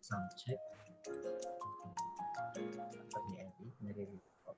Sound check. Pag ni-edit, nare-read ko.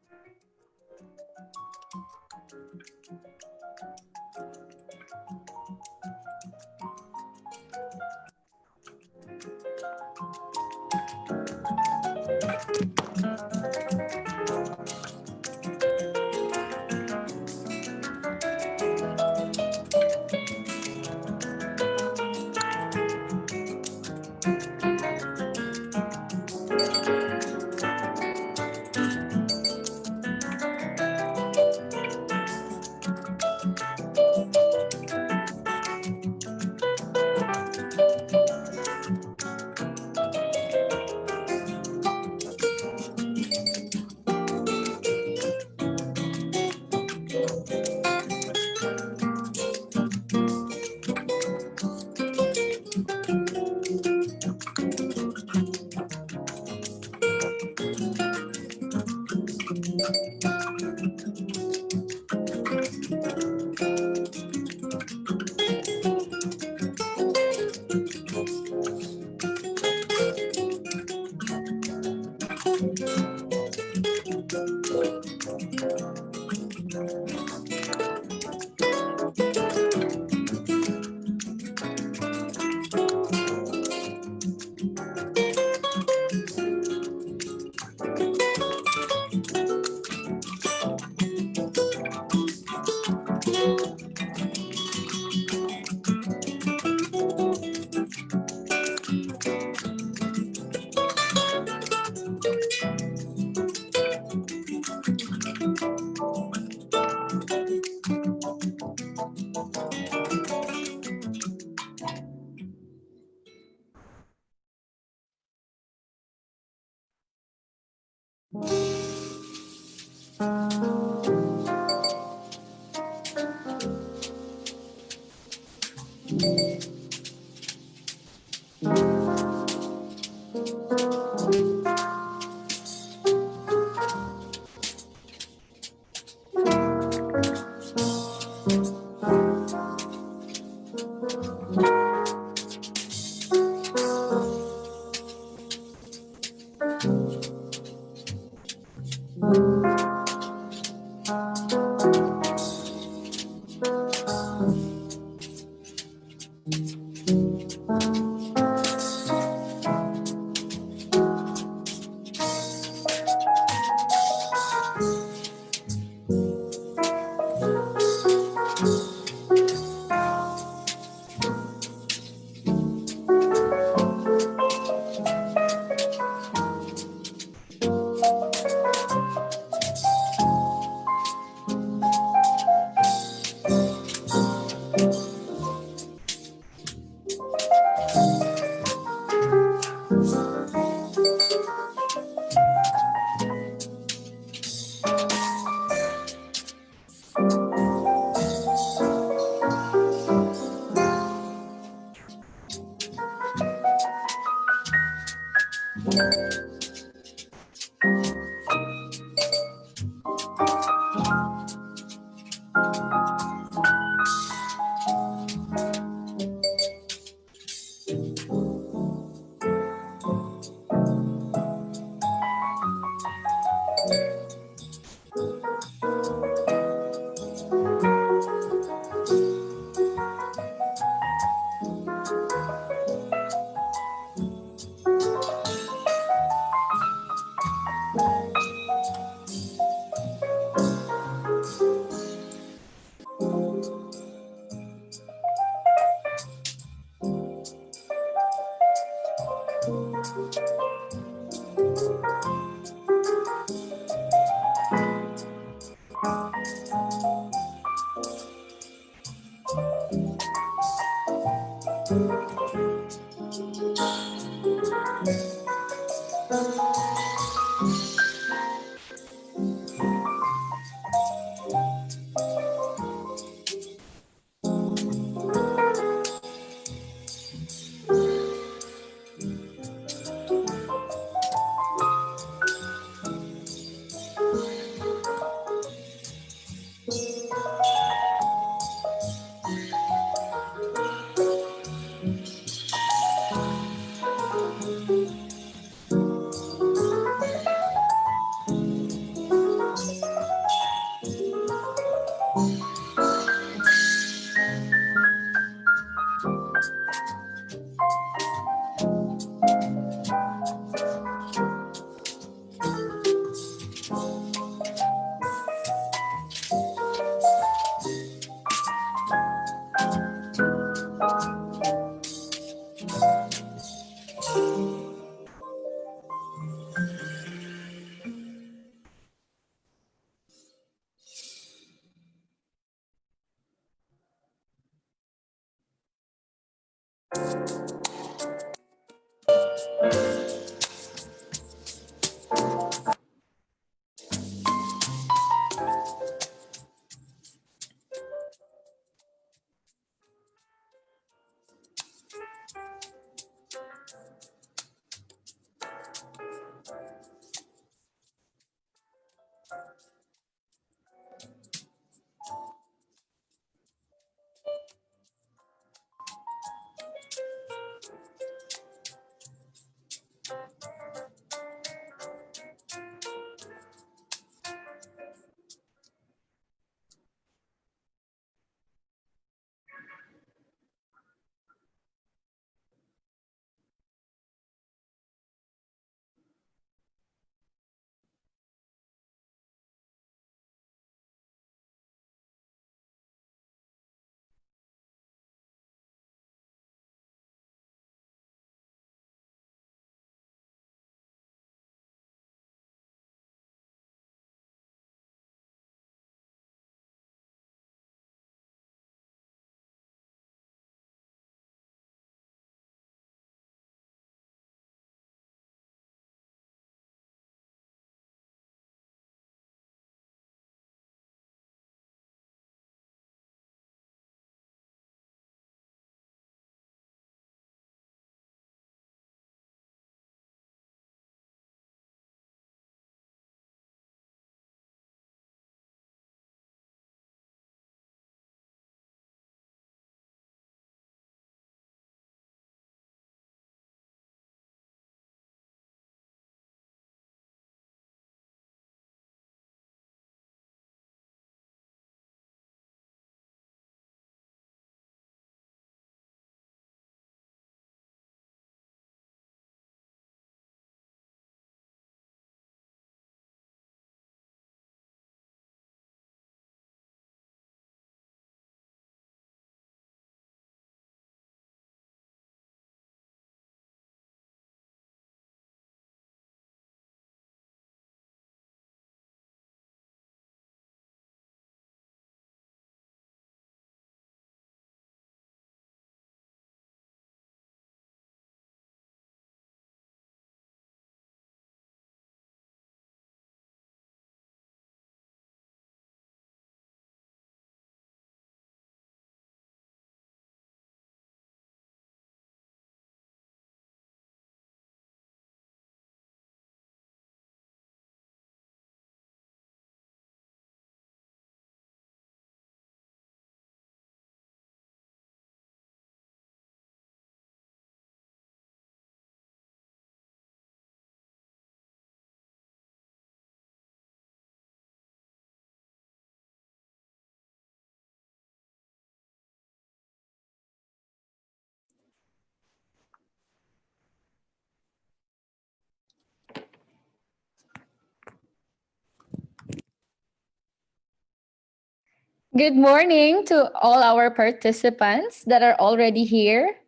Good morning to all our participants that are already here,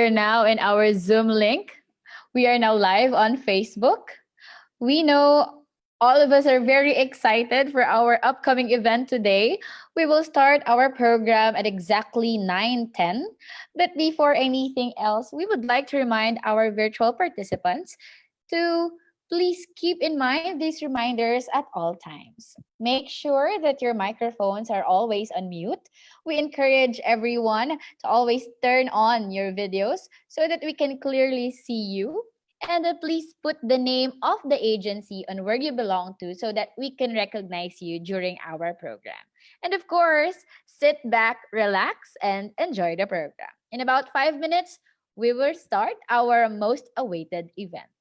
now in our Zoom link. We are now live on Facebook. We know all of us are very excited for our upcoming event today. We will start our program at exactly 9:10. But before anything else, we would like to remind our virtual participants to please keep in mind these reminders at all times. Make sure that your microphones are always on mute. We encourage everyone to always turn on your videos so that we can clearly see you. And please put the name of the agency on where you belong to so that we can recognize you during our program. And of course, sit back, relax, and enjoy the program. In about 5 minutes, we will start our most awaited event.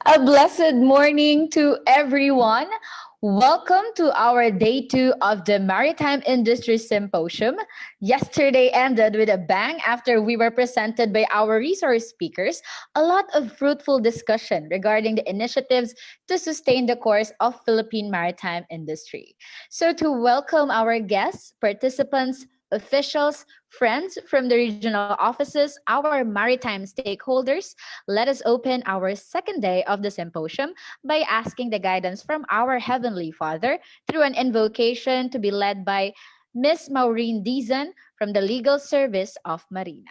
A blessed morning to everyone. Welcome to our day 2 of the Maritime Industry Symposium. Yesterday ended with a bang after we were presented by our resource speakers a lot of fruitful discussion regarding the initiatives to sustain the course of Philippine maritime industry. So to welcome our guests, participants, officials, friends from the regional offices, our maritime stakeholders, let us open our second day of the symposium by asking the guidance from our Heavenly Father through an invocation to be led by Miss Maureen Dizon from the Legal Service of Marina.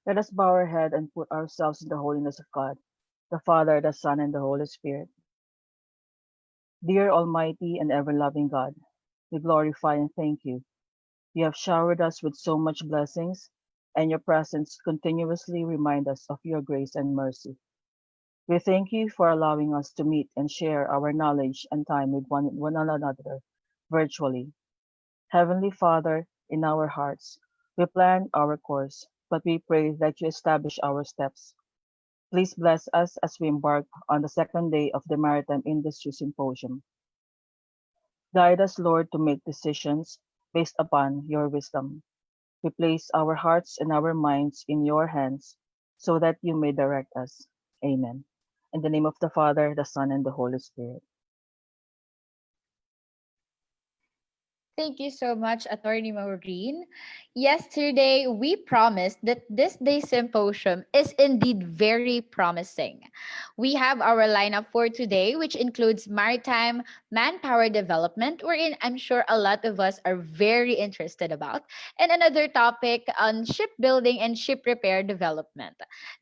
Let us bow our head and put ourselves in the holiness of God, the Father, the Son, and the Holy Spirit. Dear Almighty and ever-loving God, we glorify and thank you. You have showered us with so much blessings, and your presence continuously remind us of your grace and mercy. We thank you for allowing us to meet and share our knowledge and time with one another virtually. Heavenly Father, in our hearts, we plan our course, but we pray that you establish our steps. Please bless us as we embark on the second day of the Maritime Industry Symposium. Guide us, Lord, to make decisions based upon your wisdom. We place our hearts and our minds in your hands so that you may direct us. Amen. In the name of the Father, the Son, and the Holy Spirit. Thank you so much, Attorney Maureen. Yesterday, we promised that this day's symposium is indeed very promising. We have our lineup for today, which includes maritime manpower development, wherein I'm sure a lot of us are very interested about, and another topic on shipbuilding and ship repair development.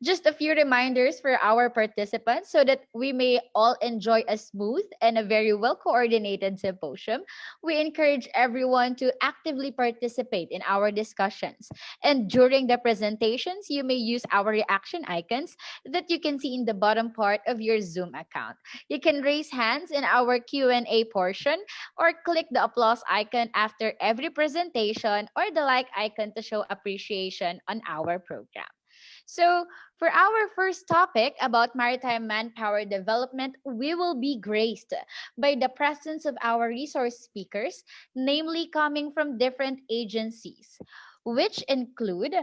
Just a few reminders for our participants so that we may all enjoy a smooth and a very well coordinated symposium. We encourage everyone to actively participate in our discussions. And during the presentations, you may use our reaction icons that you can see in the bottom part of your Zoom account. You can raise hands in our Q&A portion or click the applause icon after every presentation or the like icon to show appreciation on our program. So, for our first topic about maritime manpower development, we will be graced by the presence of our resource speakers, namely coming from different agencies, which include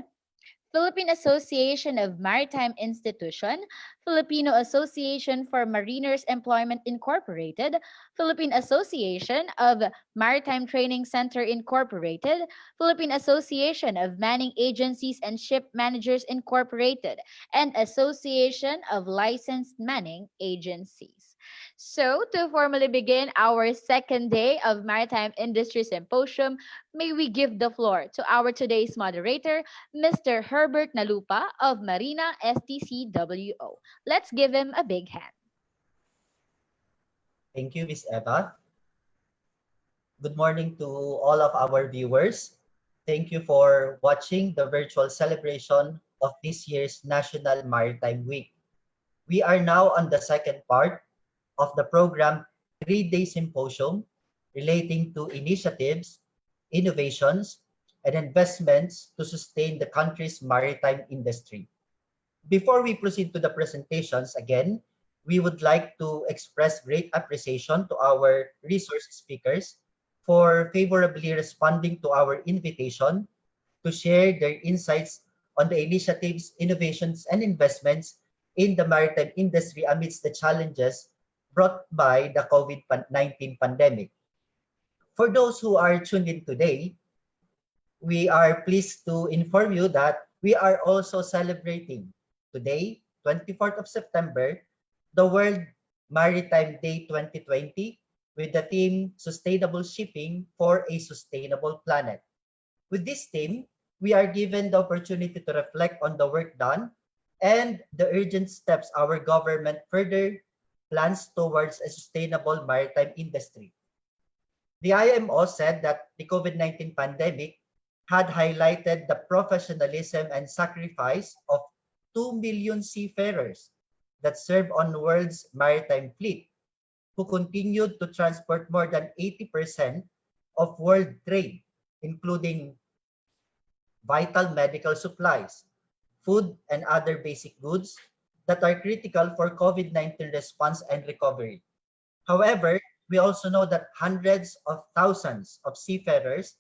Philippine Association of Maritime Institution, Filipino Association for Mariners Employment Incorporated, Philippine Association of Maritime Training Center Incorporated, Philippine Association of Manning Agencies and Ship Managers Incorporated, and Association of Licensed Manning Agencies. So, to formally begin our second day of Maritime Industry Symposium, may we give the floor to our today's moderator, Mr. Herbert Nalupa of Marina STCWO. Let's give him a big hand. Thank you, Miss Eva. Good morning to all of our viewers. Thank you for watching the virtual celebration of this year's National Maritime Week. We are now on the second part of the program 3-day symposium relating to initiatives, innovations, and investments to sustain the country's maritime industry. Before we proceed to the presentations, again, we would like to express great appreciation to our resource speakers for favorably responding to our invitation to share their insights on the initiatives, innovations, and investments in the maritime industry amidst the challenges brought by the COVID-19 pandemic. For those who are tuned in today, we are pleased to inform you that we are also celebrating today, 24th of September, the World Maritime Day 2020 with the theme Sustainable Shipping for a Sustainable Planet. With this theme, we are given the opportunity to reflect on the work done and the urgent steps our government further plans towards a sustainable maritime industry. The IMO said that the COVID-19 pandemic had highlighted the professionalism and sacrifice of 2 million seafarers that serve on the world's maritime fleet, who continued to transport more than 80% of world trade, including vital medical supplies, food, and other basic goods that are critical for COVID-19 response and recovery. However, we also know that hundreds of thousands of seafarers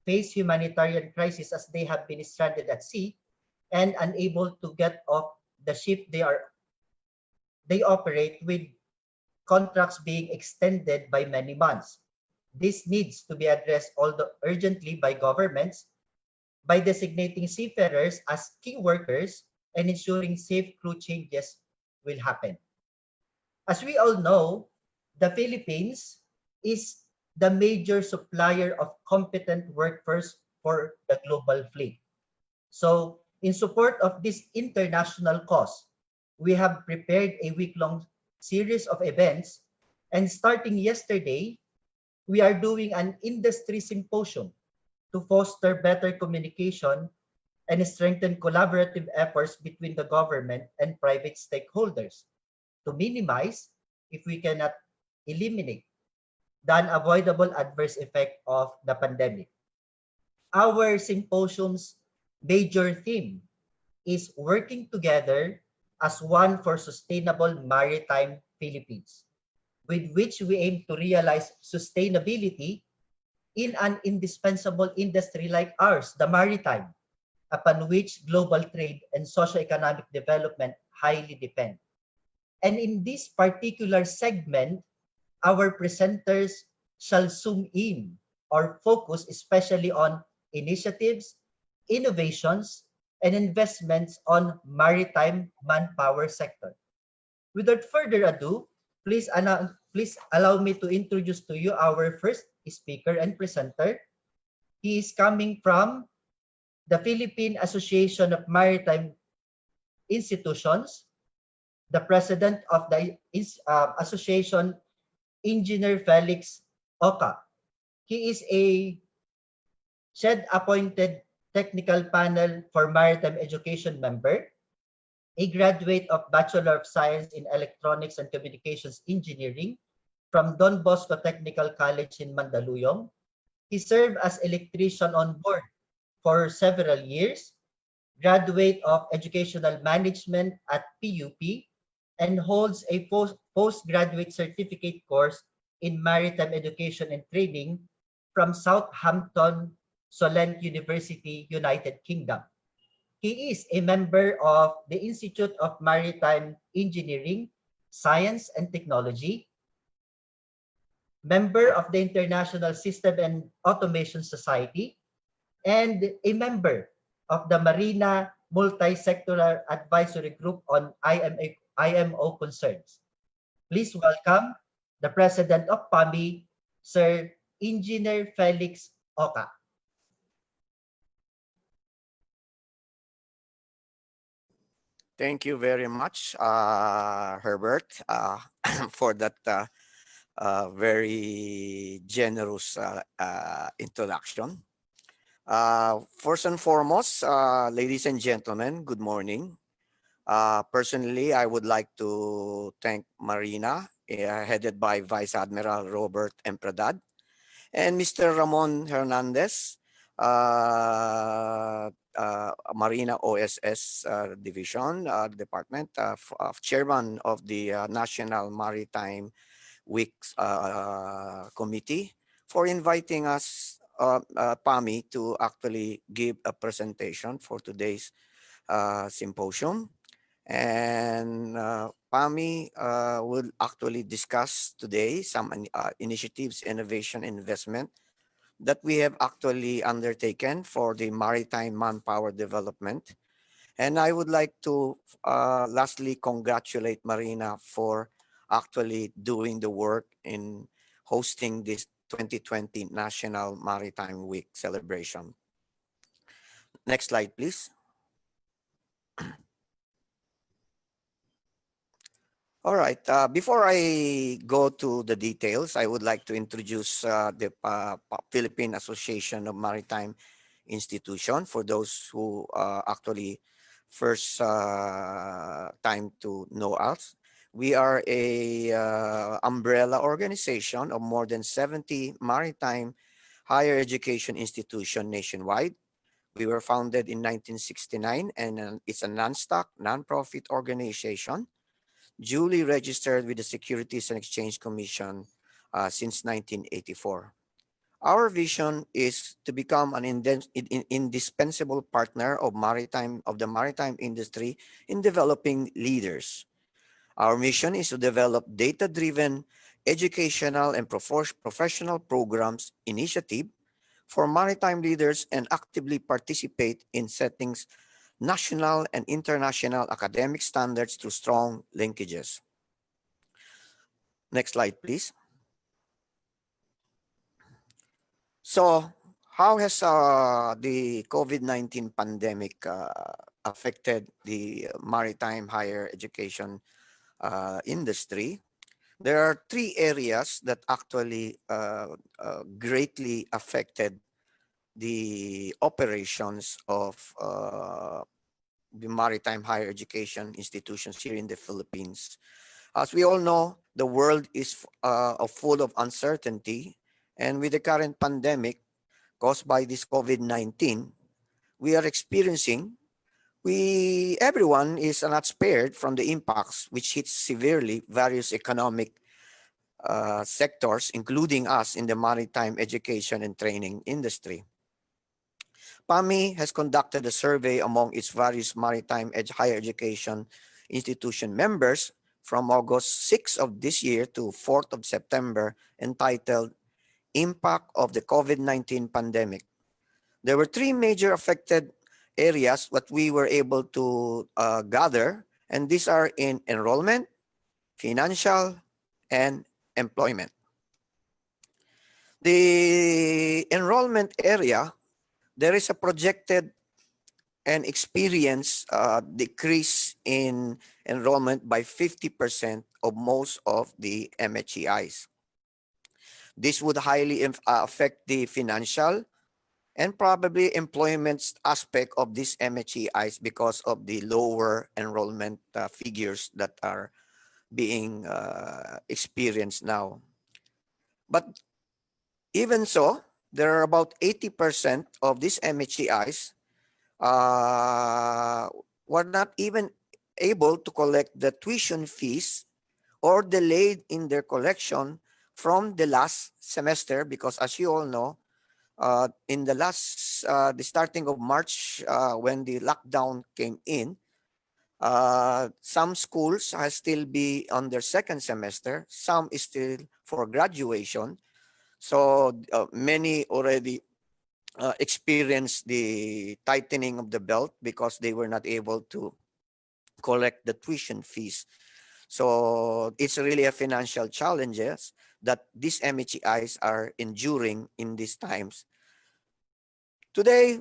face humanitarian crisis as they have been stranded at sea and unable to get off the ship they operate, with contracts being extended by many months. This needs to be addressed although urgently by governments by designating seafarers as key workers and ensuring safe crew changes will happen. As we all know, the Philippines is the major supplier of competent workforce for the global fleet. So, in support of this international cause, we have prepared a week-long series of events, and starting yesterday, we are doing an industry symposium to foster better communication and strengthen collaborative efforts between the government and private stakeholders to minimize, if we cannot eliminate, the unavoidable adverse effect of the pandemic. Our symposium's major theme is working together as one for sustainable maritime Philippines, with which we aim to realize sustainability in an indispensable industry like ours, the maritime, upon which global trade and socio-economic development highly depend. And in this particular segment, our presenters shall zoom in or focus especially on initiatives, innovations, and investments on maritime manpower sector. Without further ado, please allow me to introduce to you our first speaker and presenter. He is coming from the Philippine Association of Maritime Institutions, the president of the association, Engineer Felix Oka. He is a SHED-appointed Technical Panel for Maritime Education member, a graduate of Bachelor of Science in Electronics and Communications Engineering from Don Bosco Technical College in Mandaluyong. He served as electrician on board for several years, graduate of Educational Management at PUP, and holds a postgraduate certificate course in Maritime Education and Training from Southampton Solent University, United Kingdom. He is a member of the Institute of Maritime Engineering, Science and Technology, member of the International System and Automation Society, and a member of the Marina Multi-Sectoral Advisory Group on IMO concerns. Please welcome the President of PAMI, Sir Engineer Felix Oka. Thank you very much, Herbert, for that very generous introduction. First and foremost, ladies and gentlemen, good morning. Personally, I would like to thank Marina, headed by Vice Admiral Robert Empradad, and Mr. Ramon Hernandez, Marina OSS Division Department, Chairman of the National Maritime Week Committee, for inviting us, PAMI, to actually give a presentation for today's symposium. And PAMI will actually discuss today some initiatives, innovation, investment that we have actually undertaken for the maritime manpower development. And I would like to lastly congratulate Marina for actually doing the work in hosting this 2020 National Maritime Week celebration. Next slide, please. All right, before I go to the details, I would like to introduce the Philippine Association of Maritime Institution, for those who actually first time to know us. We are a umbrella organization of more than 70 maritime higher education institutions nationwide. We were founded in 1969, and it's a non-stock, non-profit organization, duly registered with the Securities and Exchange Commission since 1984. Our vision is to become an indispensable partner of the maritime industry in developing leaders. Our mission is to develop data-driven educational and professional programs initiative for maritime leaders and actively participate in settings national and international academic standards through strong linkages. Next slide, please. So, how has the COVID-19 pandemic affected the maritime higher education industry? There are three areas that actually greatly affected the operations of the maritime higher education institutions here in the Philippines. As we all know, the world is full of uncertainty, and with the current pandemic caused by this COVID-19, we are experiencing, everyone is not spared from the impacts which hit severely various economic sectors, including us in the maritime education and training industry. PAMI has conducted a survey among its various maritime higher education institution members from August 6 of this year to 4th of September, entitled Impact of the COVID-19 Pandemic. There were three major affected areas that we were able to gather, and these are in enrollment, financial, and employment. The enrollment area, there is a projected and experienced decrease in enrollment by 50% of most of the MHEIs. This would highly affect the financial and probably employment aspect of these MHEIs because of the lower enrollment figures that are being experienced now. But even so, there are about 80% of these MHEIs were not even able to collect the tuition fees or delayed in their collection from the last semester, because as you all know, in the starting of March, when the lockdown came in, some schools has still be on their second semester, some is still for graduation. So many already experienced the tightening of the belt because they were not able to collect the tuition fees. So it's really a financial challenges that these MHEIs are enduring in these times. Today,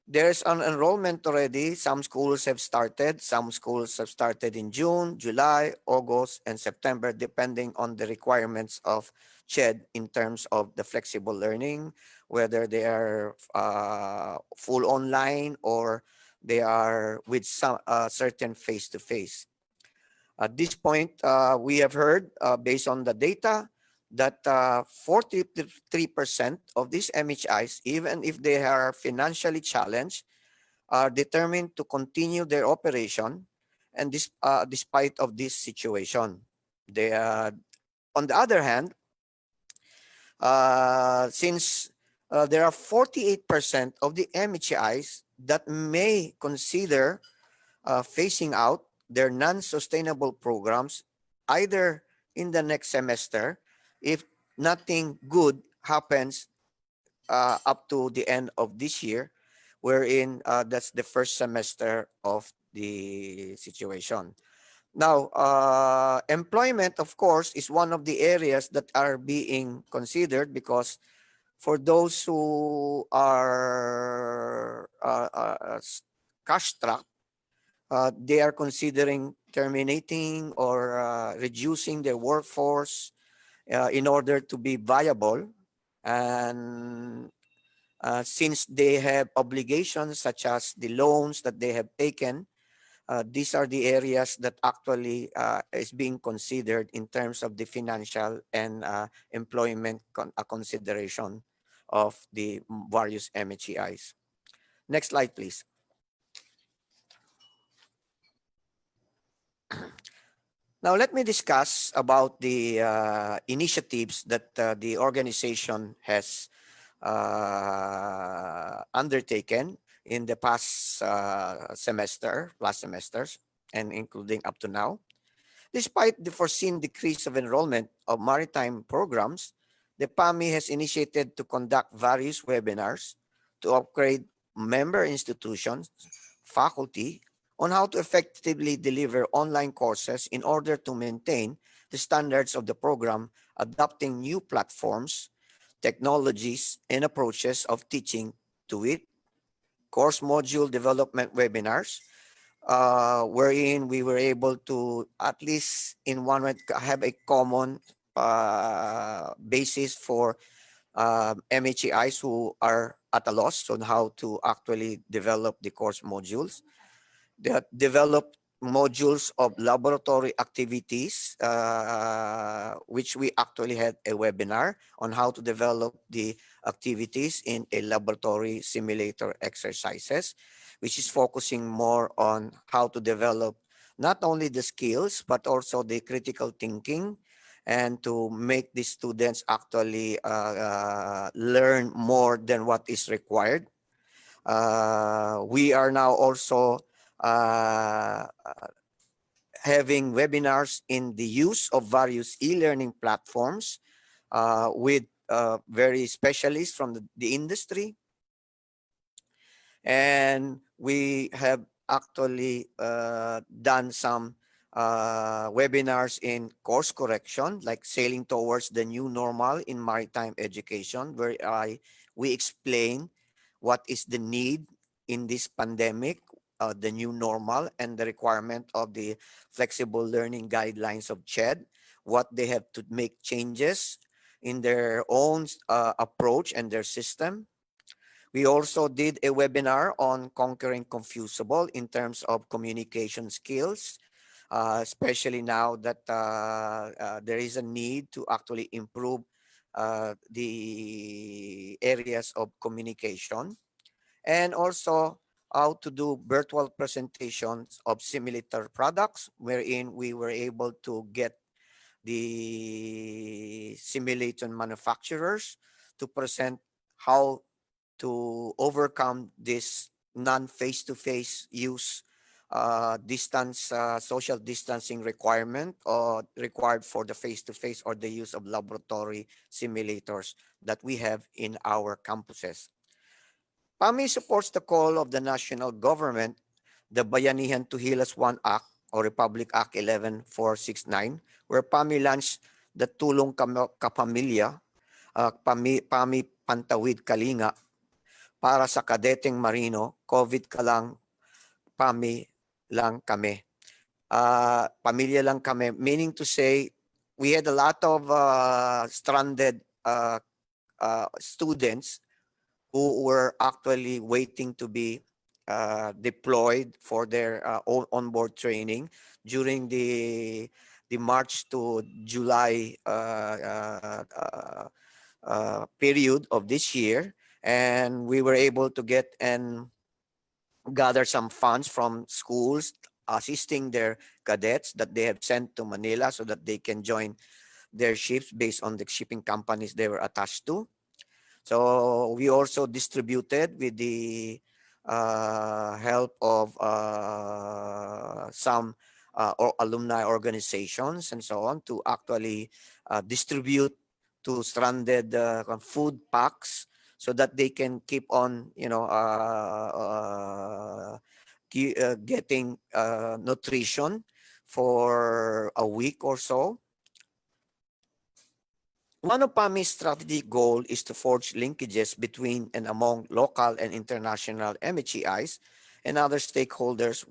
there's an enrollment already. Some schools have started. Some schools have started in June, July, August, and September, depending on the requirements of CHED in terms of the flexible learning, whether they are full online or they are with some certain face-to-face. At this point, we have heard, based on the data, that 43% of these MHIs, even if they are financially challenged, are determined to continue their operation, and this, despite of this situation. They, on the other hand, since there are 48% of the MHIs that may consider phasing out their non-sustainable programs either in the next semester if nothing good happens up to the end of this year, wherein that's the first semester of the situation. Now, employment, of course, is one of the areas that are being considered, because for those who are cash-strapped, they are considering terminating or reducing their workforce in order to be viable. And since they have obligations such as the loans that they have taken, these are the areas that actually is being considered in terms of the financial and employment consideration of the various MHEIs. Next slide, please. Now, let me discuss about the initiatives that the organization has undertaken in the past last semesters, and including up to now. Despite the foreseen decrease of enrollment of maritime programs, the PAMI has initiated to conduct various webinars to upgrade member institutions, faculty, on how to effectively deliver online courses in order to maintain the standards of the program, adopting new platforms, technologies, and approaches of teaching, to it, course module development webinars, wherein we were able to, at least in one way, have a common basis for MHEIs who are at a loss on how to actually develop the course modules. They have developed modules of laboratory activities, which we actually had a webinar on how to develop the activities in a laboratory simulator exercises, which is focusing more on how to develop not only the skills, but also the critical thinking, and to make the students actually learn more than what is required. We are now also having webinars in the use of various e-learning platforms with very specialists from the industry. And we have actually done some webinars in course correction, like sailing towards the new normal in maritime education, where we explain what is the need in this pandemic, the new normal, and the requirement of the flexible learning guidelines of CHED, what they have to make changes in their own approach and their system. We also did a webinar on conquering confusable in terms of communication skills, especially now that there is a need to actually improve the areas of communication. And also how to do virtual presentations of simulator products, wherein we were able to get the simulation manufacturers to present how to overcome this non-face-to-face use social distancing requirement or required for the face-to-face or the use of laboratory simulators that we have in our campuses. PAMI supports the call of the national government, the Bayanihan to Heal as One Act or Republic Act 11469, where PAMI launched the Tulong Kapamilya, PAMI Pantawid Kalinga, para sa kadeteng marino, COVID ka lang, PAMI lang kami. Pamilya lang kami, meaning to say, we had a lot of stranded students who were actually waiting to be deployed for their onboard training during the March to July period of this year. And we were able to get and gather some funds from schools assisting their cadets that they have sent to Manila so that they can join their ships based on the shipping companies they were attached to. So we also distributed with the help of some or alumni organizations and so on to actually distribute to stranded food packs so that they can keep on, getting nutrition for a week or so. One of PAMI's strategic goal is to forge linkages between and among local and international MHEIs and other stakeholders.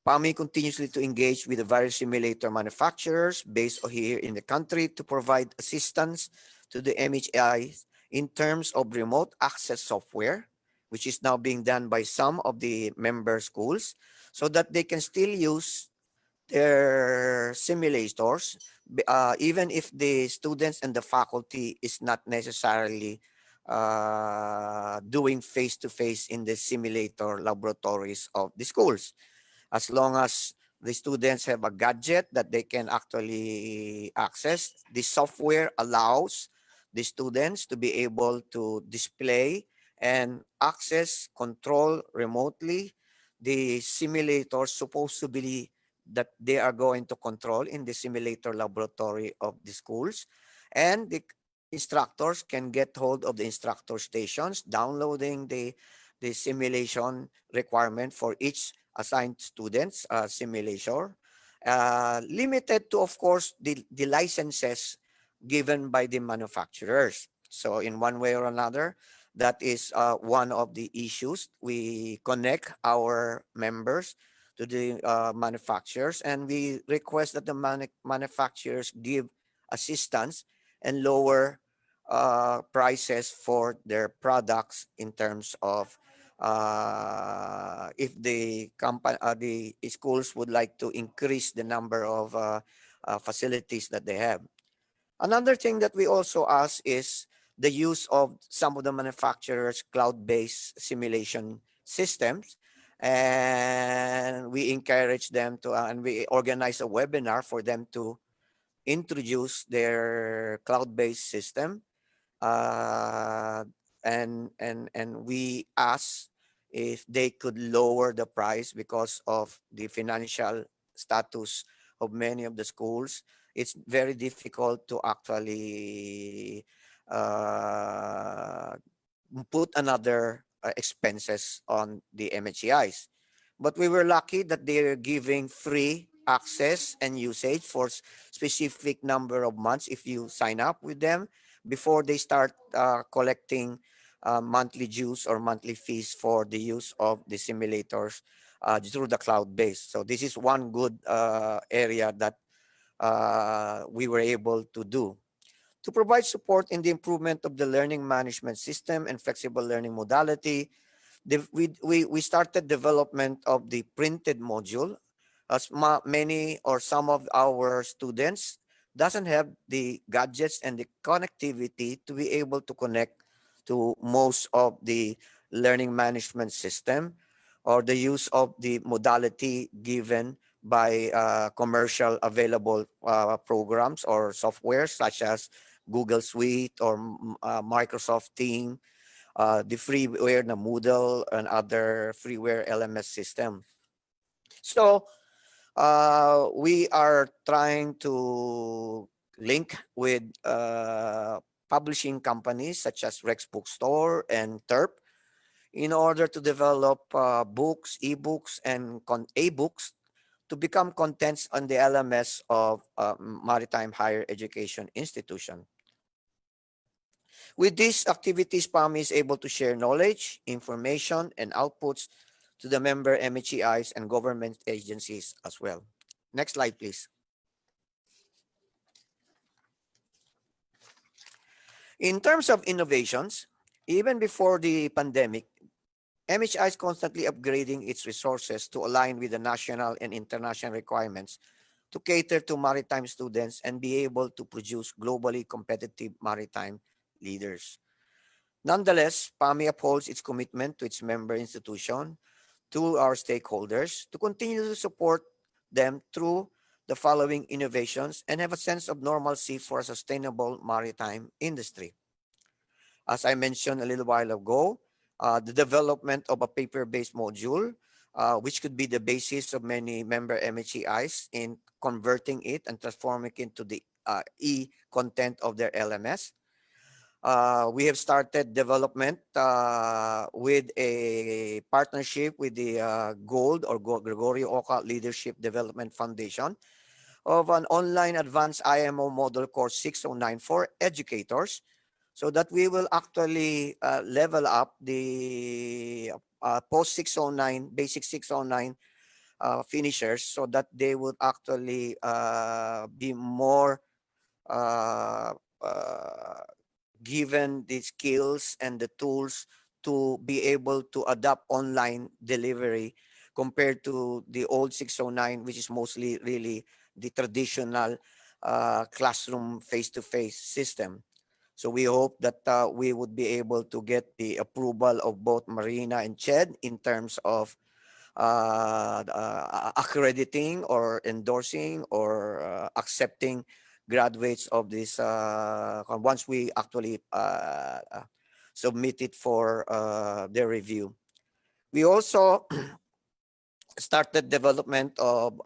PAMI continuously to engage with the various simulator manufacturers based here in the country to provide assistance to the MHEIs in terms of remote access software, which is now being done by some of the member schools, so that they can still use their simulators, even if the students and the faculty is not necessarily doing face-to-face in the simulator laboratories of the schools. As long as the students have a gadget that they can actually access, the software allows the students to be able to display and access, control remotely the simulators supposed to be that they are going to control in the simulator laboratory of the schools. And the instructors can get hold of the instructor stations, downloading the simulation requirement for each assigned students simulator, limited to, of course, the licenses given by the manufacturers. So in one way or another, that is one of the issues. We connect our members to the manufacturers, and we request that the manufacturers give assistance and lower prices for their products in terms of if the company, the schools would like to increase the number of facilities that they have. Another thing that we also ask is the use of some of the manufacturers' cloud-based simulation systems. And we encourage them to, and we organize a webinar for them to introduce their cloud-based system. And we ask if they could lower the price because of the financial status of many of the schools. It's very difficult to actually put another expenses on the MHEIs. But we were lucky that they're giving free access and usage for specific number of months if you sign up with them before they start collecting monthly dues or monthly fees for the use of the simulators through the cloud base. So this is one good area that we were able to do. To provide support in the improvement of the learning management system and flexible learning modality, we started development of the printed module, as many or some of our students doesn't have the gadgets and the connectivity to be able to connect to most of the learning management system. or the use of the modality given by commercial available programs or software such as Google Suite or Microsoft Team, the freeware, the Moodle, and other freeware LMS system. So we are trying to link with publishing companies such as Rex Bookstore and TERP in order to develop books, ebooks, and a-books to become contents on the LMS of Maritime Higher Education Institution. With these activities, PAMI is able to share knowledge, information, and outputs to the member MHEIs and government agencies as well. Next slide, please. In terms of innovations, even before the pandemic, MHI is constantly upgrading its resources to align with the national and international requirements to cater to maritime students and be able to produce globally competitive maritime leaders. Nonetheless, PAMI upholds its commitment to its member institution, to our stakeholders, to continue to support them through the following innovations and have a sense of normalcy for a sustainable maritime industry. As I mentioned a little while ago, the development of a paper-based module, which could be the basis of many member MHEIs in converting it and transforming it into the e-content of their LMS. We have started development with a partnership with the GOLD or Gregorio Oca Leadership Development Foundation of an online advanced IMO model course 609 for educators, so that we will actually level up the post 609, basic 609 finishers, so that they would actually be more given the skills and the tools to be able to adapt online delivery compared to the old 609, which is mostly really the traditional classroom face-to-face system. So we hope that we would be able to get the approval of both Marina and CHED in terms of accrediting or endorsing or accepting graduates of this once we actually submit it for their review. We also started development of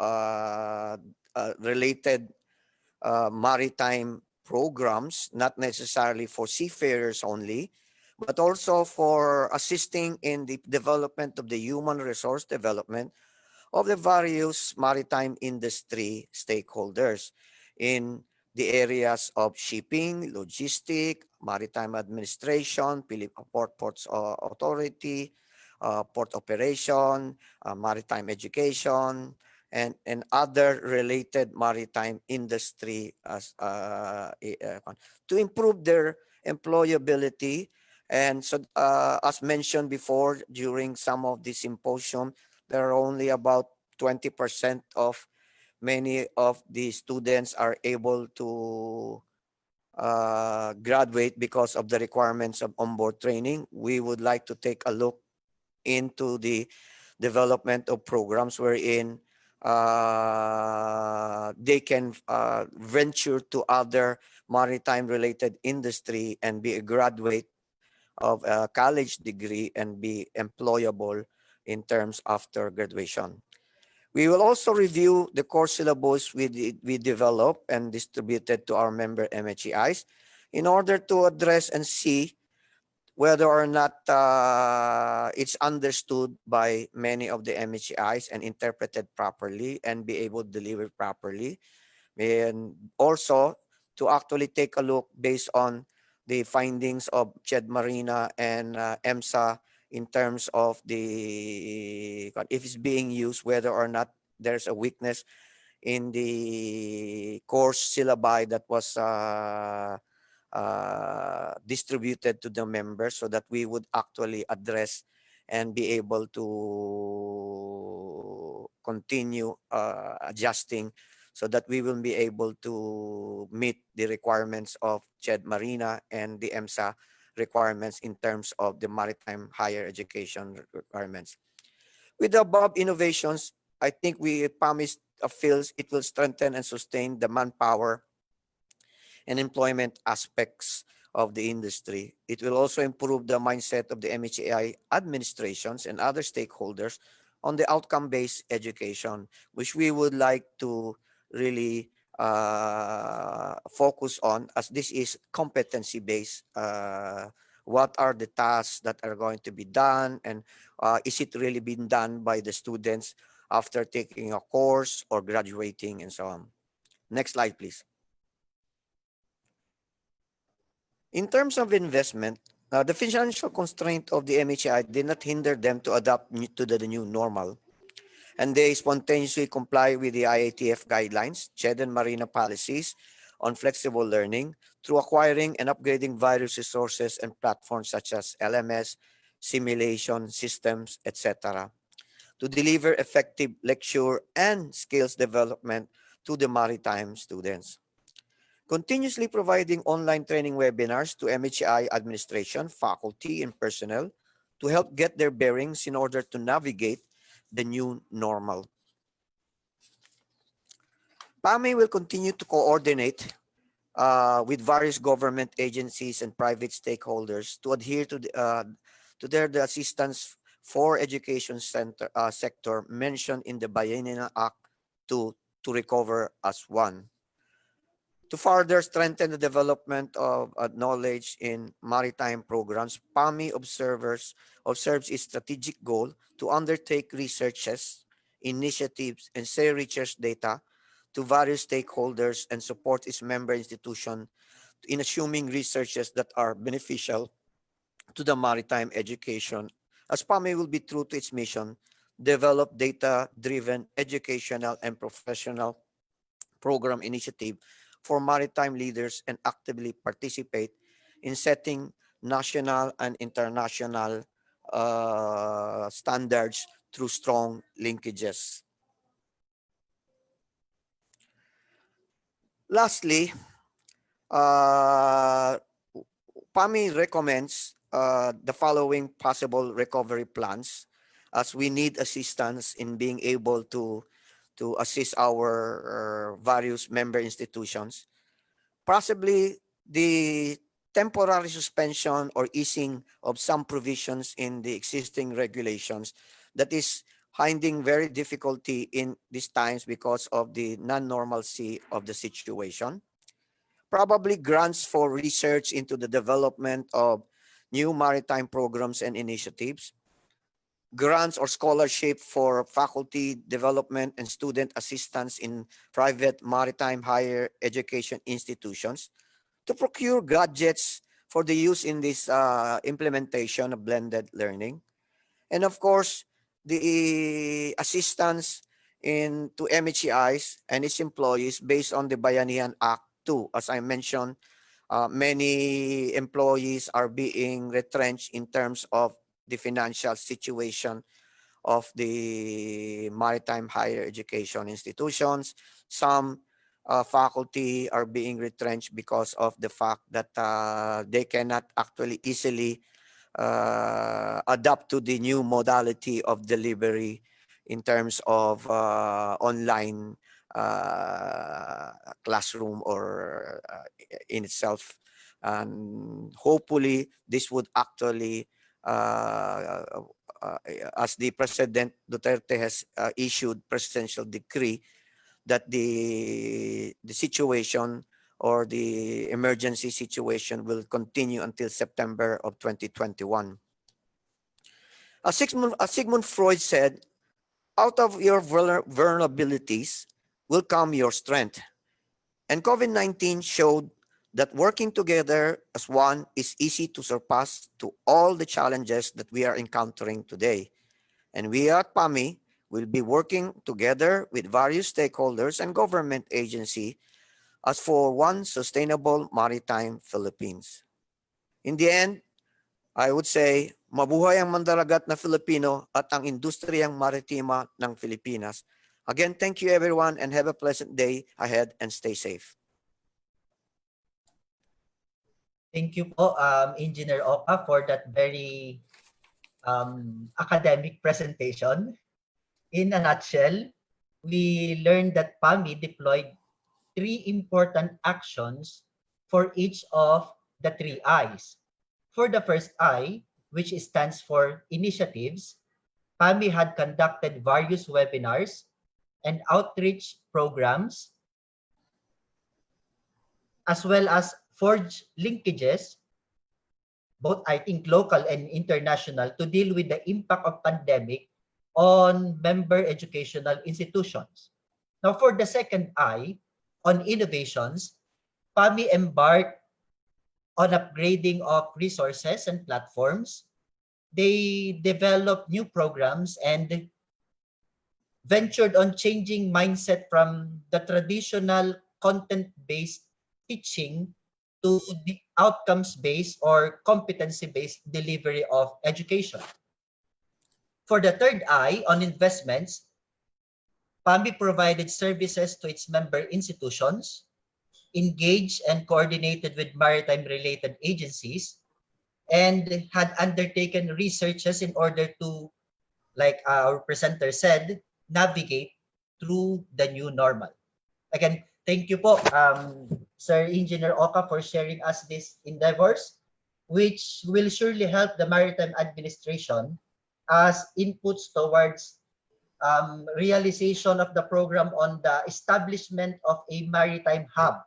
related maritime programs, not necessarily for seafarers only, but also for assisting in the development of the human resource development of the various maritime industry stakeholders in the areas of shipping, logistic, maritime administration, Ports Authority, port operation, maritime education, and other related maritime industry as to improve their employability. And so as mentioned before, during some of the symposium, there are only about 20% of many of the students are able to graduate because of the requirements of onboard training. We would like to take a look into the development of programs wherein they can venture to other maritime related industry and be a graduate of a college degree and be employable in terms after graduation. We will also review the course syllabus we developed and distributed to our member MHEIs in order to address and see whether or not it's understood by many of the MHEIs and interpreted properly and be able to deliver properly. And also to actually take a look based on the findings of CHED Marina and EMSA in terms of the, if it's being used, whether or not there's a weakness in the course syllabi that was distributed to the members, so that we would actually address and be able to continue adjusting, so that we will be able to meet the requirements of CHED Marina and the EMSA requirements in terms of the maritime higher education requirements. With the above innovations, I think PAMI feels it will strengthen and sustain the manpower and employment aspects of the industry. It will also improve the mindset of the MHAI administrations and other stakeholders on the outcome-based education, which we would like to really focus on, as this is competency-based. What are the tasks that are going to be done, and is it really being done by the students after taking a course or graduating, and so on. Next slide, please. In terms of investment, the financial constraint of the MHI did not hinder them to adapt to the new normal, and they spontaneously comply with the IATF guidelines, CHED and Marina policies on flexible learning through acquiring and upgrading various resources and platforms such as LMS, simulation systems, etc., to deliver effective lecture and skills development to the maritime students. Continuously providing online training webinars to MHI administration, faculty, and personnel to help get their bearings in order to navigate the new normal. PAMI will continue to coordinate with various government agencies and private stakeholders to adhere to the assistance for education sector mentioned in the Biennial Act to recover as one. To further strengthen the development of knowledge in maritime programs, PAMI observes its strategic goal to undertake researches, initiatives, and share research data to various stakeholders and support its member institution in assuming researches that are beneficial to the maritime education, as PAMI will be true to its mission, develop data-driven educational and professional program initiative for maritime leaders and actively participate in setting national and international standards through strong linkages. Lastly, PAMI recommends the following possible recovery plans, as we need assistance in being able to assist our various member institutions. Possibly the temporary suspension or easing of some provisions in the existing regulations that is finding very difficulty in these times because of the non-normalcy of the situation. Probably grants for research into the development of new maritime programs and initiatives, grants or scholarship for faculty development and student assistance in private maritime higher education institutions, to procure gadgets for the use in this implementation of blended learning. And of course, the assistance to MHEIs and its employees based on the Bayanihan Act 2. As I mentioned, many employees are being retrenched in terms of the financial situation of the maritime higher education institutions. Some faculty are being retrenched because of the fact that they cannot actually easily adapt to the new modality of delivery in terms of online classroom or in itself. And hopefully this would actually as the President Duterte has issued presidential decree, that the situation or the emergency situation will continue until September of 2021. As Sigmund Freud said, out of your vulnerabilities will come your strength. And COVID-19 showed that working together as one is easy to surpass to all the challenges that we are encountering today. And we at PAMI will be working together with various stakeholders and government agencies as for one sustainable maritime Philippines. In the end, I would say, mabuhay ang mandaragat na Filipino at ang industriyang maritima ng Pilipinas. Again, thank you everyone and have a pleasant day ahead and stay safe. Thank you po, Engineer Oka, for that very academic presentation. In a nutshell, we learned that PAMI deployed three important actions for each of the three I's. For the first I, which stands for initiatives, PAMI had conducted various webinars and outreach programs, as well as forged linkages, both I think local and international, to deal with the impact of pandemic on member educational institutions. Now for the second I, on innovations, PAMI embarked on upgrading of resources and platforms. They developed new programs and ventured on changing mindset from the traditional content-based teaching to the outcomes-based or competency-based delivery of education. For the third I, on investments, PAMI provided services to its member institutions, engaged and coordinated with maritime-related agencies, and had undertaken researches in order to, like our presenter said, navigate through the new normal. Again, thank you po, Sir Engineer Oka, for sharing us these endeavors, which will surely help the Maritime Administration as inputs towards realization of the program on the establishment of a maritime hub,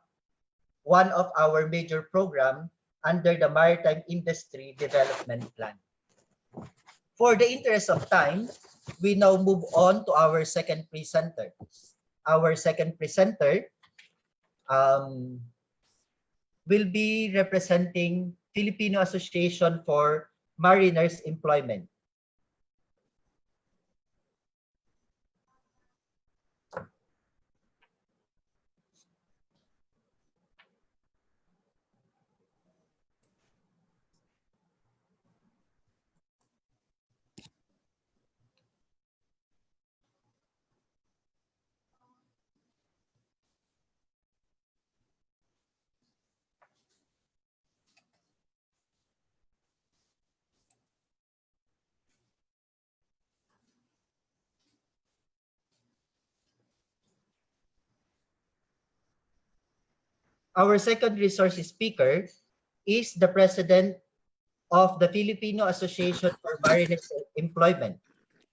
one of our major program under the Maritime Industry Development Plan. For the interest of time, we now move on to our second presenter. Our second presenter will be representing Filipino Association for Mariners Employment. Our second resource speaker is the president of the Filipino Association for Mariners Employment,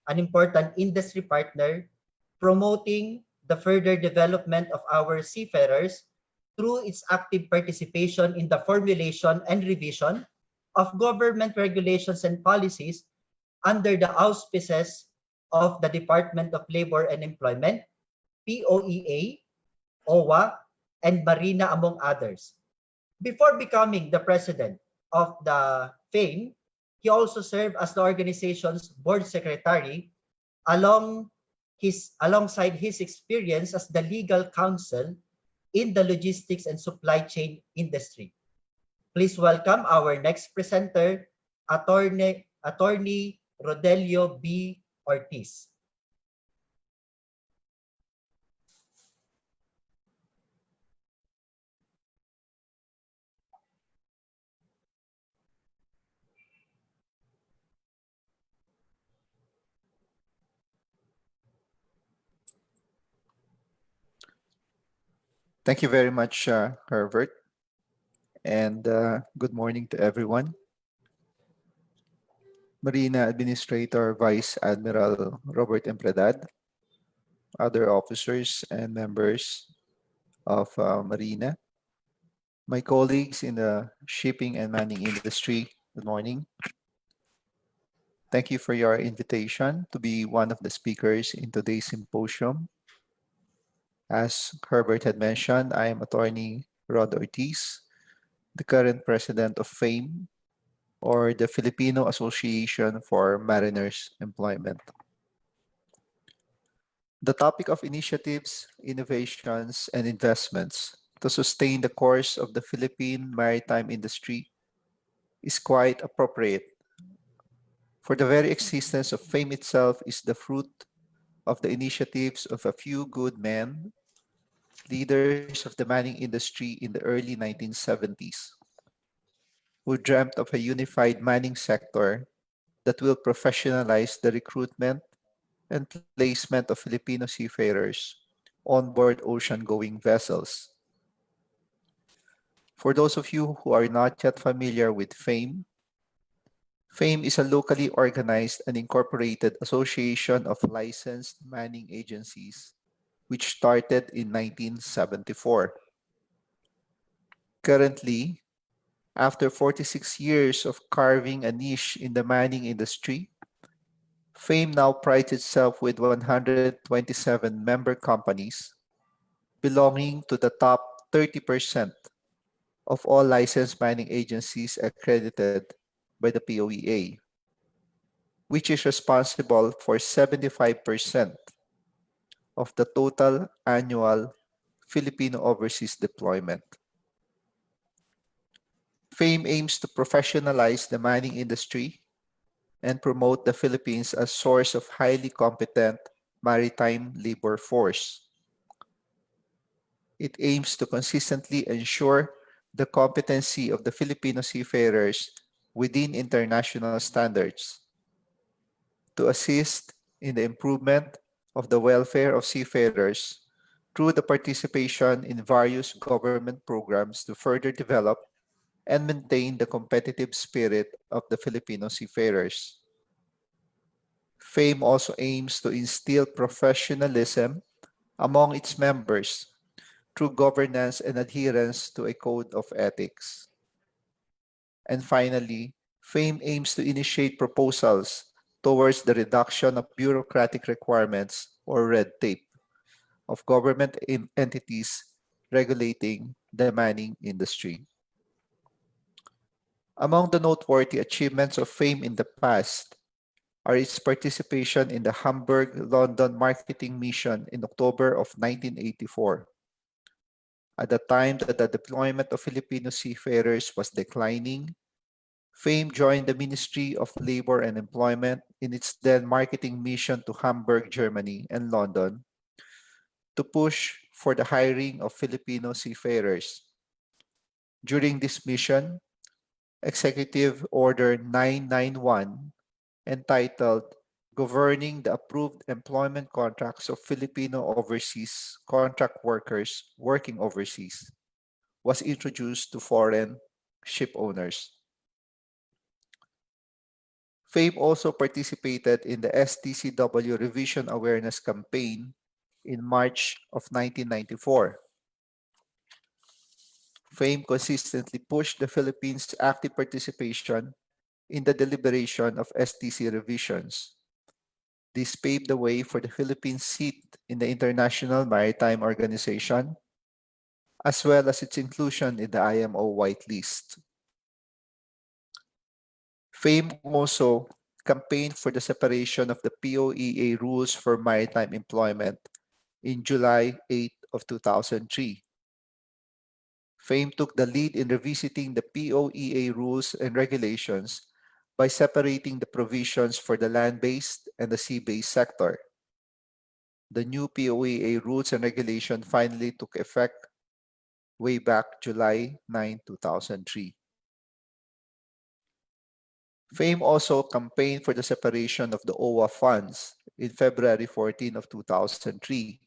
an important industry partner promoting the further development of our seafarers through its active participation in the formulation and revision of government regulations and policies under the auspices of the Department of Labor and Employment, POEA, OWA, and Marina, among others. Before becoming the president of the FAME, he also served as the organization's board secretary alongside his experience as the legal counsel in the logistics and supply chain industry. Please welcome our next presenter, Attorney RODELLO B. Ortiz. Thank you very much, Herbert, and good morning to everyone. Marina Administrator Vice Admiral Robert Empredad, other officers and members of Marina, my colleagues in the shipping and manning industry, good morning. Thank you for your invitation to be one of the speakers in today's symposium. As Herbert had mentioned, I am Attorney Rod Ortiz, the current president of FAME, or the Filipino Association for Mariners Employment. The topic of initiatives, innovations, and investments to sustain the course of the Philippine maritime industry is quite appropriate, for the very existence of FAME itself is the fruit of the initiatives of a few good men, leaders of the manning industry in the early 1970s, who dreamt of a unified manning sector that will professionalize the recruitment, and placement of Filipino seafarers on board ocean-going vessels. For those of you who are not yet familiar with FAME, FAME is a locally organized and incorporated association of licensed manning agencies which started in 1974. Currently, after 46 years of carving a niche in the manning industry, FAME now prides itself with 127 member companies belonging to the top 30% of all licensed manning agencies accredited by the POEA, which is responsible for 75% of the total annual Filipino overseas deployment. FAME aims to professionalize the mining industry and promote the Philippines as source of highly competent maritime labor force. It aims to consistently ensure the competency of the Filipino seafarers within international standards, to assist in the improvement of the welfare of seafarers through the participation in various government programs to further develop and maintain the competitive spirit of the Filipino seafarers. FAME also aims to instill professionalism among its members through governance and adherence to a code of ethics. And finally, FAME aims to initiate proposals towards the reduction of bureaucratic requirements or red tape of government entities regulating the mining industry. Among the noteworthy achievements of FAME in the past are its participation in the Hamburg-London marketing mission in October of 1984. At the time that the deployment of Filipino seafarers was declining, FAME joined the Ministry of Labor and Employment in its then marketing mission to Hamburg, Germany, and London to push for the hiring of Filipino seafarers. During this mission, Executive Order 991, entitled Governing the Approved Employment Contracts of Filipino Overseas Contract Workers Working Overseas, was introduced to foreign ship owners. FAME also participated in the STCW Revision Awareness Campaign in March of 1994. FAME consistently pushed the Philippines' active participation in the deliberation of STC revisions. This paved the way for the Philippines' seat in the International Maritime Organization, as well as its inclusion in the IMO whitelist. FAME also campaigned for the separation of the POEA rules for maritime employment in July 8 of 2003. FAME took the lead in revisiting the POEA rules and regulations by separating the provisions for the land-based and the sea-based sector. The new POEA rules and regulations finally took effect way back July 9, 2003. FAME also campaigned for the separation of the OWA funds in February 14 of 2003.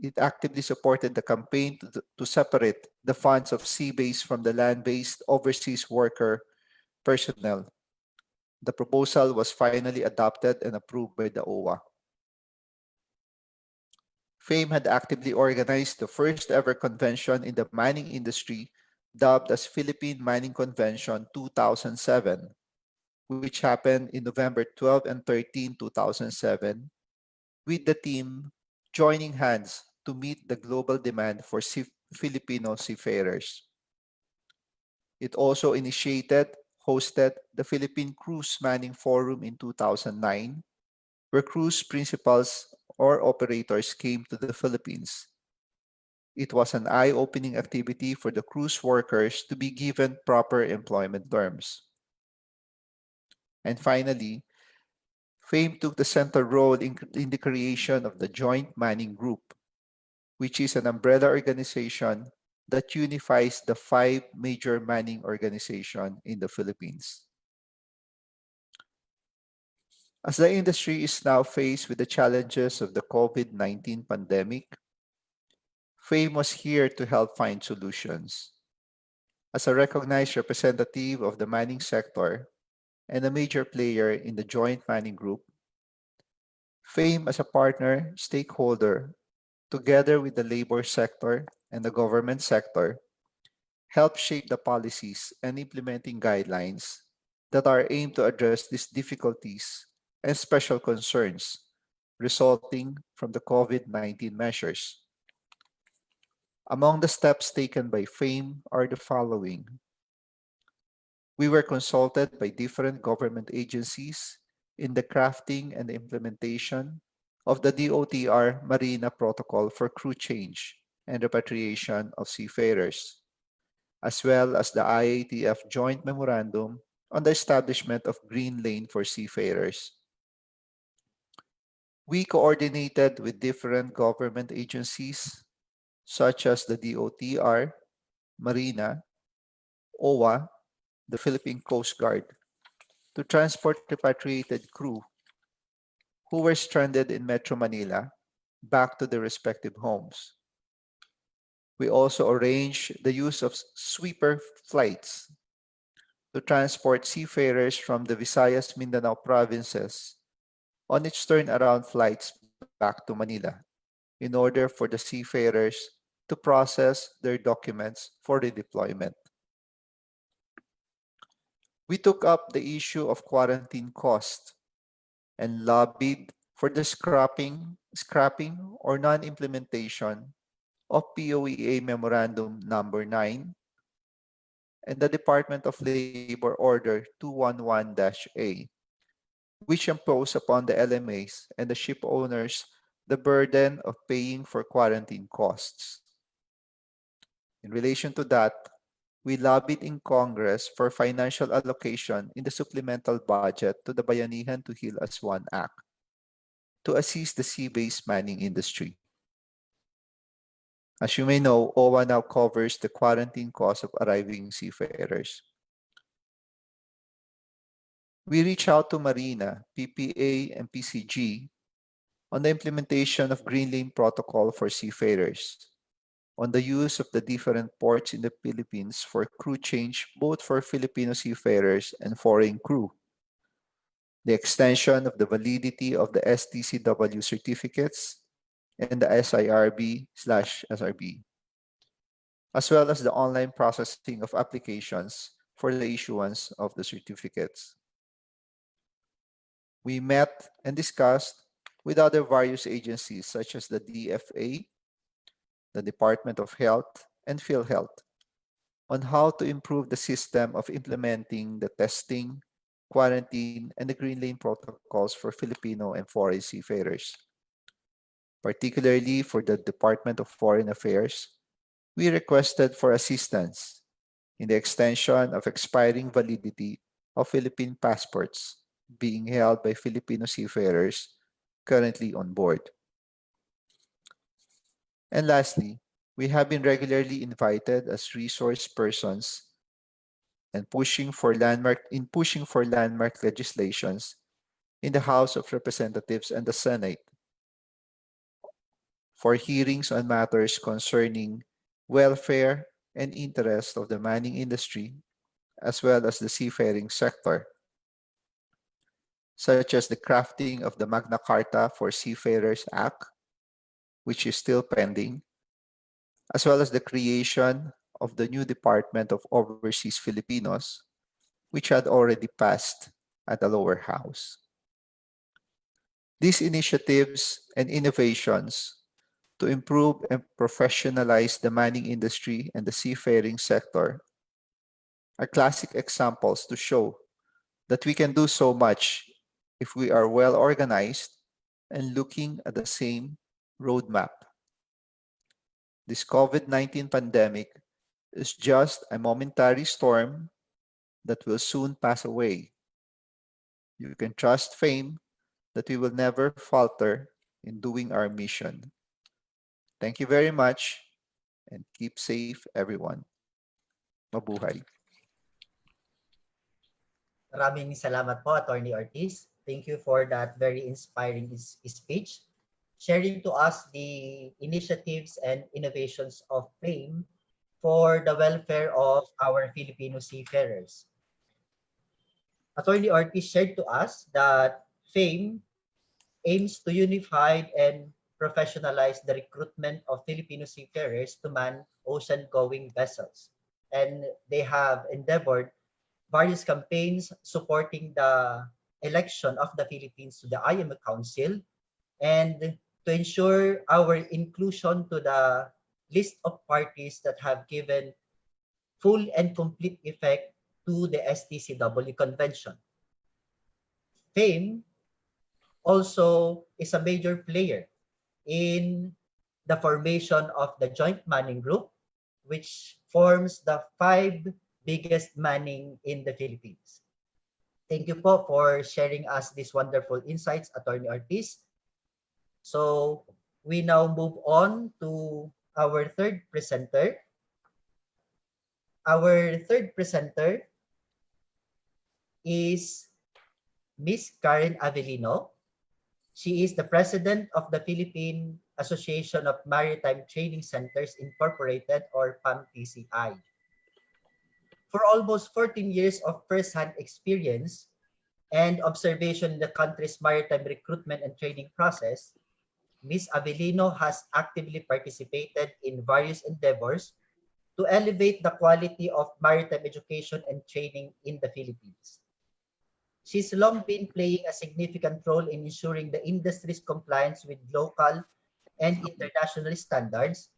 It actively supported the campaign to separate the funds of sea-based from the land-based overseas worker personnel. The proposal was finally adopted and approved by the OWA. FAME had actively organized the first ever convention in the mining industry dubbed as Philippine Mining Convention 2007, which happened in November 12 and 13, 2007, with the team joining hands to meet the global demand for Filipino seafarers. It also initiated, hosted the Philippine Cruise Manning Forum in 2009, where cruise principals or operators came to the Philippines. It was an eye-opening activity for the cruise workers to be given proper employment terms. And finally, FAME took the central role in the creation of the Joint Manning Group, which is an umbrella organization that unifies the 5 major manning organizations in the Philippines. As the industry is now faced with the challenges of the COVID-19 pandemic, FAME was here to help find solutions. As a recognized representative of the mining sector and a major player in the Joint Mining Group, FAME as a partner stakeholder, together with the labor sector and the government sector, help shape the policies and implementing guidelines that are aimed to address these difficulties and special concerns resulting from the COVID-19 measures. Among the steps taken by FAME are the following. We were consulted by different government agencies in the crafting and implementation of the DOTR Marina Protocol for crew change and repatriation of seafarers, as well as the IATF Joint Memorandum on the establishment of Green Lane for seafarers. We coordinated with different government agencies such as the DOTR, Marina, OWA, the Philippine Coast Guard, to transport repatriated crew who were stranded in Metro Manila back to their respective homes. We also arranged the use of sweeper flights to transport seafarers from the Visayas Mindanao provinces on its turnaround flights back to Manila in order for the seafarers to process their documents for redeployment. We took up the issue of quarantine cost and lobbied for the scrapping or non-implementation of POEA Memorandum Number 9 and the Department of Labor Order 211-A, which impose upon the LMAs and the ship owners the burden of paying for quarantine costs. In relation to that, we lobbied in Congress for financial allocation in the supplemental budget to the Bayanihan to Heal as One Act to assist the sea-based mining industry. As you may know, OWA now covers the quarantine costs of arriving seafarers. We reach out to Marina, PPA, and PCG on the implementation of Green Lane Protocol for seafarers, on the use of the different ports in the Philippines for crew change both for Filipino seafarers and foreign crew, the extension of the validity of the STCW certificates and the SIRB/SRB, as well as the online processing of applications for the issuance of the certificates. We met and discussed with other various agencies such as the DFA, the Department of Health, and PhilHealth on how to improve the system of implementing the testing, quarantine, and the Green Lane protocols for Filipino and foreign seafarers. Particularly for the Department of Foreign Affairs, we requested for assistance in the extension of expiring validity of Philippine passports being held by Filipino seafarers currently on board. And lastly, we have been regularly invited as resource persons and pushing for landmark legislations in the House of Representatives and the Senate for hearings on matters concerning welfare and interest of the mining industry as well as the seafaring sector, such as the crafting of the Magna Carta for Seafarers Act, which is still pending, as well as the creation of the new Department of Overseas Filipinos, which had already passed at the lower house. These initiatives and innovations to improve and professionalize the mining industry and the seafaring sector are classic examples to show that we can do so much if we are well organized and looking at the same roadmap. This COVID-19 pandemic is just a momentary storm that will soon pass away. You can trust FAME that we will never falter in doing our mission. Thank you very much and keep safe, everyone. Mabuhay. Maraming salamat po, Attorney Ortiz. Thank you for that very inspiring speech, sharing to us the initiatives and innovations of FAME for the welfare of our Filipino seafarers. Attorney Ortiz shared to us that FAME aims to unify and professionalize the recruitment of Filipino seafarers to man ocean-going vessels. And they have endeavored various campaigns supporting the election of the Philippines to the IMO Council and to ensure our inclusion to the list of parties that have given full and complete effect to the STCW Convention. FAME also is a major player in the formation of the Joint Manning Group, which forms the 5 biggest manning in the Philippines. Thank you po for sharing us these wonderful insights, Attorney Ortiz. So we now move on to our third presenter. Our third presenter is Miss Karen Avelino. She is the president of the Philippine Association of Maritime Training Centers Incorporated, or PAMTCI. For almost 14 years of first-hand experience and observation in the country's maritime recruitment and training process, Ms. Avelino has actively participated in various endeavors to elevate the quality of maritime education and training in the Philippines. She's long been playing a significant role in ensuring the industry's compliance with local and international standards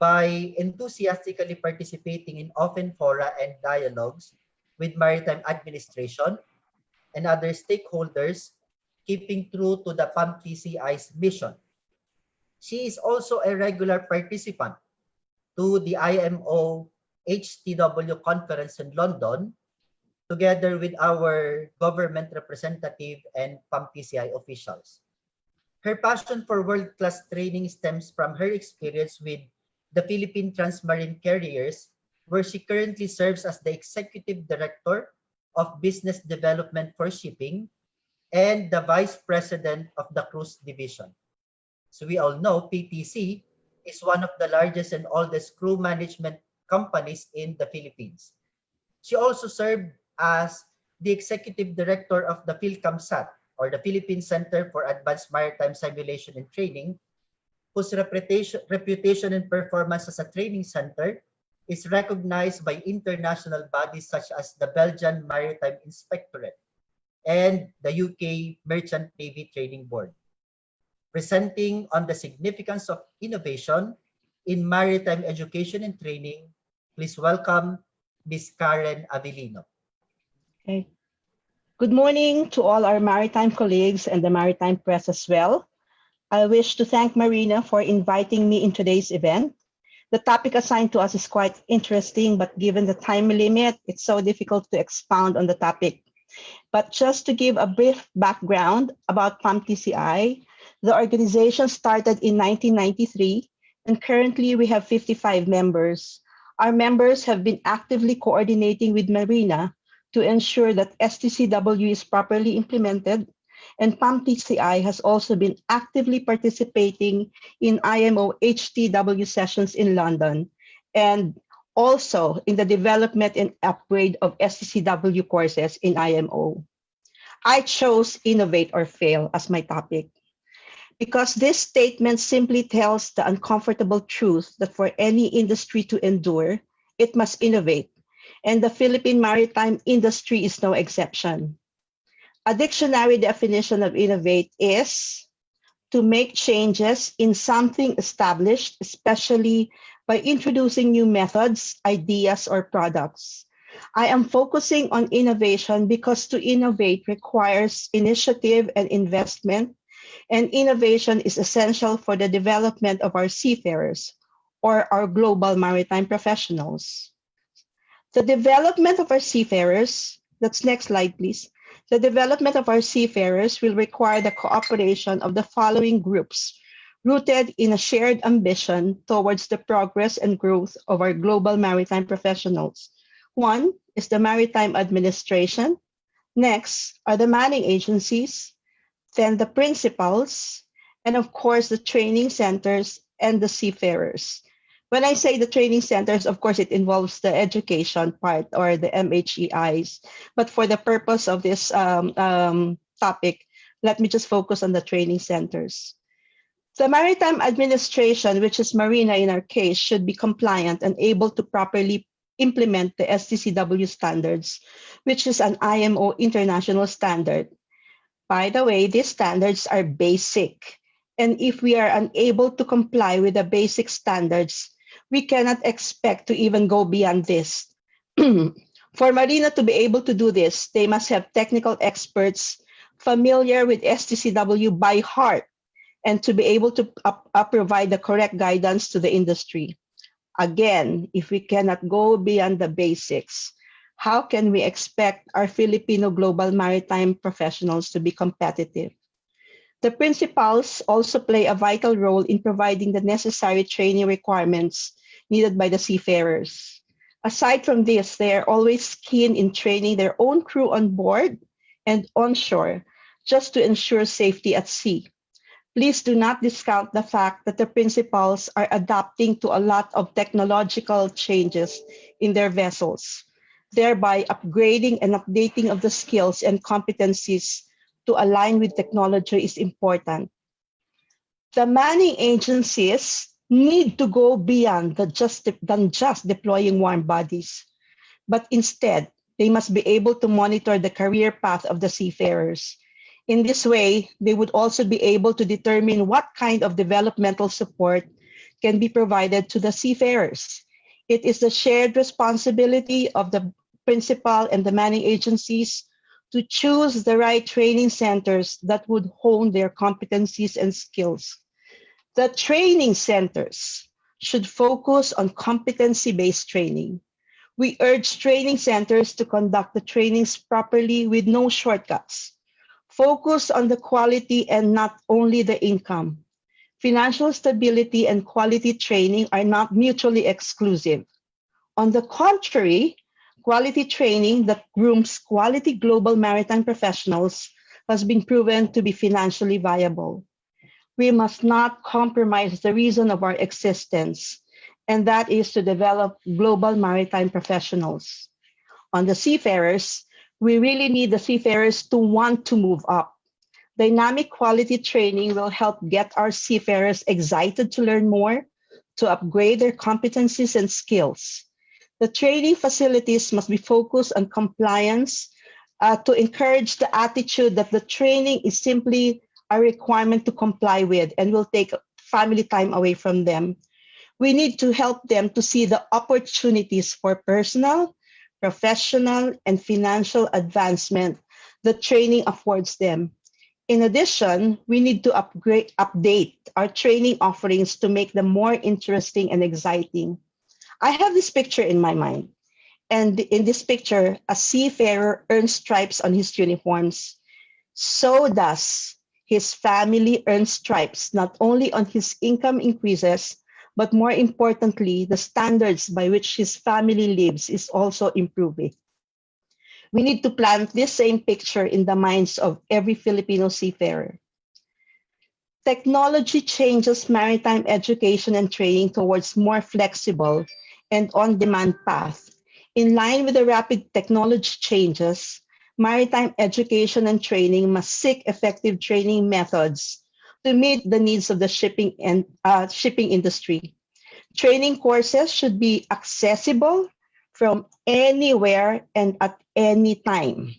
by enthusiastically participating in open fora and dialogues with maritime administration and other stakeholders, keeping true to the PAMTCI's mission. She is also a regular participant to the IMO HTW conference in London, together with our government representative and PAMTCI officials. Her passion for world-class training stems from her experience with the Philippine Transmarine Carriers, where she currently serves as the Executive Director of Business Development for Shipping and the Vice President of the Cruise Division. So we all know PTC is one of the largest and oldest crew management companies in the Philippines. She also served as the Executive Director of the PhilCamSat, or the Philippine Center for Advanced Maritime Simulation and Training, whose reputation and performance as a training center is recognized by international bodies such as the Belgian Maritime Inspectorate and the UK Merchant Navy Training Board. Presenting on the significance of innovation in maritime education and training, please welcome Ms. Karen Avelino. Okay. Good morning to all our maritime colleagues and the maritime press as well. I wish to thank Marina for inviting me in today's event. The topic assigned to us is quite interesting, but given the time limit, it's so difficult to expound on the topic. But just to give a brief background about PAMTCI, the organization started in 1993, and currently we have 55 members. Our members have been actively coordinating with Marina to ensure that STCW is properly implemented, and PAMTCI has also been actively participating in IMO HTW sessions in London, and also in the development and upgrade of STCW courses in IMO. I chose Innovate or Fail as my topic, because this statement simply tells the uncomfortable truth that for any industry to endure, it must innovate. And the Philippine maritime industry is no exception. A dictionary definition of innovate is to make changes in something established, especially by introducing new methods, ideas, or products. I am focusing on innovation because to innovate requires initiative and investment, and innovation is essential for the development of our seafarers or our global maritime professionals. The development of our seafarers, that's next slide please. The development of our seafarers will require the cooperation of the following groups, rooted in a shared ambition towards the progress and growth of our global maritime professionals. One is the maritime administration, Next are the manning agencies, then the principals, and of course the training centers and the seafarers. When I say the training centers, of course, it involves the education part or the MHEIs. But for the purpose of this topic, let me just focus on the training centers. The Maritime Administration, which is Marina in our case, should be compliant and able to properly implement the STCW standards, which is an IMO international standard. By the way, these standards are basic. And if we are unable to comply with the basic standards, we cannot expect to even go beyond this. For Marina to be able to do this, they must have technical experts familiar with STCW by heart and to be able to provide the correct guidance to the industry. Again, if we cannot go beyond the basics, how can we expect our Filipino global maritime professionals to be competitive? The principals also play a vital role in providing the necessary training requirements needed by the seafarers. Aside from this, they are always keen in training their own crew on board and onshore just to ensure safety at sea. Please do not discount the fact that the principals are adapting to a lot of technological changes in their vessels, thereby upgrading and updating of the skills and competencies to align with technology is important. The manning agencies need to go beyond than just deploying warm bodies, but instead, they must be able to monitor the career path of the seafarers. In this way, they would also be able to determine what kind of developmental support can be provided to the seafarers. It is the shared responsibility of the principal and the manning agencies to choose the right training centers that would hone their competencies and skills. The training centers should focus on competency-based training. We urge training centers to conduct the trainings properly with no shortcuts. Focus on the quality and not only the income. Financial stability and quality training are not mutually exclusive. On the contrary, quality training that grooms quality global maritime professionals has been proven to be financially viable. We must not compromise the reason of our existence, and that is to develop global maritime professionals. On the seafarers, we really need the seafarers to want to move up. Dynamic quality training will help get our seafarers excited to learn more, to upgrade their competencies and skills. The training facilities must be focused on compliance to encourage the attitude that the training is simply a requirement to comply with and will take family time away from them. We need to help them to see the opportunities for personal, professional, and financial advancement that training affords them. In addition, we need to update our training offerings to make them more interesting and exciting. I have this picture in my mind, and in this picture, a seafarer earns stripes on his uniforms. So does his family earn stripes, not only on his income increases, but more importantly, the standards by which his family lives is also improving. We need to plant this same picture in the minds of every Filipino seafarer. Technology changes maritime education and training towards more flexible and on-demand path. In line with the rapid technology changes, maritime education and training must seek effective training methods to meet the needs of the shipping industry. Training courses should be accessible from anywhere and at any time.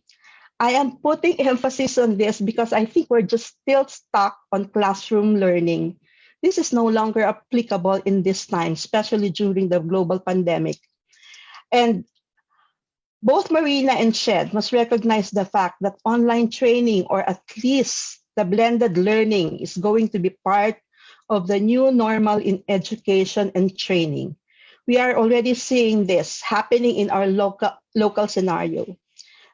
I am putting emphasis on this because I think we're just still stuck on classroom learning. This is no longer applicable in this time, especially during the global pandemic. And both Marina and Shed must recognize the fact that online training, or at least the blended learning, is going to be part of the new normal in education and training. We are already seeing this happening in our local scenario.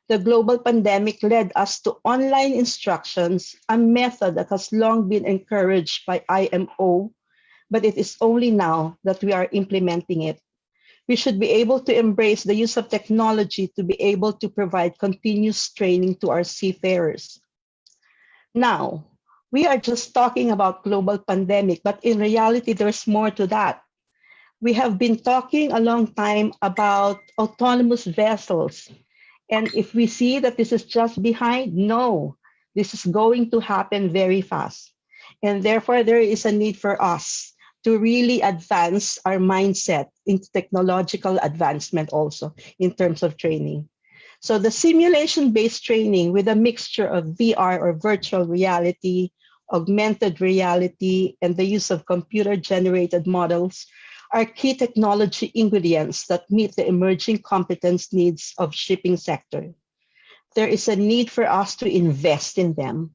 The global pandemic led us to online instructions, a method that has long been encouraged by IMO, but it is only now that we are implementing it. We should be able to embrace the use of technology to be able to provide continuous training to our seafarers. Now, we are just talking about global pandemic, but in reality, there's more to that. We have been talking a long time about autonomous vessels. And if we see that this is just behind, no, this is going to happen very fast. And therefore, there is a need for us to really advance our mindset into technological advancement also in terms of training. So the simulation-based training with a mixture of VR or virtual reality, augmented reality, and the use of computer-generated models are key technology ingredients that meet the emerging competence needs of shipping sector. There is a need for us to invest in them.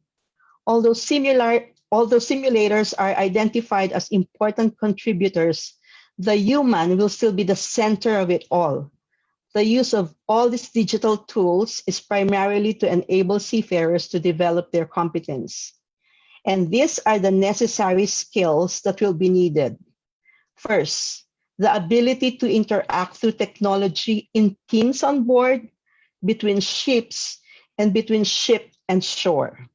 Although simulators are identified as important contributors, the human will still be the center of it all. The use of all these digital tools is primarily to enable seafarers to develop their competence. And these are the necessary skills that will be needed. First, the ability to interact through technology in teams on board, between ships, and between ship and shore.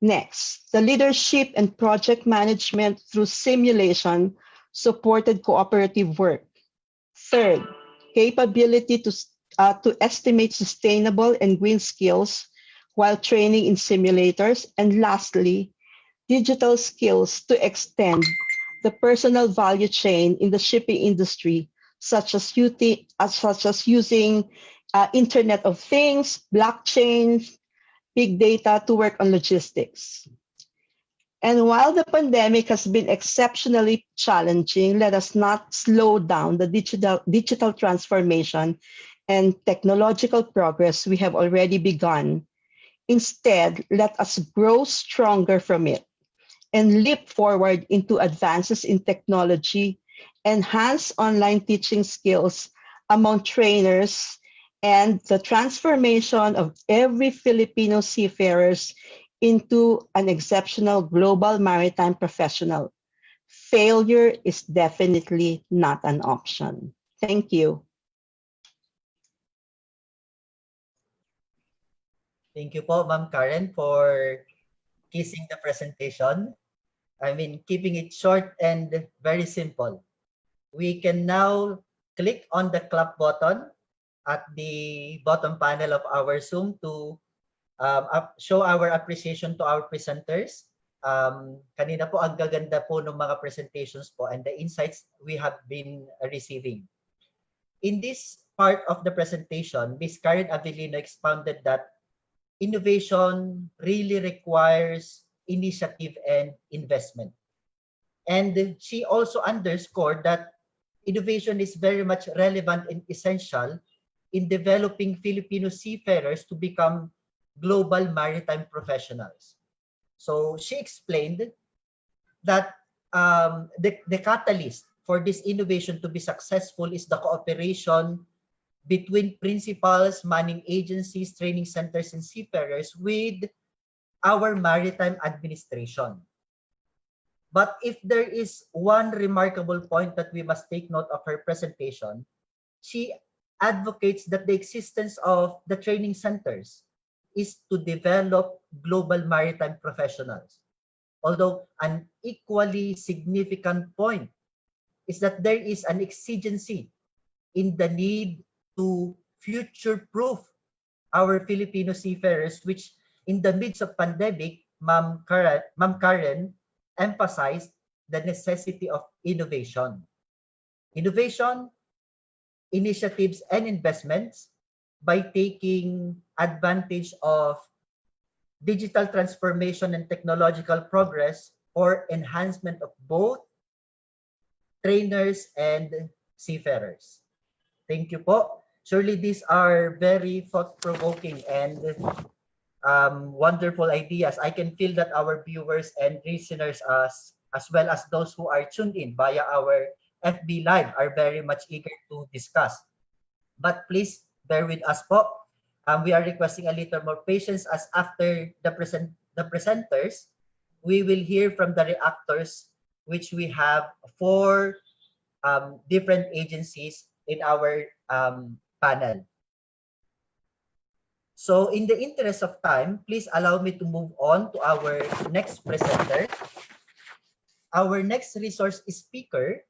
Next, the leadership and project management through simulation supported cooperative work. Third, capability to estimate sustainable and green skills while training in simulators. And lastly, digital skills to extend the personal value chain in the shipping industry, such as using Internet of Things, blockchain, big data to work on logistics. And while the pandemic has been exceptionally challenging, let us not slow down the digital transformation and technological progress we have already begun. Instead, let us grow stronger from it and leap forward into advances in technology, enhance online teaching skills among trainers, and the transformation of every Filipino seafarers into an exceptional global maritime professional. Failure is definitely not an option. Thank you. Thank you po, Ma'am Karen, for kissing the presentation. I mean, keeping it short and very simple. We can now click on the clap button at the bottom panel of our Zoom to show our appreciation to our presenters. Kanina po, ang gaganda po ng mga presentations po and the insights we have been receiving. In this part of the presentation, Ms. Karen Avelino expounded that innovation really requires initiative and investment. And she also underscored that innovation is very much relevant and essential in developing Filipino seafarers to become global maritime professionals. So she explained that the catalyst for this innovation to be successful is the cooperation between principals, manning agencies, training centers, and seafarers with our maritime administration. But if there is one remarkable point that we must take note of her presentation, she advocates that the existence of the training centers is to develop global maritime professionals. Although an equally significant point is that there is an exigency in the need to future-proof our Filipino seafarers, which in the midst of pandemic, Ma'am Karen emphasized the necessity of innovation. Innovation, initiatives, and investments by taking advantage of digital transformation and technological progress for enhancement of both trainers and seafarers. Thank you po. Surely these are very thought-provoking and wonderful ideas. I can feel that our viewers and listeners as well as those who are tuned in via our FB Live are very much eager to discuss. But please bear with us po. We are requesting a little more patience as after the presenters, we will hear from the reactors, which we have 4 different agencies in our panel. So in the interest of time, please allow me to move on to our next presenter. Our next resource speaker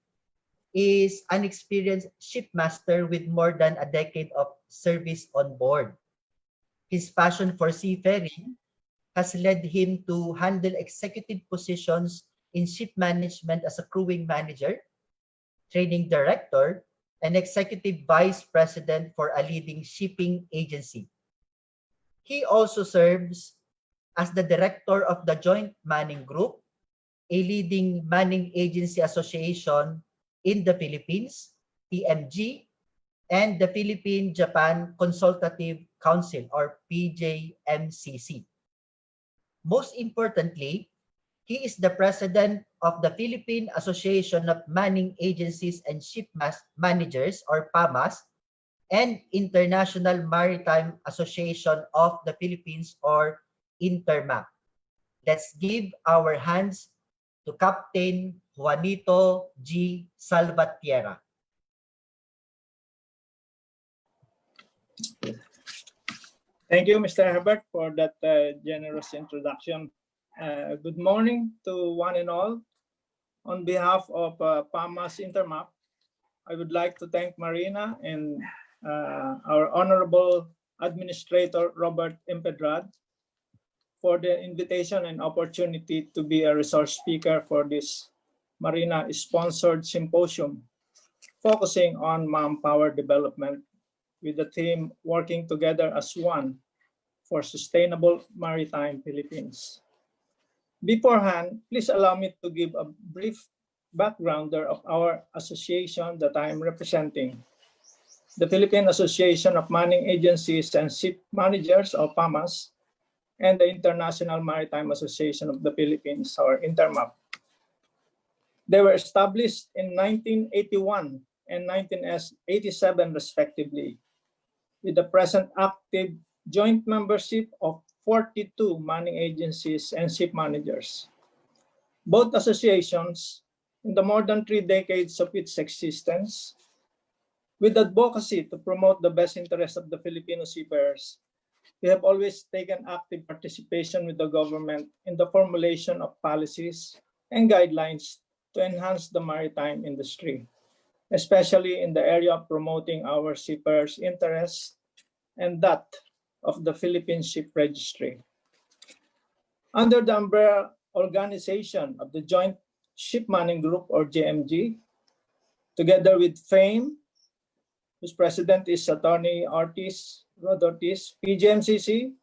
is an experienced shipmaster with more than a decade of service on board. His passion for seafaring has led him to handle executive positions in ship management as a crewing manager, training director, and executive vice president for a leading shipping agency. He also serves as the director of the Joint Manning Group, a leading manning agency association in the Philippines, PMG, and the Philippine-Japan Consultative Council, or PJMCC. Most importantly, he is the president of the Philippine Association of Manning Agencies and Ship Managers, or PAMAS, and International Maritime Association of the Philippines, or INTERMAP. Let's give our hands to Captain Juanito G. Salvatierra. Thank you, Mr. Herbert, for that generous introduction. Good morning to one and all. On behalf of PAMAS Intermap, I would like to thank Marina and our Honorable Administrator Robert Impedrad for the invitation and opportunity to be a resource speaker for this Marina-sponsored symposium focusing on manpower development with the theme Working Together as One for Sustainable Maritime Philippines. Beforehand, please allow me to give a brief backgrounder of our association that I am representing. The Philippine Association of Manning Agencies and Ship Managers, or PAMAS, and the International Maritime Association of the Philippines, or INTERMAP. They were established in 1981 and 1987 respectively, with the present active joint membership of 42 manning agencies and ship managers. Both associations, in the more than 3 decades of its existence, with advocacy to promote the best interests of the Filipino seafarers, we have always taken active participation with the government in the formulation of policies and guidelines to enhance the maritime industry, especially in the area of promoting our seafarers' interests and that of the Philippine Ship Registry. Under the umbrella organization of the Joint Ship Manning Group, or JMG, together with FAME, whose president is Attorney ORTIZ, PJMCC,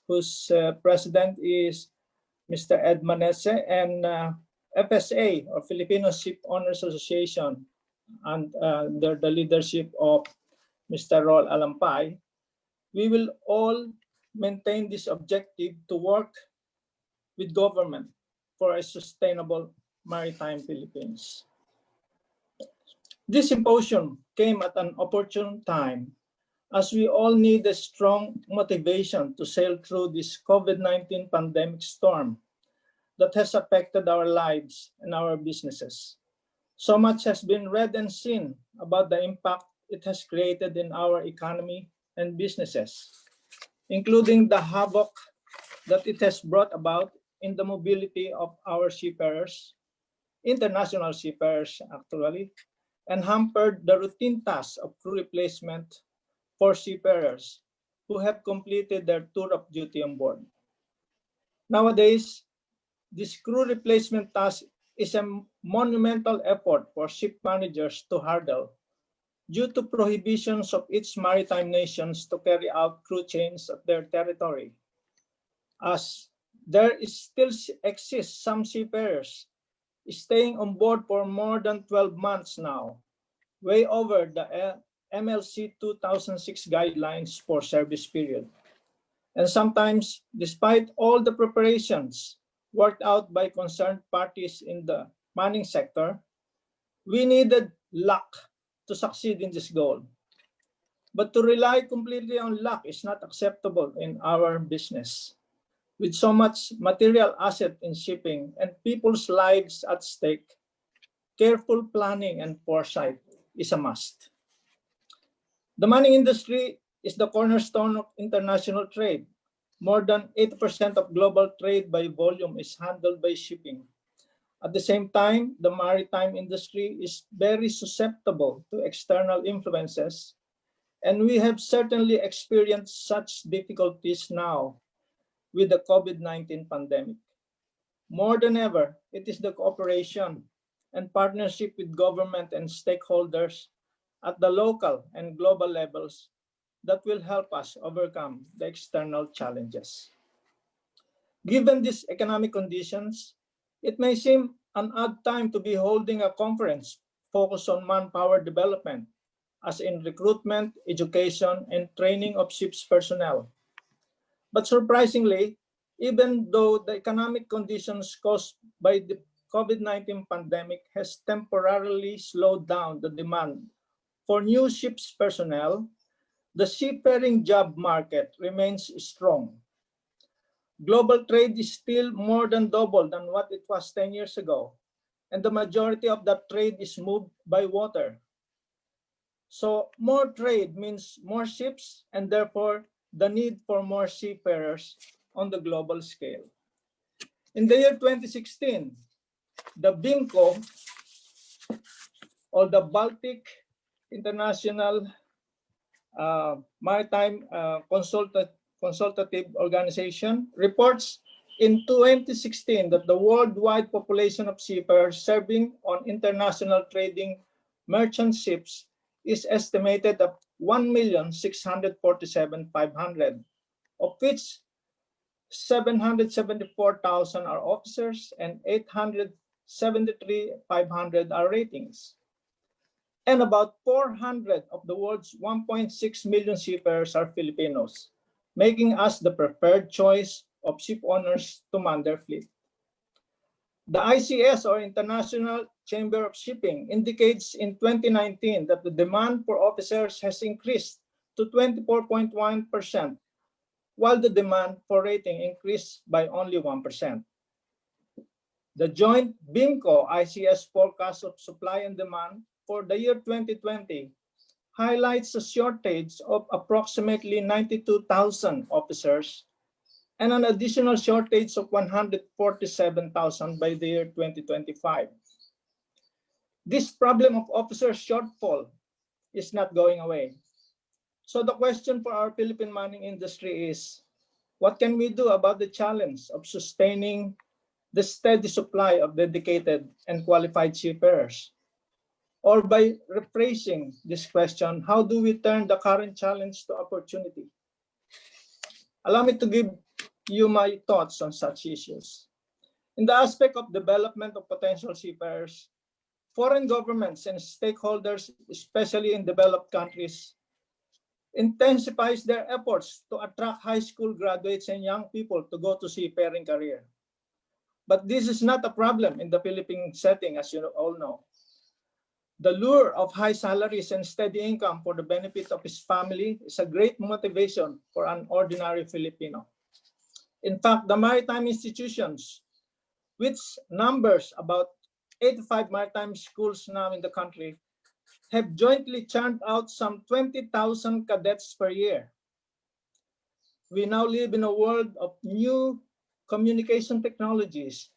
whose president is Mr. Ed Manese, and FSA, or Filipino Ship Owners Association, and under the leadership of Mr. Rol Alampay, we will all maintain this objective to work with government for a sustainable maritime Philippines. This symposium came at an opportune time, as we all need a strong motivation to sail through this COVID-19 pandemic storm that has affected our lives and our businesses. So much has been read and seen about the impact it has created in our economy and businesses, including the havoc that it has brought about in the mobility of our seafarers, international seafarers actually, and hampered the routine tasks of crew replacement for seafarers who have completed their tour of duty on board. Nowadays, this crew replacement task is a monumental effort for ship managers to handle due to prohibitions of each maritime nations to carry out crew change at their territory, as there still exists some seafarers staying on board for more than 12 months now, way over the MLC 2006 guidelines for service period. And sometimes, despite all the preparations worked out by concerned parties in the manning sector, we needed luck to succeed in this goal. But to rely completely on luck is not acceptable in our business. With so much material asset in shipping and people's lives at stake, careful planning and foresight is a must. The mining industry is the cornerstone of international trade. More than 80% of global trade by volume is handled by shipping. At the same time, the maritime industry is very susceptible to external influences, and we have certainly experienced such difficulties now with the COVID-19 pandemic. More than ever, it is the cooperation and partnership with government and stakeholders at the local and global levels that will help us overcome the external challenges. Given these economic conditions, it may seem an odd time to be holding a conference focused on manpower development, as in recruitment, education, and training of ship's personnel. But surprisingly, even though the economic conditions caused by the COVID-19 pandemic has temporarily slowed down the demand for new ship's personnel, the seafaring job market remains strong. Global trade is still more than double than what it was 10 years ago, and the majority of that trade is moved by water. So more trade means more ships, and therefore the need for more seafarers on the global scale. In the year 2016, the BIMCO, or the Baltic International Maritime Consultative Organization, reports in 2016 that the worldwide population of seafarers serving on international trading merchant ships is estimated at 1,647,500, of which 774,000 are officers and 873,500 are ratings. And about 400 of the world's 1.6 million seafarers are Filipinos, making us the preferred choice of ship owners to man their fleet. The ICS, or International Chamber of Shipping, indicates in 2019 that the demand for officers has increased to 24.1%, while the demand for rating increased by only 1%. The joint BIMCO ICS forecast of supply and demand for the year 2020 highlights a shortage of approximately 92,000 officers and an additional shortage of 147,000 by the year 2025. This problem of officer shortfall is not going away. So the question for our Philippine mining industry is, what can we do about the challenge of sustaining the steady supply of dedicated and qualified seafarers? Or by rephrasing this question, how do we turn the current challenge to opportunity? Allow me to give you my thoughts on such issues. In the aspect of development of potential seafarers, foreign governments and stakeholders, especially in developed countries, intensifies their efforts to attract high school graduates and young people to go to seafaring career. But this is not a problem in the Philippine setting, as you all know. The lure of high salaries and steady income for the benefit of his family is a great motivation for an ordinary Filipino. In fact, the maritime institutions, which numbers about 85 maritime schools now in the country, have jointly churned out some 20,000 cadets per year. We now live in a world of new communication technologies,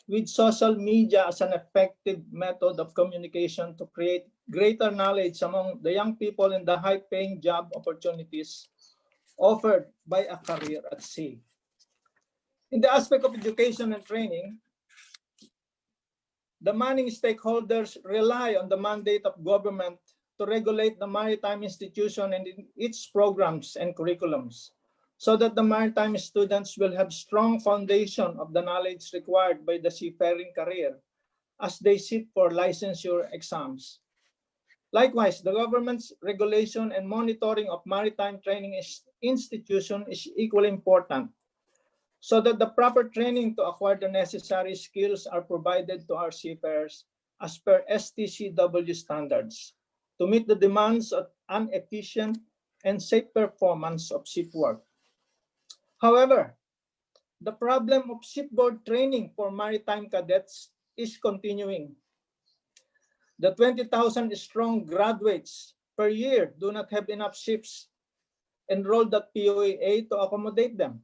with social media as an effective method of communication to create greater knowledge among the young people in the high-paying job opportunities offered by a career at sea. In the aspect of education and training, the mining stakeholders rely on the mandate of government to regulate the maritime institution and its programs and curriculums, so that the maritime students will have strong foundation of the knowledge required by the seafaring career as they sit for licensure exams. Likewise, the government's regulation and monitoring of maritime training institution is equally important, so that the proper training to acquire the necessary skills are provided to our seafarers as per STCW standards to meet the demands of an efficient and safe performance of ship work. However, the problem of shipboard training for maritime cadets is continuing. The 20,000 strong graduates per year do not have enough ships enrolled at POEA to accommodate them.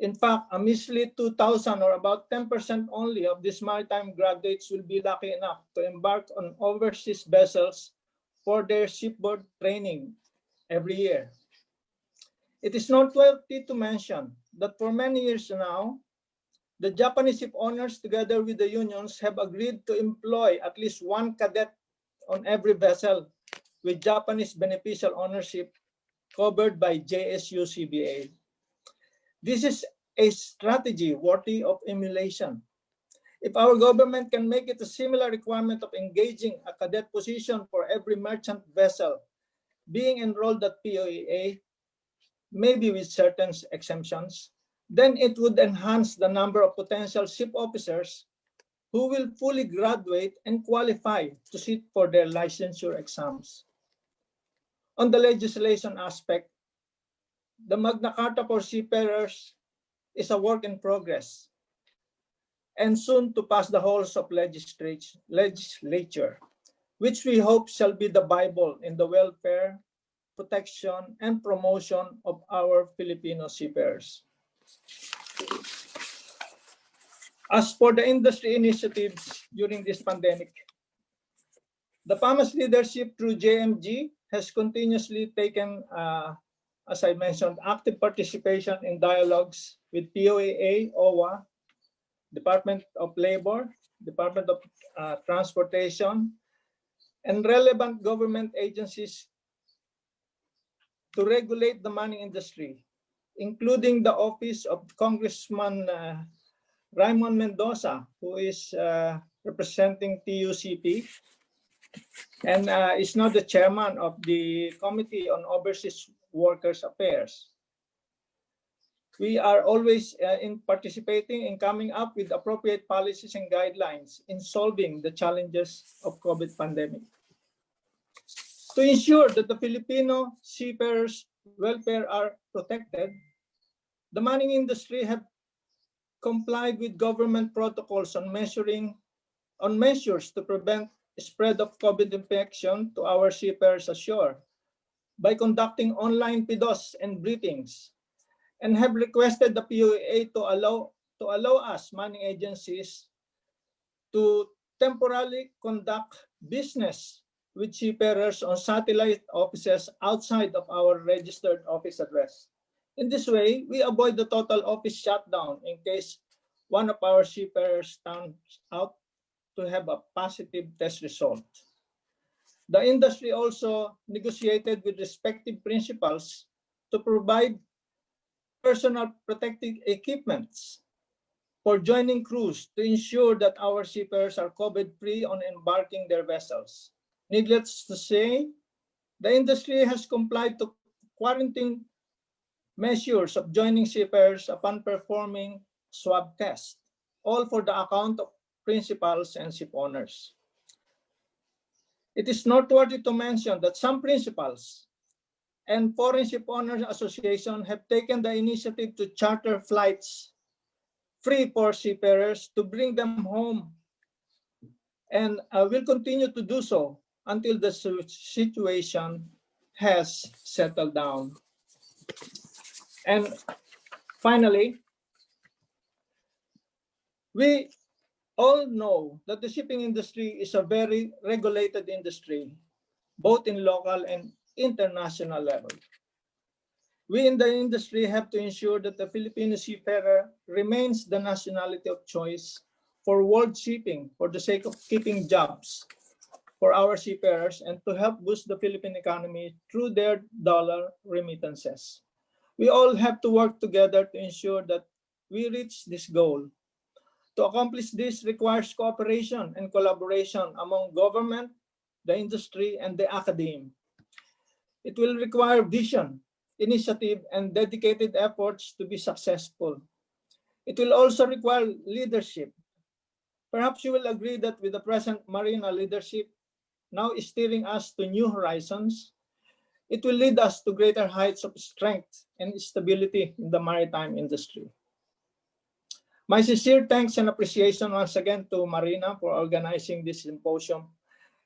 In fact, a measly 2,000 or about 10% only of these maritime graduates will be lucky enough to embark on overseas vessels for their shipboard training every year. It is noteworthy to mention that for many years now, the Japanese ship owners, together with the unions, have agreed to employ at least one cadet on every vessel with Japanese beneficial ownership covered by JSU-CBA. This is a strategy worthy of emulation. If our government can make it a similar requirement of engaging a cadet position for every merchant vessel being enrolled at POEA, maybe with certain exemptions, then it would enhance the number of potential ship officers who will fully graduate and qualify to sit for their licensure exams. On the legislation aspect, the Magna Carta for seafarers is a work in progress and soon to pass the halls of legislature, which we hope shall be the Bible in the welfare, protection, and promotion of our Filipino seafarers. As for the industry initiatives during this pandemic, the PAMAS leadership through JMG has continuously taken, as I mentioned, active participation in dialogues with POEA, OWA, Department of Labor, Department of Transportation, and relevant government agencies to regulate the mining industry, including the office of Congressman Raymond Mendoza, who is representing TUCP and is now the chairman of the Committee on Overseas Workers Affairs. We are always participating in coming up with appropriate policies and guidelines in solving the challenges of COVID pandemic. To ensure that the Filipino seafarers' welfare are protected, the mining industry have complied with government protocols on measures to prevent spread of COVID infection to our seafarers ashore by conducting online PIDOS and briefings, and have requested the POEA to allow us mining agencies to temporarily conduct business with seafarers on satellite offices outside of our registered office address. In this way, we avoid the total office shutdown in case one of our seafarers turns out to have a positive test result. The industry also negotiated with respective principals to provide personal protective equipments for joining crews to ensure that our seafarers are COVID-free on embarking their vessels. Needless to say, the industry has complied to quarantine measures of joining seafarers upon performing swab tests, all for the account of principals and ship owners. It is noteworthy to mention that some principals and Foreign Ship Owners Association have taken the initiative to charter flights free for seafarers to bring them home, and will continue to do so until the situation has settled down. And finally, we all know that the shipping industry is a very regulated industry, both in local and international level. We in the industry have to ensure that the Filipino seafarer remains the nationality of choice for world shipping for the sake of keeping jobs for our seafarers and to help boost the Philippine economy through their dollar remittances. We all have to work together to ensure that we reach this goal. To accomplish this requires cooperation and collaboration among government, the industry, and the academe. It will require vision, initiative, and dedicated efforts to be successful. It will also require leadership. Perhaps you will agree that with the present Marina leadership now steering us to new horizons, it will lead us to greater heights of strength and stability in the maritime industry. My sincere thanks and appreciation once again to Marina for organizing this symposium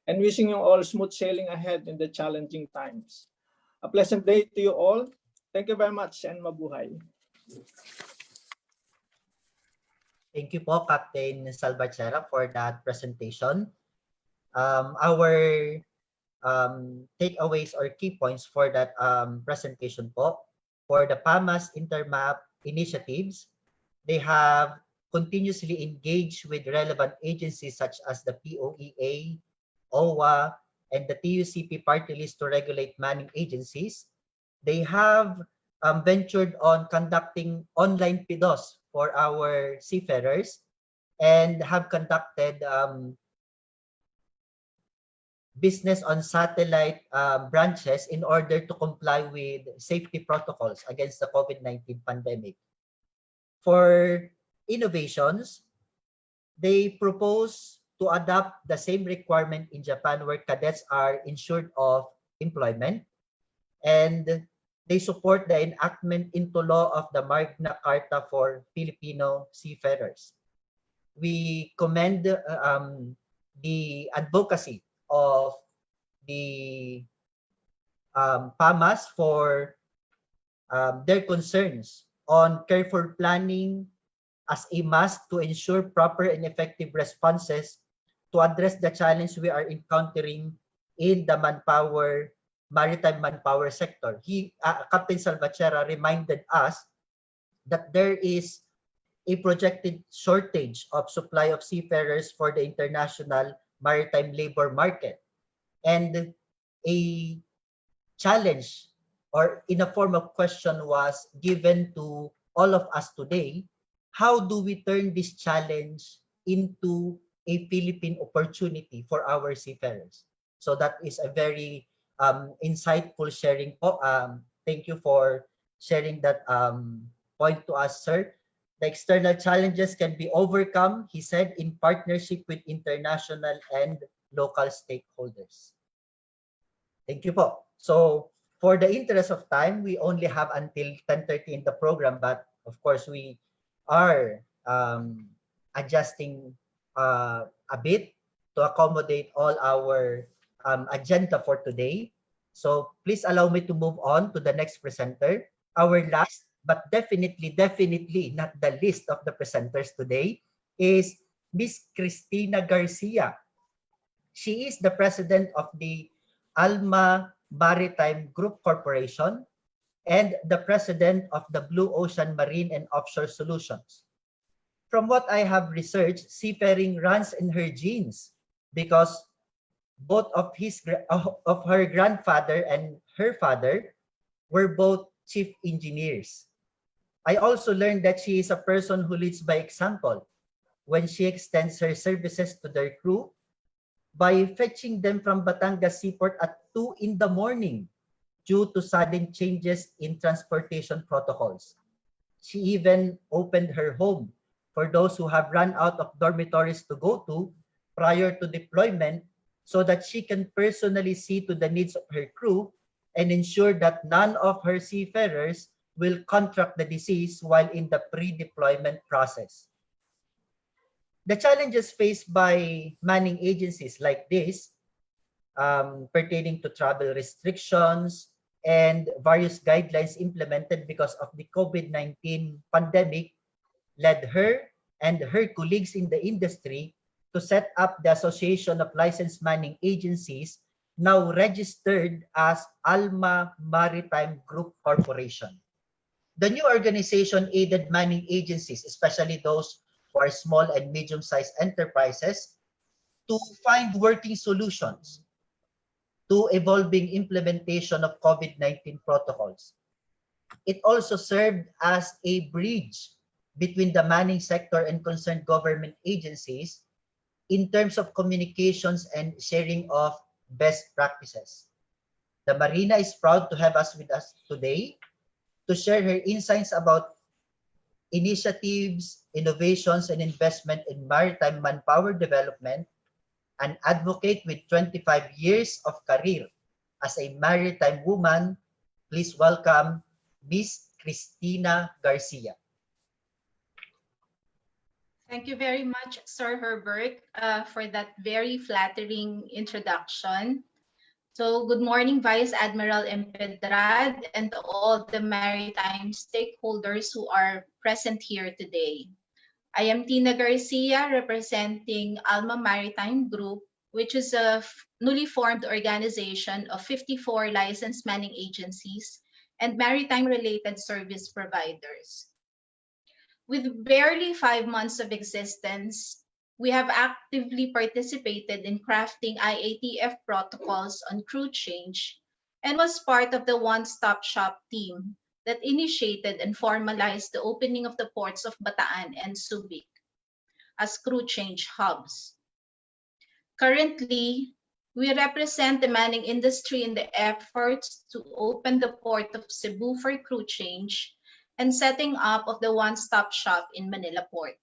and wishing you all smooth sailing ahead in the challenging times. A pleasant day to you all. Thank you very much and mabuhay. Thank you po, Captain Salvatiera, for that presentation. Our takeaways or key points for that presentation po, for the PAMAS Intermap initiatives, they have continuously engaged with relevant agencies such as the POEA, OWA, and the TUCP party list to regulate manning agencies. They have ventured on conducting online PIDOS for our seafarers and have conducted business on satellite branches in order to comply with safety protocols against the COVID-19 pandemic. For innovations, they propose to adopt the same requirement in Japan where cadets are ensured of employment, and they support the enactment into law of the Magna Carta for Filipino seafarers. We commend the advocacy of the PAMAS for their concerns on careful planning as a must to ensure proper and effective responses to address the challenge we are encountering in the maritime manpower sector. Captain Salvatiera reminded us that there is a projected shortage of supply of seafarers for the international maritime labor market. And a challenge or in a form of question was given to all of us today. How do we turn this challenge into a Philippine opportunity for our seafarers? So that is a very insightful sharing. Thank you for sharing that point to us, sir. The external challenges can be overcome, he said, in partnership with international and local stakeholders. Thank you po. So for the interest of time, we only have until 10:30 in the program, but of course we are adjusting a bit to accommodate all our agenda for today. So please allow me to move on to the next presenter. Our last, but definitely not the least of the presenters today, is Miss Cristina Garcia. She is the president of the ALMA Maritime Group Corporation and the president of the Blue Ocean Marine and Offshore Solutions. From what I have researched, seafaring runs in her genes because both of her grandfather and her father were both chief engineers. I also learned that she is a person who leads by example when she extends her services to their crew by fetching them from Batangas Seaport at 2 in the morning due to sudden changes in transportation protocols. She even opened her home for those who have run out of dormitories to go to prior to deployment so that she can personally see to the needs of her crew and ensure that none of her seafarers will contract the disease while in the pre-deployment process. The challenges faced by manning agencies like this, pertaining to travel restrictions and various guidelines implemented because of the COVID-19 pandemic, led her and her colleagues in the industry to set up the Association of Licensed Manning Agencies, now registered as ALMA Maritime Group Corporation. The new organization aided manning agencies, especially those who are small and medium-sized enterprises, to find working solutions to evolving implementation of COVID-19 protocols. It also served as a bridge between the manning sector and concerned government agencies in terms of communications and sharing of best practices. The Marina is proud to have us with us today to share her insights about initiatives, innovations, and investment in maritime manpower development, an advocate with 25 years of career as a maritime woman. Please welcome Miss Cristina Garcia. Thank you very much, Sir Herbert, for that very flattering introduction. So good morning, Vice Admiral Empedrad, and to all the maritime stakeholders who are present here today. I am Tina Garcia, representing ALMA Maritime Group, which is a newly formed organization of 54 licensed manning agencies and maritime-related service providers. With barely 5 months of existence, we have actively participated in crafting IATF protocols on crew change and was part of the one-stop shop team that initiated and formalized the opening of the ports of Bataan and Subic as crew change hubs. Currently, we represent the manning industry in the efforts to open the port of Cebu for crew change and setting up of the one-stop shop in Manila Port.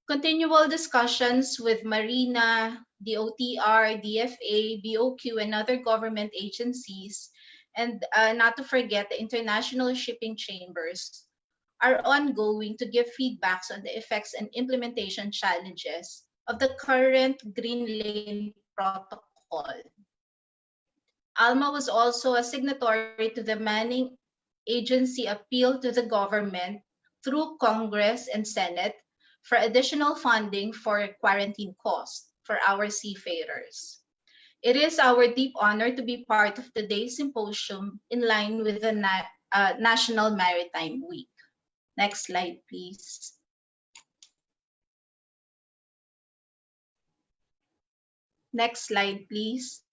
Continual discussions with Marina, DOTR, DFA, BOQ, and other government agencies, and not to forget the international shipping chambers, are ongoing to give feedbacks on the effects and implementation challenges of the current Green Lane Protocol. ALMA was also a signatory to the Manning Agency appeal to the government through Congress and Senate for additional funding for quarantine costs for our seafarers. It is our deep honor to be part of today's symposium in line with the National Maritime Week. Next slide, please. Next slide, please.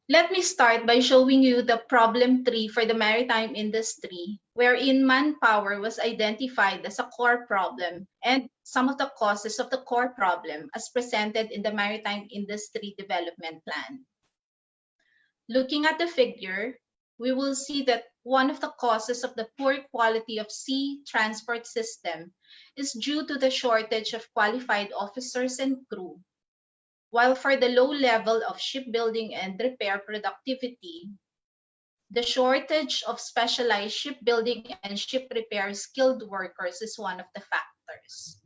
Let me start by showing you the problem tree for the maritime industry, wherein manpower was identified as a core problem and some of the causes of the core problem as presented in the Maritime Industry Development Plan. Looking at the figure, we will see that one of the causes of the poor quality of sea transport system is due to the shortage of qualified officers and crew. While for the low level of shipbuilding and repair productivity, the shortage of specialized shipbuilding and ship repair skilled workers is one of the factors.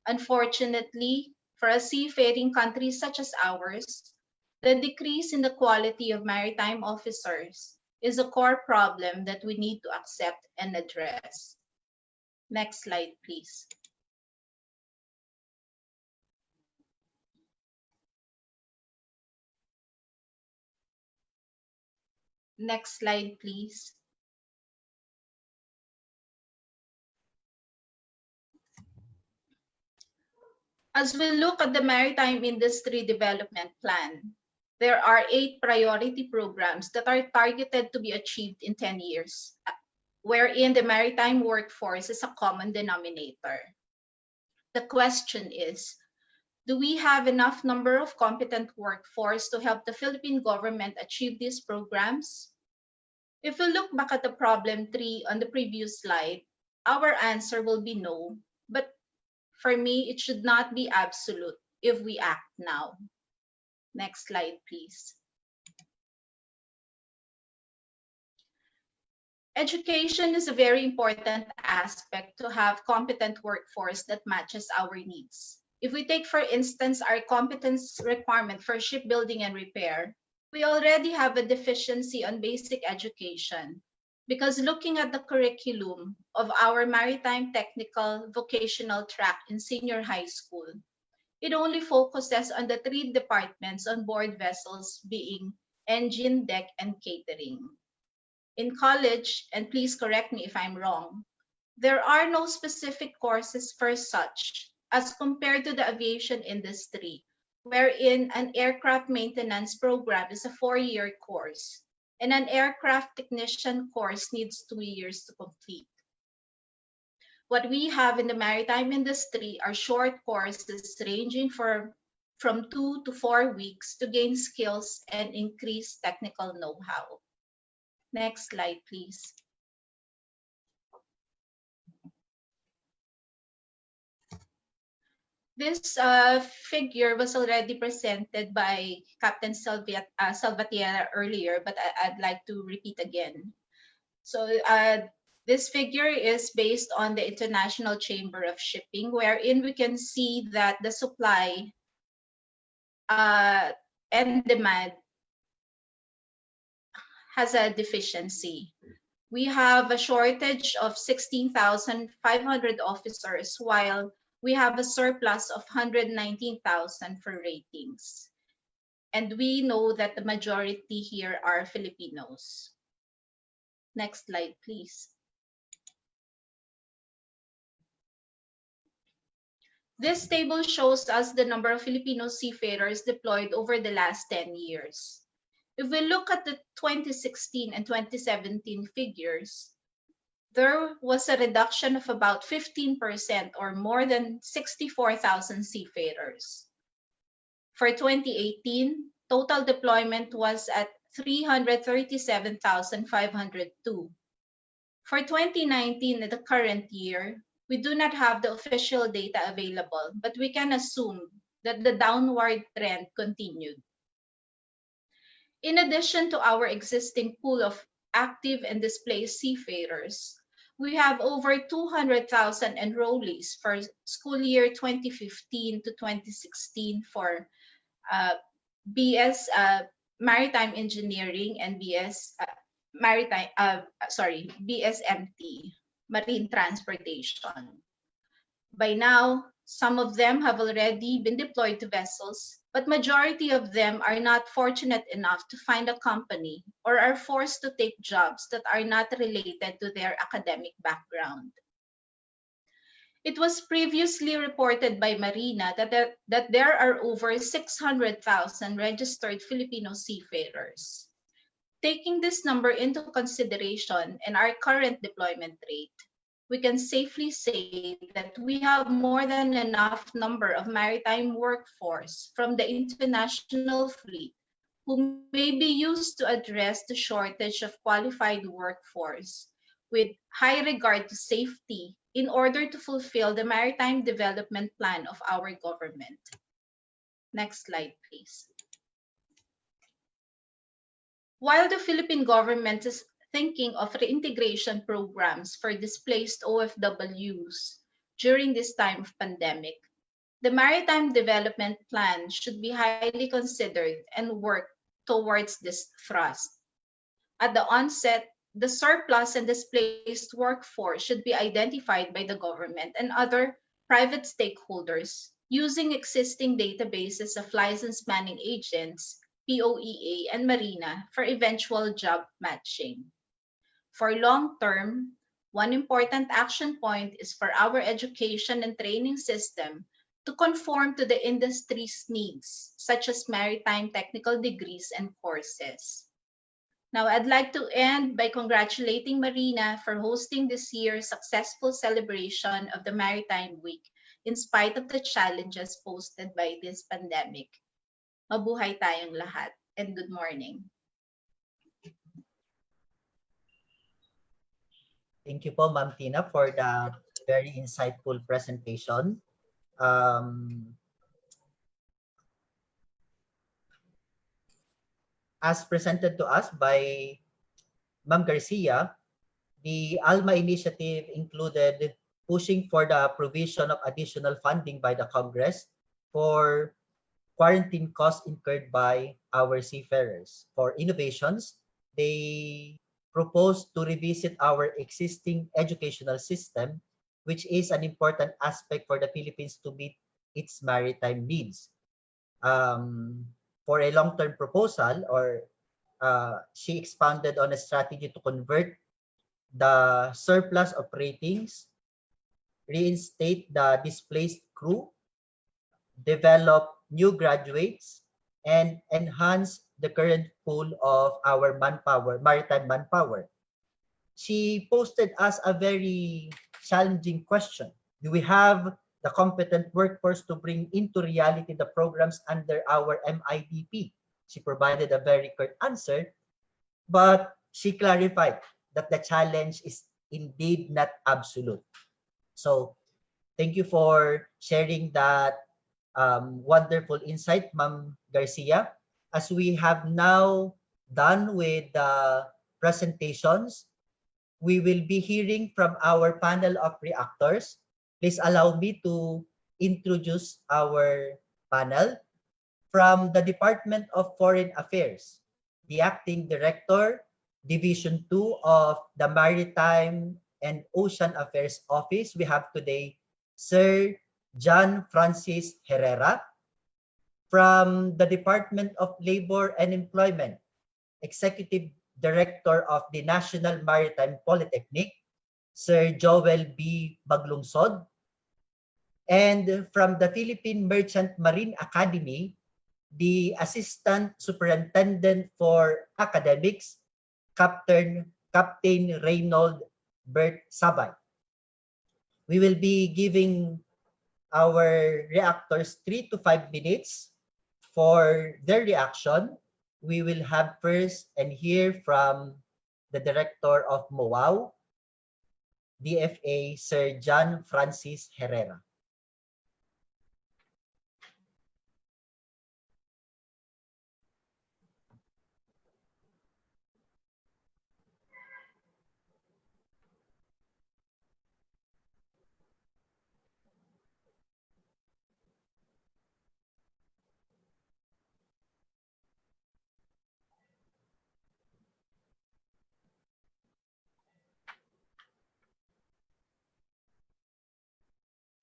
Unfortunately, for a seafaring country such as ours, the decrease in the quality of maritime officers is a core problem that we need to accept and address. Next slide, please. Next slide, please. As we look at the Maritime Industry Development Plan, there are 8 priority programs that are targeted to be achieved in 10 years, wherein the maritime workforce is a common denominator. The question is, do we have enough number of competent workforce to help the Philippine government achieve these programs? If we look back at the problem tree on the previous slide, our answer will be no, but for me, it should not be absolute if we act now. Next slide, please. Education is a very important aspect to have competent workforce that matches our needs. If we take, for instance, our competence requirement for shipbuilding and repair, we already have a deficiency on basic education because looking at the curriculum of our maritime technical vocational track in senior high school, it only focuses on the 3 departments on board vessels being engine, deck, and catering. In college, and please correct me if I'm wrong, there are no specific courses for such as compared to the aviation industry, wherein an aircraft maintenance program is a 4-year course, and an aircraft technician course needs 2 years to complete. What we have in the maritime industry are short courses ranging from 2 to 4 weeks to gain skills and increase technical know-how. Next slide, please. This figure was already presented by Captain Salvatierra earlier, but I'd like to repeat again. So This figure is based on the International Chamber of Shipping, wherein we can see that the supply and demand has a deficiency. We have a shortage of 16,500 officers, while we have a surplus of 119,000 for ratings. And we know that the majority here are Filipinos. Next slide, please. This table shows us the number of Filipino seafarers deployed over the last 10 years. If we look at the 2016 and 2017 figures, there was a reduction of about 15% or more than 64,000 seafarers. For 2018, total deployment was at 337,502. For 2019, the current year, we do not have the official data available, but we can assume that the downward trend continued. In addition to our existing pool of active and displaced seafarers, we have over 200,000 enrollees for school year 2015 to 2016 for BS Maritime Engineering and BSMT, Marine Transportation. By now, some of them have already been deployed to vessels, but majority of them are not fortunate enough to find a company or are forced to take jobs that are not related to their academic background. It was previously reported by Marina that there are over 600,000 registered Filipino seafarers. Taking this number into consideration and our current deployment rate, we can safely say that we have more than enough number of maritime workforce from the international fleet who may be used to address the shortage of qualified workforce with high regard to safety in order to fulfill the maritime development plan of our government. Next slide, please. While the Philippine government is thinking of reintegration programs for displaced OFWs during this time of pandemic, the Maritime Development Plan should be highly considered and work towards this thrust. At the onset, the surplus and displaced workforce should be identified by the government and other private stakeholders using existing databases of licensed manning agents, POEA, and Marina for eventual job matching. For long term, one important action point is for our education and training system to conform to the industry's needs, such as maritime technical degrees and courses. Now, I'd like to end by congratulating Marina for hosting this year's successful celebration of the Maritime Week in spite of the challenges posed by this pandemic. Mabuhay tayong lahat, and good morning. Thank you po, Ma'am Tina, for the very insightful presentation. As presented to us by Ma'am Garcia, the ALMA initiative included pushing for the provision of additional funding by the Congress for quarantine costs incurred by our seafarers. For innovations, they proposed to revisit our existing educational system, which is an important aspect for the Philippines to meet its maritime needs. For a long-term proposal, or she expounded on a strategy to convert the surplus of ratings, reinstate the displaced crew, develop new graduates, and enhance the current pool of our manpower, maritime manpower. She posted us a very challenging question. Do we have the competent workforce to bring into reality the programs under our MIDP? She provided a very curt answer, but she clarified that the challenge is indeed not absolute. So thank you for sharing that wonderful insight, Ma'am Garcia. As we have now done with the presentations, we will be hearing from our panel of reactors. Please allow me to introduce our panel. From the Department of Foreign Affairs, the Acting Director, Division 2 of the Maritime and Ocean Affairs Office, we have today Sir John Francis Herrera. From the Department of Labor and Employment, Executive Director of the National Maritime Polytechnic, Sir Joel B. Maglungsod. And from the Philippine Merchant Marine Academy, the Assistant Superintendent for Academics, Captain Reynold Bert Sabay. We will be giving our reactors 3 to 5 minutes for their reaction. We will have first and hear from the Director of MOAU, DFA, Sir John Francis Herrera.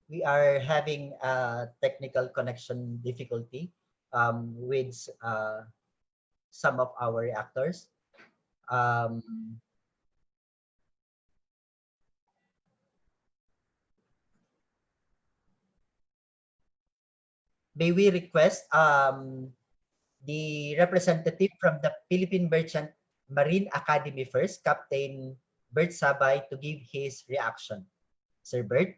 We are having a technical connection difficulty with some of our reactors. May we request the representative from the Philippine Merchant Marine Academy first, Captain Bert Sabay, to give his reaction. Sir Bert?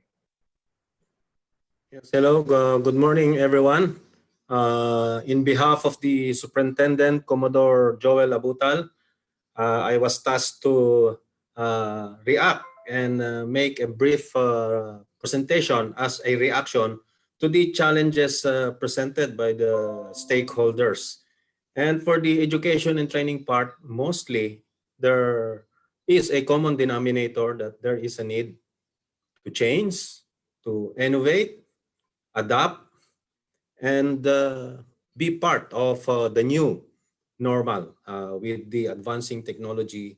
Yes, hello, good morning, everyone. In behalf of the Superintendent, Commodore Joel Abutal, I was tasked to react and make a brief presentation as a reaction to the challenges presented by the stakeholders. And for the education and training part, mostly there is a common denominator that there is a need to change, to innovate, adapt, and be part of the new normal with the advancing technology,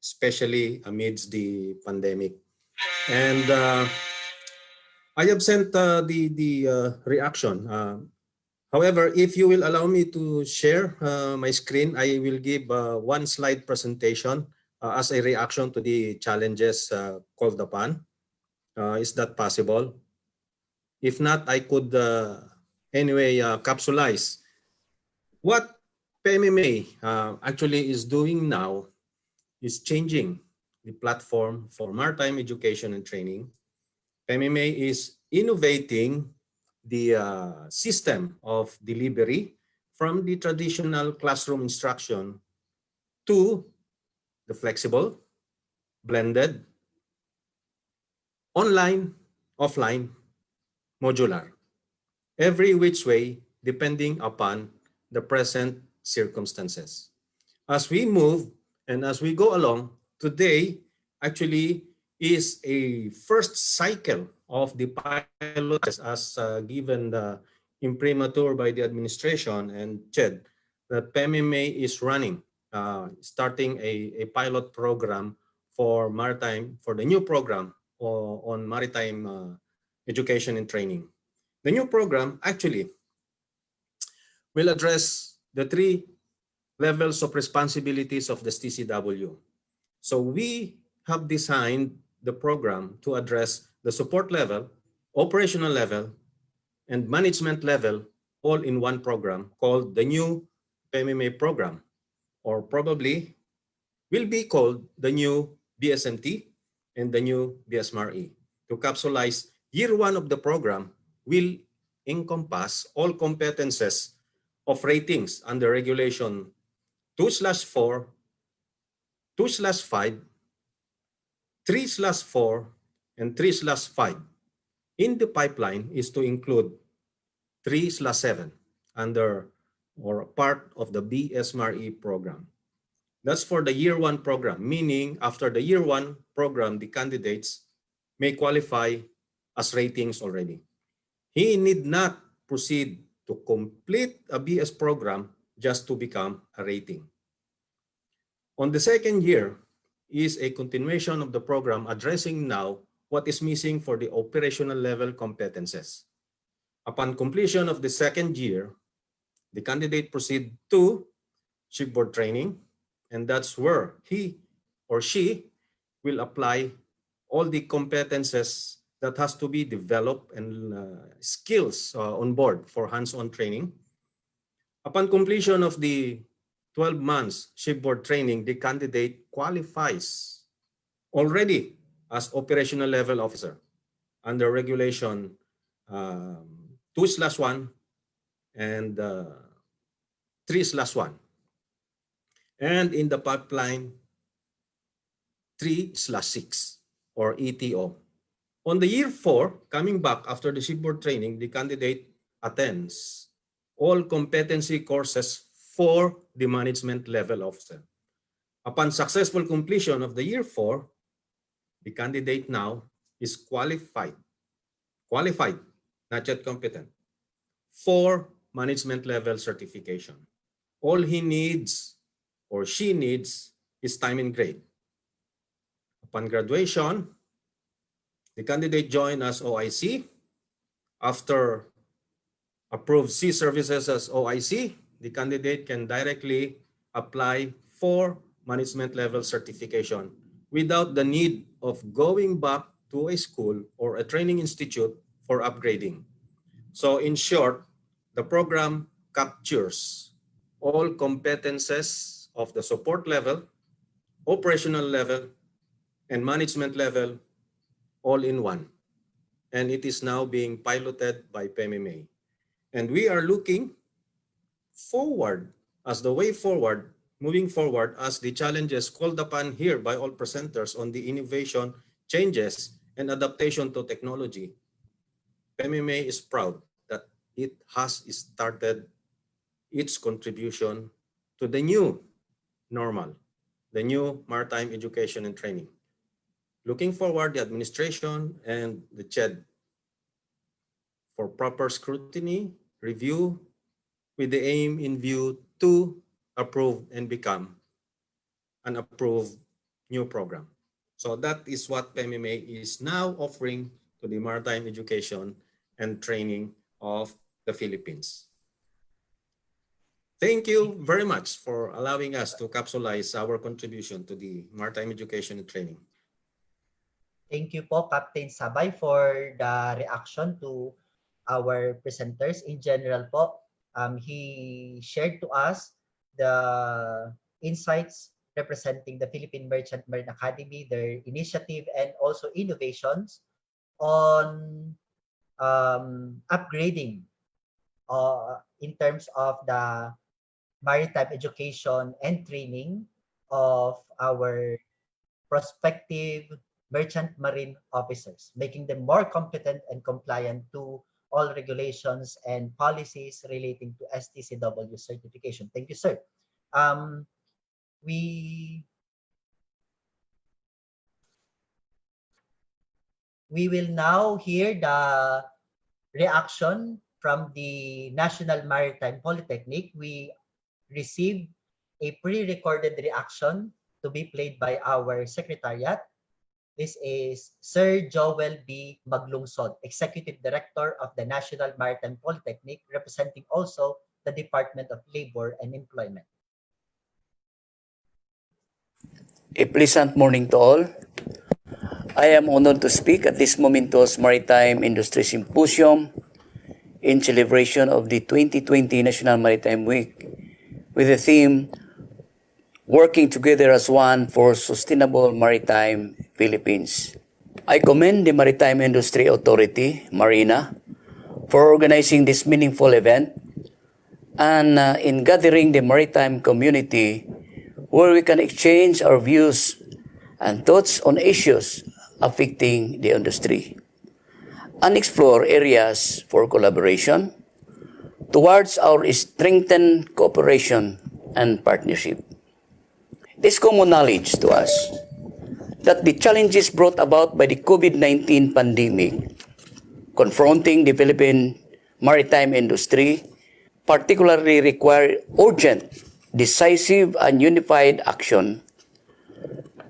especially amidst the pandemic. And I have sent the reaction. However, if you will allow me to share my screen, I will give one slide presentation as a reaction to the challenges called upon. Is that possible? If not, I could anyway capsulize. What PMMA actually is doing now is changing the platform for maritime education and training. PMMA is innovating the system of delivery from the traditional classroom instruction to the flexible, blended, online, offline, modular. Every which way depending upon the present circumstances. As we move and as we go along, today actually is a first cycle of the pilot as given the imprimatur by the administration and CHED that PMMA is running, starting a pilot program for maritime, for the new program on maritime education and training. The new program actually will address the 3 levels of responsibilities of the TCW. So we have designed the program to address the support level, operational level, and management level all in one program called the new PMMA program, or probably will be called the new BSMT and the new BSMRE. To capsulize, year 1 of the program will encompass all competences of ratings under regulation 2/4, 2/5, 3/4, and 3/5. In the pipeline is to include 3/7 under or part of the BSMRE program. That's for the year one program, meaning after the year one program, the candidates may qualify as ratings already. He need not proceed to complete a BS program just to become a rating. On the second year is a continuation of the program addressing now what is missing for the operational level competences. Upon completion of the second year, the candidate proceed to shipboard training, and that's where he or she will apply all the competences that has to be developed and skills on board for hands-on training. Upon completion of the 12 months shipboard training, the candidate qualifies already as operational level officer under regulation 2/1 and 3/1. And in the pipeline 3/6 or ETO. On the year 4, coming back after the shipboard training, the candidate attends all competency courses for the management level officer. Upon successful completion of the year 4, the candidate now is qualified, not yet competent, for management level certification. All he needs or she needs is time and grade. Upon graduation, the candidate joined as OIC. After approved C services as OIC, the candidate can directly apply for management level certification without the need of going back to a school or a training institute for upgrading. So in short, the program captures all competences of the support level, operational level, and management level all in one. And it is now being piloted by PMMA. And we are looking forward as the way forward, moving forward as the challenges called upon here by all presenters on the innovation, changes, and adaptation to technology. PMMA is proud that it has started its contribution to the new normal, the new maritime education and training. Looking forward, the administration and the CHED for proper scrutiny, review, with the aim in view to approve and become an approved new program. So that is what PMMA is now offering to the maritime education and training of the Philippines. Thank you very much for allowing us to capsulize our contribution to the maritime education and training. Thank you po, Captain Sabay, for the reaction to our presenters. In general po, he shared to us the insights representing the Philippine Merchant Marine Academy, their initiative, and also innovations on upgrading in terms of the maritime education and training of our prospective merchant marine officers, making them more competent and compliant to all regulations and policies relating to STCW certification. Thank you, sir. We will now hear the reaction from the National Maritime Polytechnic. We received a pre-recorded reaction to be played by our secretariat. This is Sir Joel B. Maglungsod, Executive Director of the National Maritime Polytechnic, representing also the Department of Labor and Employment. A pleasant morning to all. I am honored to speak at this momentous Maritime Industry Symposium in celebration of the 2020 National Maritime Week with the theme Working Together as One for Sustainable Maritime Philippines. I commend the Maritime Industry Authority, MARINA, for organizing this meaningful event and in gathering the maritime community where we can exchange our views and thoughts on issues affecting the industry and explore areas for collaboration towards our strengthened cooperation and partnership. It is common knowledge to us that the challenges brought about by the COVID-19 pandemic confronting the Philippine maritime industry particularly require urgent, decisive, and unified action.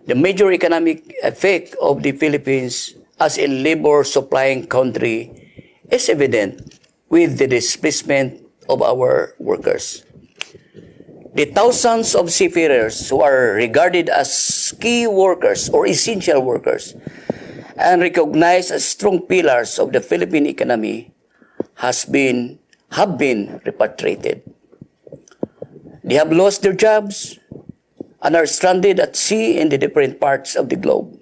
The major economic effect of the Philippines as a labor supplying country is evident with the displacement of our workers. The thousands of seafarers who are regarded as key workers or essential workers and recognized as strong pillars of the Philippine economy have been repatriated. They have lost their jobs and are stranded at sea in the different parts of the globe.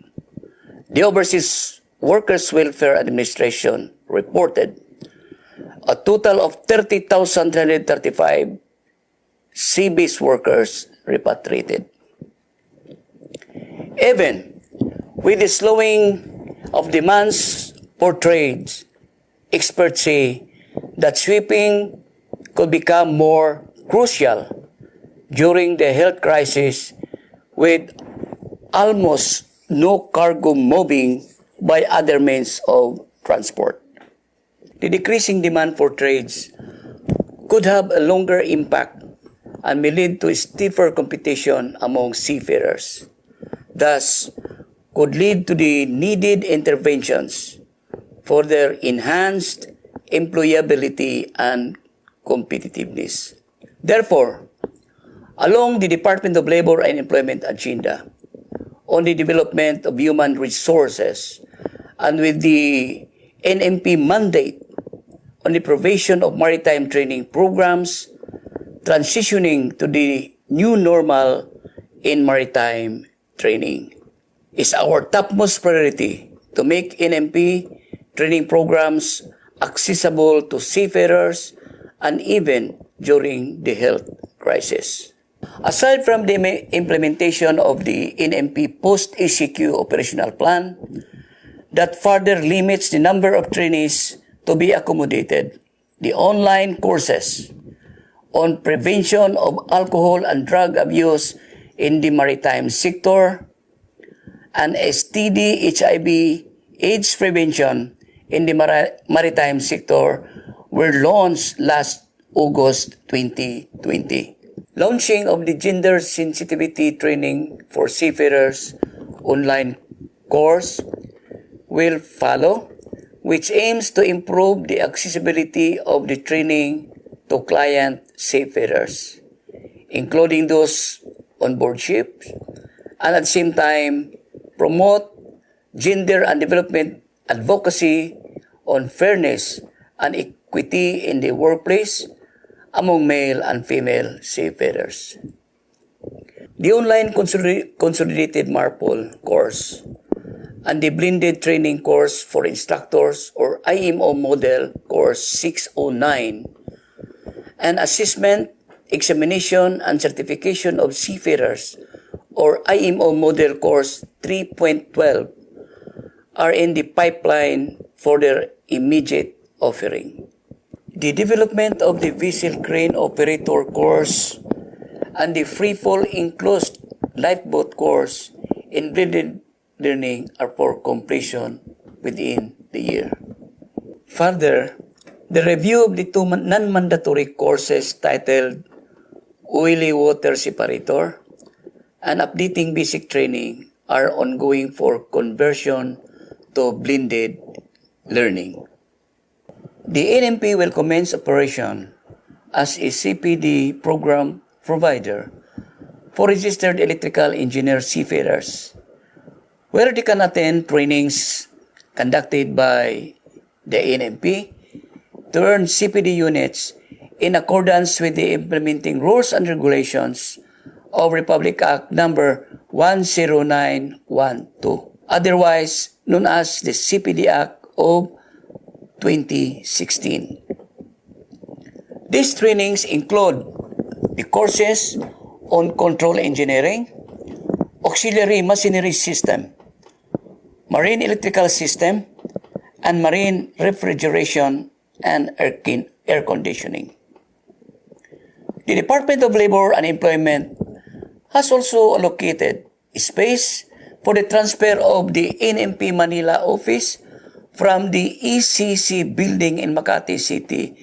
The Overseas Workers Welfare Administration reported a total of 30,335 sea-based workers repatriated. Even with the slowing of demands for trades, experts say that shipping could become more crucial during the health crisis with almost no cargo moving by other means of transport. The decreasing demand for trades could have a longer impact and may lead to stiffer competition among seafarers, thus could lead to the needed interventions for their enhanced employability and competitiveness. Therefore, along the Department of Labor and Employment agenda on the development of human resources and with the NMP mandate on the provision of maritime training programs, transitioning to the new normal in maritime training is our topmost priority to make NMP training programs accessible to seafarers and even during the health crisis. Aside from the implementation of the NMP post-ECQ operational plan that further limits the number of trainees to be accommodated, the online courses on prevention of alcohol and drug abuse in the maritime sector and STD, HIV, AIDS prevention in the maritime sector were launched last August 2020. Launching of the gender sensitivity training for seafarers online course will follow, which aims to improve the accessibility of the training to client seafarers, including those on board ships, and at the same time promote gender and development advocacy on fairness and equity in the workplace among male and female seafarers. The online consolidated MARPOL course and the blended training course for instructors or IMO model course 609 and assessment, examination, and certification of seafarers or IMO model course 3.12 are in the pipeline for their immediate offering. The development of the vessel crane operator course and the free-fall enclosed lifeboat course in blended learning are for completion within the year. Further, the review of the two non-mandatory courses titled Oily Water Separator and Updating Basic Training are ongoing for conversion to blended learning. The NMP will commence operation as a CPD program provider for registered electrical engineer seafarers, where they can attend trainings conducted by the NMP to earn CPD units in accordance with the implementing rules and regulations of Republic Act number 10912, otherwise known as the CPD Act of 2016. These trainings include the courses on control engineering, auxiliary machinery system, marine electrical system, and marine refrigeration and air conditioning. The Department of Labor and Employment has also allocated space for the transfer of the NMP Manila office from the ECC building in Makati City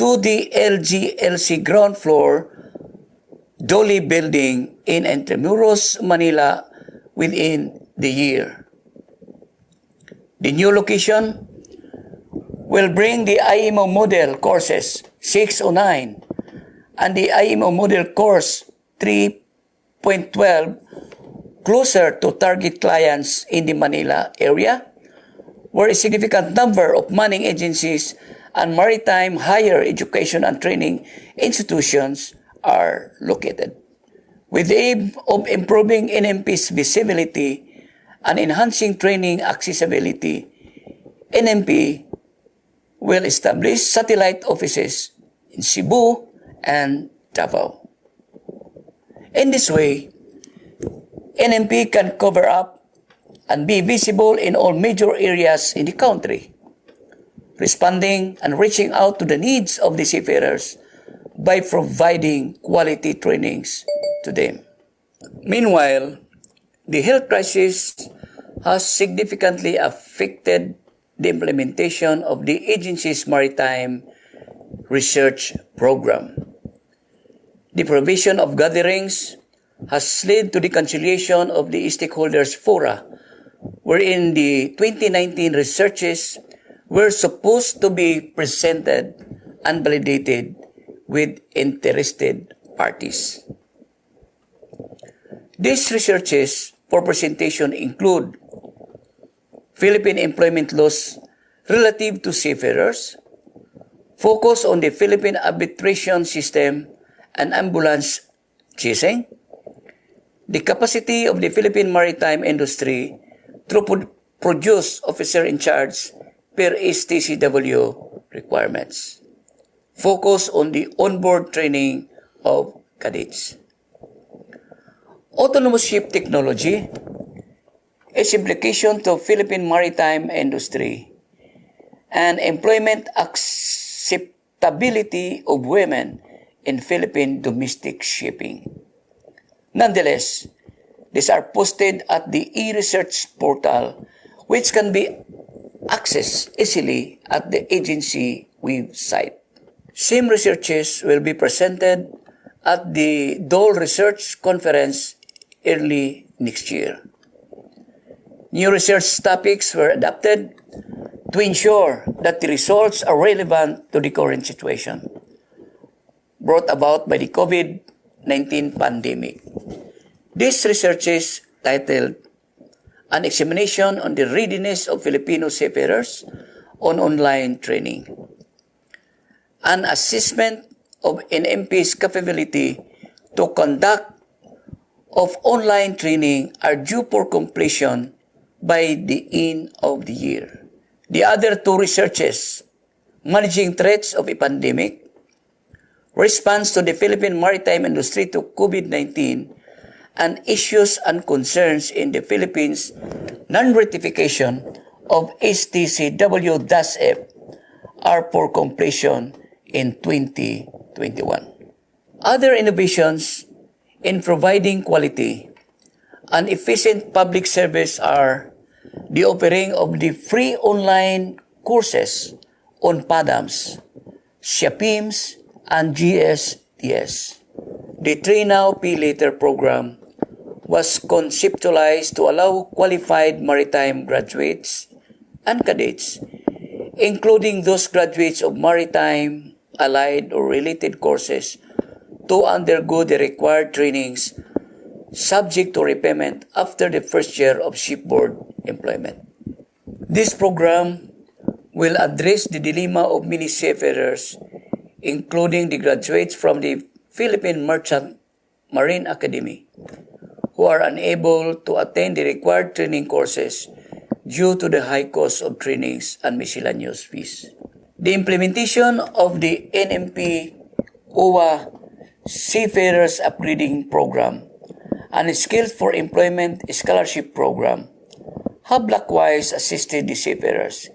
to the LGLC ground floor Dolly building in Intramuros, Manila within the year. The new location will bring the IMO model courses 609 and the IMO model course 3.12 closer to target clients in the Manila area, where a significant number of manning agencies and maritime higher education and training institutions are located. With the aim of improving NMP's visibility and enhancing training accessibility, NMP will establish satellite offices in Cebu and Davao. In this way, NMP can cover up and be visible in all major areas in the country, responding and reaching out to the needs of the seafarers by providing quality trainings to them. Meanwhile, the health crisis has significantly affected the implementation of the agency's maritime research program. The provision of gatherings has led to the cancellation of the stakeholders fora, wherein the 2019 researches were supposed to be presented and validated with interested parties. These researches for presentation include Philippine employment laws relative to seafarers, focus on the Philippine arbitration system and ambulance chasing, the capacity of the Philippine maritime industry to produce officer in charge per STCW requirements, focus on the onboard training of cadets. Autonomous ship technology, its implication to Philippine maritime industry, and employment acceptability of women in Philippine domestic shipping. Nonetheless, these are posted at the e-research portal, which can be accessed easily at the agency website. Same researches will be presented at the Dole Research Conference early next year. New research topics were adapted to ensure that the results are relevant to the current situation brought about by the COVID-19 pandemic. This research is titled An Examination on the Readiness of Filipino Seafarers on Online Training. An assessment of NMP's capability to conduct of online training are due for completion by the end of the year. The other two researches, Managing Threats of a Pandemic, Response to the Philippine Maritime Industry to COVID-19, and Issues and Concerns in the Philippines Non-Ratification of STCW-F are for completion in 2021. Other innovations in providing quality and efficient public service are the offering of the free online courses on PADAMS, SHAPIMS, and GSTS. The Train Now, Pay Later program was conceptualized to allow qualified maritime graduates and cadets, including those graduates of maritime, allied, or related courses, to undergo the required trainings subject to repayment after the first year of shipboard employment. This program will address the dilemma of many seafarers, including the graduates from the Philippine Merchant Marine Academy, who are unable to attend the required training courses due to the high cost of trainings and miscellaneous fees. The implementation of the NMP OWA Seafarers Upgrading Program and Skills for Employment Scholarship Program have likewise assisted the seafarers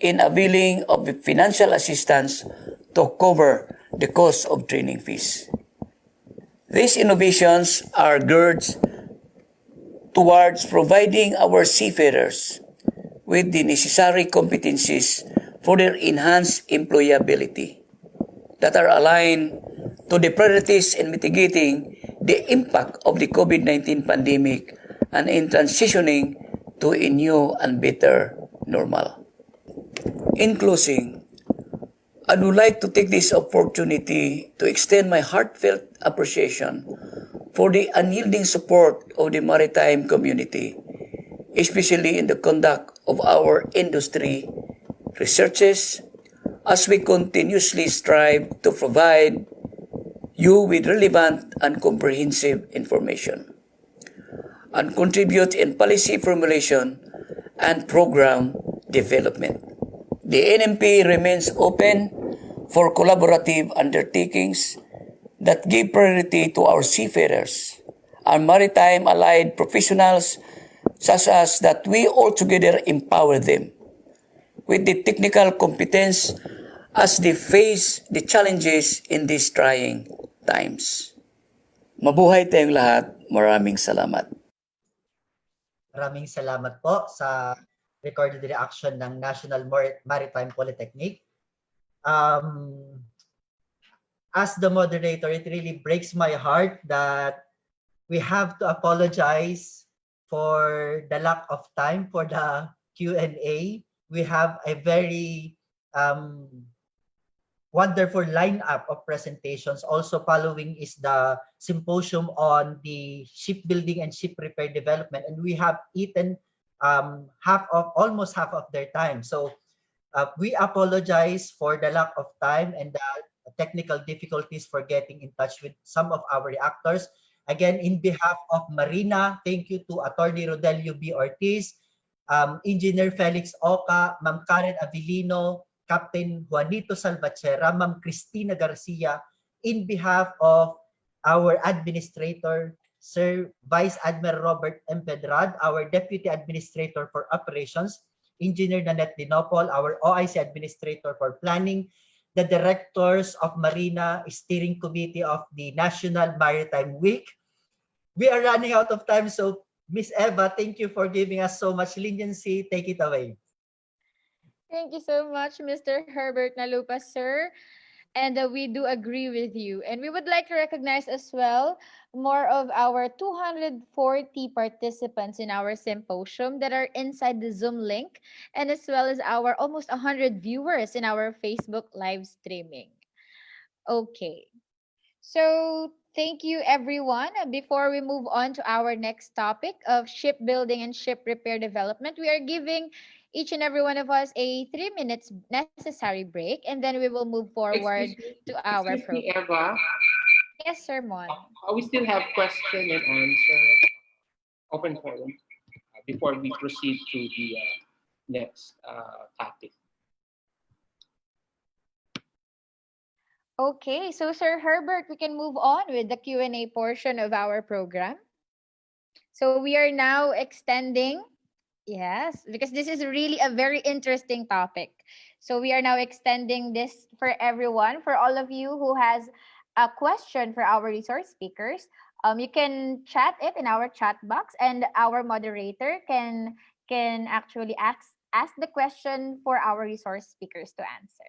in availing of the financial assistance to cover the cost of training fees. These innovations are geared towards providing our seafarers with the necessary competencies for their enhanced employability that are aligned to the priorities in mitigating the impact of the COVID-19 pandemic and in transitioning to a new and better normal. In closing, I would like to take this opportunity to extend my heartfelt appreciation for the unyielding support of the maritime community, especially in the conduct of our industry researches, as we continuously strive to provide you with relevant and comprehensive information, and contribute in policy formulation and program development. The NMP remains open for collaborative undertakings that give priority to our seafarers and maritime allied professionals, such as that we altogether empower them with the technical competence as they face the challenges in these trying times. Mabuhay tayong lahat. Maraming salamat. Maraming salamat po sa recorded reaction ng National Maritime Polytechnic. As the moderator, it really breaks my heart that we have to apologize for the lack of time for the Q&A. We have a very wonderful lineup of presentations. Also following is the symposium on the shipbuilding and ship repair development, and we have eaten almost half of their time. So we apologize for the lack of time and the technical difficulties for getting in touch with some of our reactors. Again, in behalf of Marina, thank you to Attorney RODELLO B. ORTIZ, Engineer Felix Oca, Ma'am Karen Avelino, Captain Juanito Salvatierra, Ma'am CRISTINA GARCIA, in behalf of our administrator, Sir Vice Admiral Robert M. Pedrad, our Deputy Administrator for Operations, Engineer Nanette Dinopol, our OIC Administrator for Planning, the directors of Marina Steering Committee of the National Maritime Week. We are running out of time, so Miss Eva, thank you for giving us so much leniency. Take it away. Thank you so much, Mr. Herbert Nalupa, sir. And we do agree with you. And we would like to recognize as well more of our 240 participants in our symposium that are inside the Zoom link, and as well as our almost 100 viewers in our Facebook live streaming. Okay. So thank you, everyone. Before we move on to our next topic of shipbuilding and ship repair development, we are giving each and every one of us a 3 minutes necessary break, and then we will move forward to our program. Eva, Yes, sir, Mon. we still have question and answer open forum before we proceed to the next topic. Okay, so Sir Herbert, we can move on with the Q&A portion of our program. So we are now extending, yes, because this is really a very interesting topic. So we are now extending this for everyone, for all of you who has a question for our resource speakers. You can chat it in our chat box, and our moderator can actually ask the question for our resource speakers to answer.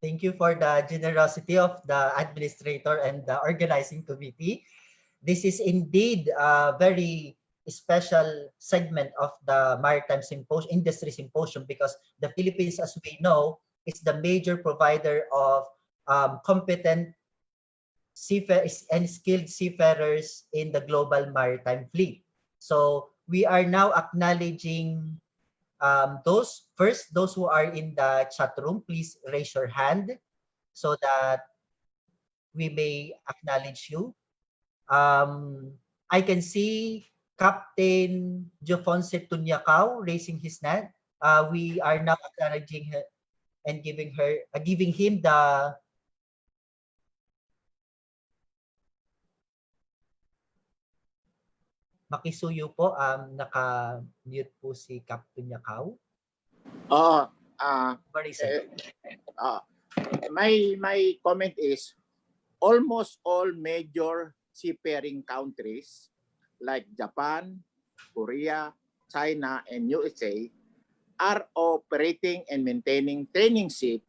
Thank you for the generosity of the administrator and the organizing committee. This is indeed a very special segment of the Maritime Symposium, Industry Symposium, because the Philippines, as we know, is the major provider of competent seafarers and skilled seafarers in the global maritime fleet. So we are now acknowledging those who are in the chat room. Please raise your hand so that we may acknowledge you. I can see Captain Jofonse Tunyacao raising his hand. We are now acknowledging her and giving him the makisuyo po. Naka-mute po si Captain Tunyacao. My comment is, almost all major seafaring countries like Japan, Korea, China, and USA are operating and maintaining training ships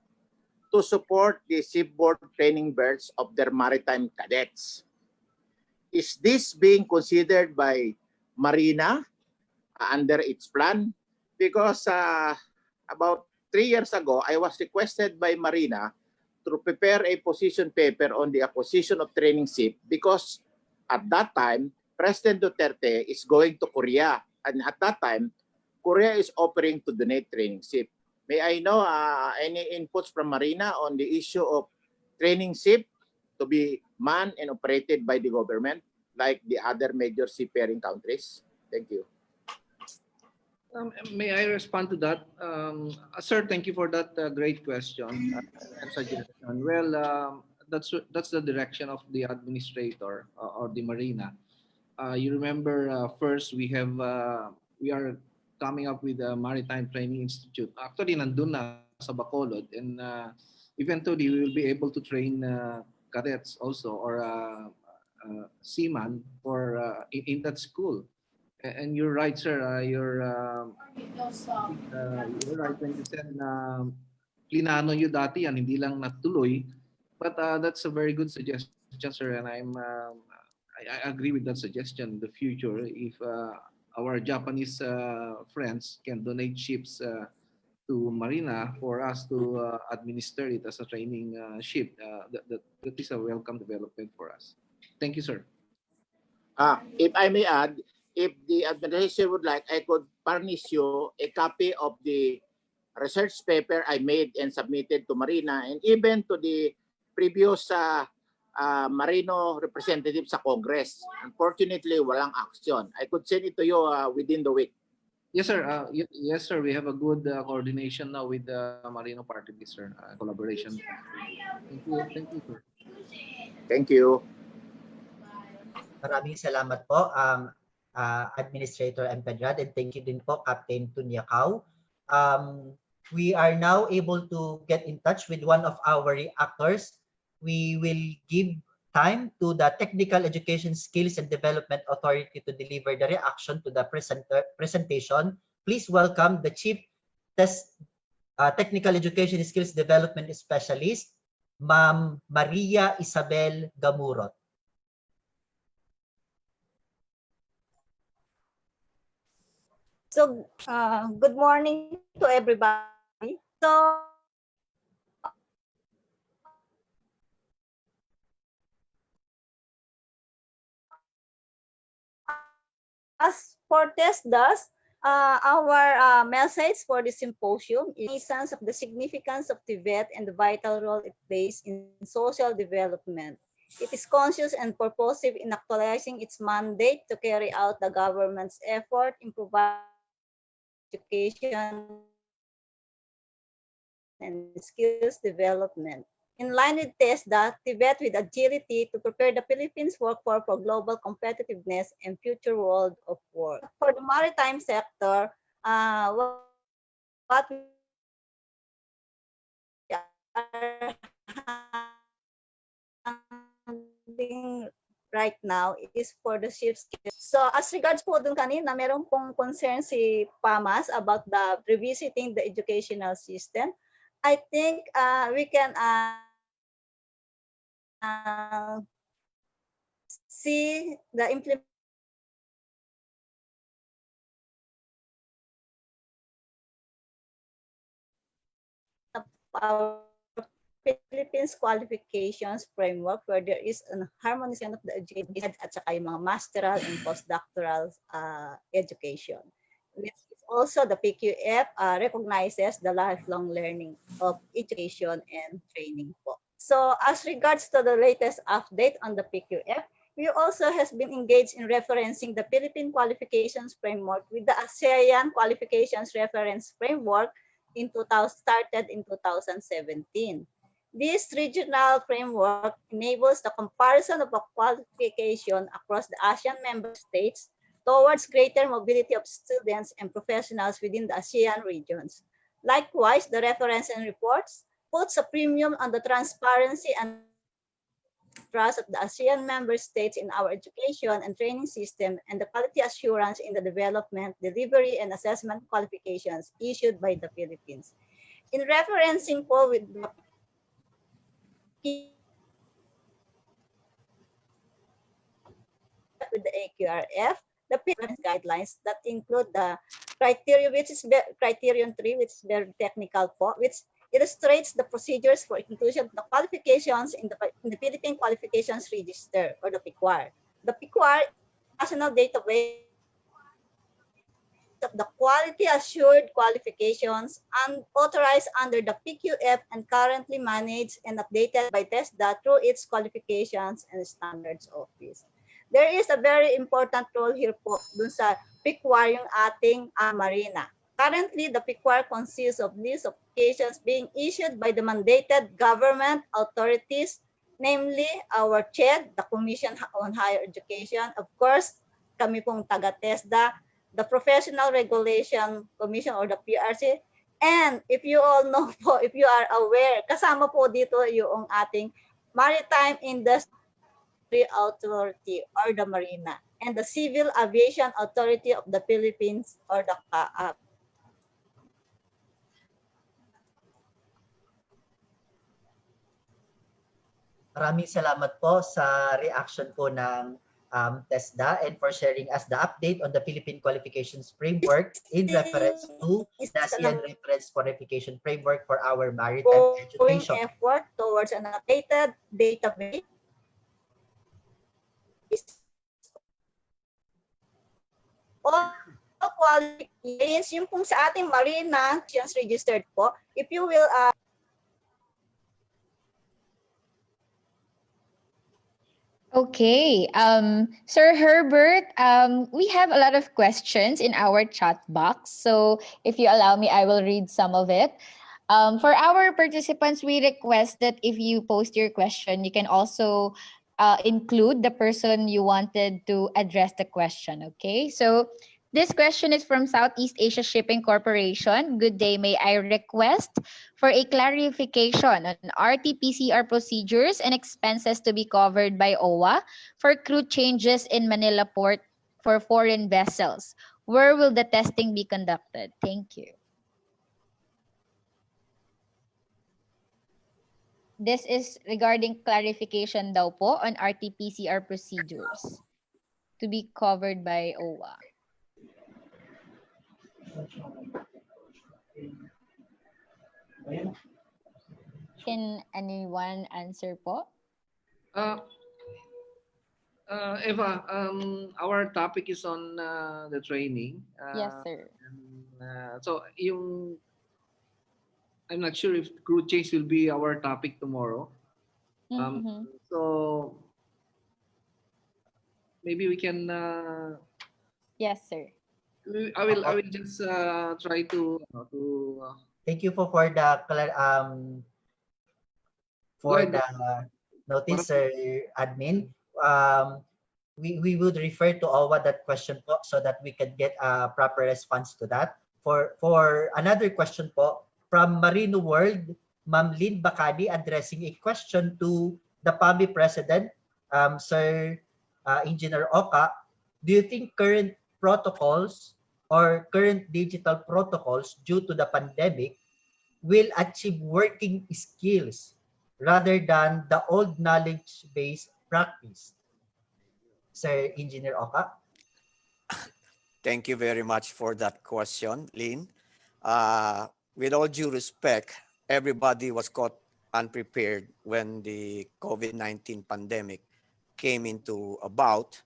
to support the shipboard training berths of their maritime cadets. Is this being considered by Marina under its plan? Because about 3 years ago, I was requested by Marina to prepare a position paper on the acquisition of training ship because at that time, President Duterte is going to Korea. And at that time, Korea is offering to donate training ship. May I know any inputs from Marina on the issue of training ship to be manned and operated by the government like the other major seafaring countries? Thank you. May I respond to that? Sir, thank you for that great question and suggestion. Well, that's the direction of the administrator or the Marina. You remember first we are coming up with a Maritime Training Institute. Actually, nandun na sa Bacolod, and eventually we will be able to train cadets also or seaman for in that school. And you're right, sir. You're right when you said na plinano nyo dati yan, hindi lang natuloy. But that's a very good suggestion, sir. And I agree with that suggestion in the future. If our Japanese friends can donate ships to Marina for us to administer it as a training ship, that is a welcome development for us. Thank you, sir. If I may add, if the administration would like, I could furnish you a copy of the research paper I made and submitted to Marina and even to the previous Marino representative sa Congress. Unfortunately, walang action. I could send it to you within the week. Yes, sir. Yes, sir. We have a good coordination now with the Marino party, sir. Collaboration. Thank you. Thank you, sir. Thank you. Maraming salamat po, Administrator Empedrad, and thank you din po, Captain Tunyakaw. We are now able to get in touch with one of our reactors. We will give time to the Technical Education Skills and Development Authority to deliver the reaction to the presentation. Please welcome the Chief Technical Education Skills Development Specialist, Ma'am Maria Isabel Gamurot. So, good morning to everybody. So, as for TESDAS, our message for the symposium is essence of the significance of Tibet and the vital role it plays in social development. It is conscious and purposive in actualizing its mandate to carry out the government's effort in providing education and skills development. In line with TESDA, Tibet with agility to prepare the Philippines workforce for global competitiveness and future world of work. For the maritime sector, what we are handling right now is for the ships. So as regards po dun kanina, meron pong concern si PAMAS about the revisiting the educational system. I think we can see the implementation of our Philippines qualifications framework where there is a harmonization of the education at saka yung mga masteral and postdoctoral education. Also, the PQF recognizes the lifelong learning of education and training po. So, as regards to the latest update on the PQF, we also has been engaged in referencing the Philippine qualifications framework with the ASEAN qualifications reference framework started in 2017. This regional framework enables the comparison of a qualification across the ASEAN member states towards greater mobility of students and professionals within the ASEAN regions. Likewise, the reference and reports puts a premium on the transparency and trust of the ASEAN member states in our education and training system, and the quality assurance in the development, delivery, and assessment qualifications issued by the Philippines. In referencing po with the AQRF, the Philippines guidelines that include the criteria, which is criterion 3, which is very technical po, which illustrates the procedures for inclusion of the qualifications in the Philippine Qualifications Register, or the PQR. The PQR national database of the quality assured qualifications and authorized under the PQF and currently managed and updated by TESDA through its qualifications and standards office. There is a very important role here po dun sa PQR yung ating Marina. Currently, the PQR consists of list of applications being issued by the mandated government authorities, namely our CHED, the Commission on Higher Education, of course, kami pong taga-TESDA, the Professional Regulation Commission or the PRC, and if you all know po, if you are aware, kasama po dito yung ating Maritime Industry Authority or the Marina, and the Civil Aviation Authority of the Philippines or the CAPT. Maraming salamat po sa reaction po ng TESDA and for sharing us the update on the Philippine Qualifications Framework in reference to the ASEAN Reference Qualification Framework for our maritime education. Effort towards an updated database all qualifications, yung pong sa ating Marina registered po, if you will Okay, Sir Herbert, we have a lot of questions in our chat box. So if you allow me, I will read some of it. For our participants, we request that if you post your question, you can also include the person you wanted to address the question, okay? So this question is from Southeast Asia Shipping Corporation. Good day, may I request for a clarification on RT-PCR procedures and expenses to be covered by OWA for crew changes in Manila Port for foreign vessels. Where will the testing be conducted? Thank you. This is regarding clarification daw po on RT-PCR procedures to be covered by OWA. Can anyone answer po? Eva, our topic is on the training. Yes, sir. So I'm not sure if crew change will be our topic tomorrow. So maybe we can. Yes, sir. I will just try to. Thank you for the notice, sir admin. We would refer to OWA that question po so that we can get a proper response to that. For another question po from Marino World, Ma'am Lynn Bacadi addressing a question to the PAMI President, Sir Engineer Oka. Do you think current protocols or current digital protocols due to the pandemic will achieve working skills rather than the old knowledge-based practice? Sir Engineer Oka. Thank you very much for that question, Lynn. With all due respect, everybody was caught unprepared when the COVID-19 pandemic came into about.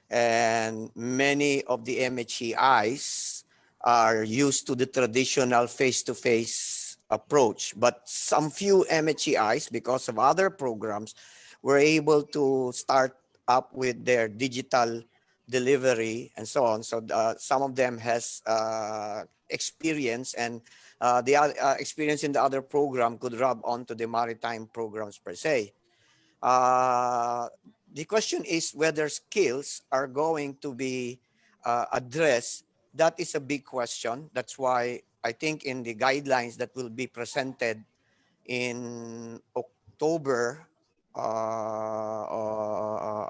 And many of the MHEIs are used to the traditional face-to-face approach. But some few MHEIs, because of other programs, were able to start up with their digital delivery and so on. So some of them has experience, and the experience in the other program could rub onto the maritime programs per se. The question is whether skills are going to be addressed. That is a big question. That's why I think in the guidelines that will be presented in October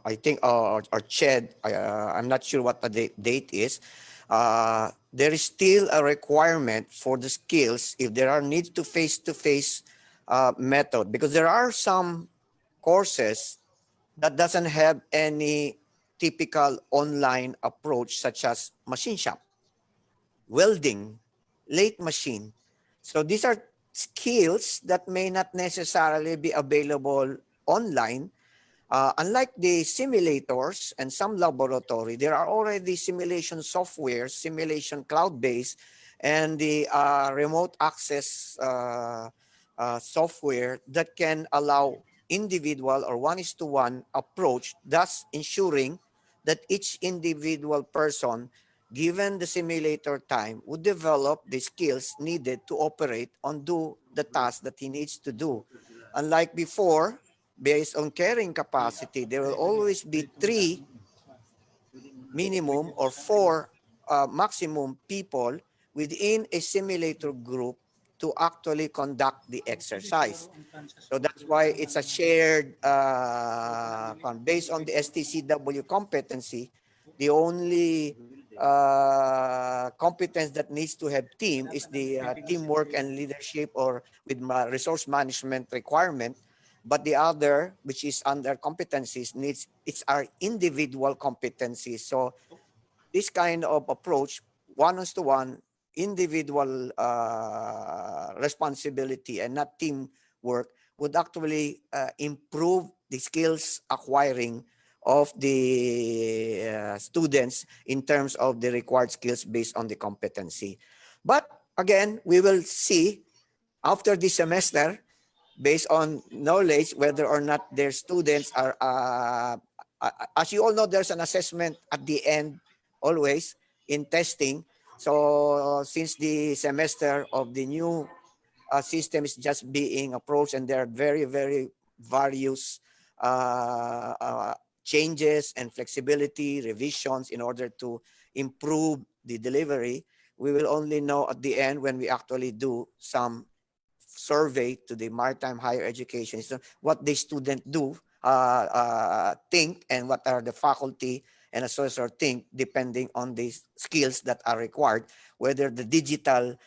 I think, or CHED, I'm not sure what the date is. There is still a requirement for the skills if there are needs to face-to-face method, because there are some courses that doesn't have any typical online approach, such as machine shop, welding, lathe machine. So these are skills that may not necessarily be available online. Unlike the simulators and some laboratory, there are already simulation software, simulation cloud-based, and the remote access software that can allow individual or one-to-one approach, thus ensuring that each individual person, given the simulator time, would develop the skills needed to operate on do the task that he needs to do. Unlike before, based on carrying capacity, there will always be 3 minimum or 4 maximum people within a simulator group to actually conduct the exercise. So that's why it's a shared, based on the STCW competency, the only competence that needs to have team is the teamwork and leadership, or with resource management requirement. But the other, which is under competencies, it's our individual competencies. So this kind of approach, one-to-one, individual responsibility and not teamwork, would actually improve the skills acquiring of the students in terms of the required skills based on the competency. But again, we will see after this semester, based on knowledge, whether or not their students are, as you all know, there's an assessment at the end always in testing. So since the semester of the new system is just being approached, and there are very, very various changes and flexibility, revisions in order to improve the delivery, we will only know at the end when we actually do some survey to the maritime higher education, so what the student do, think, and what are the faculty and assessor think, depending on the skills that are required, whether the digital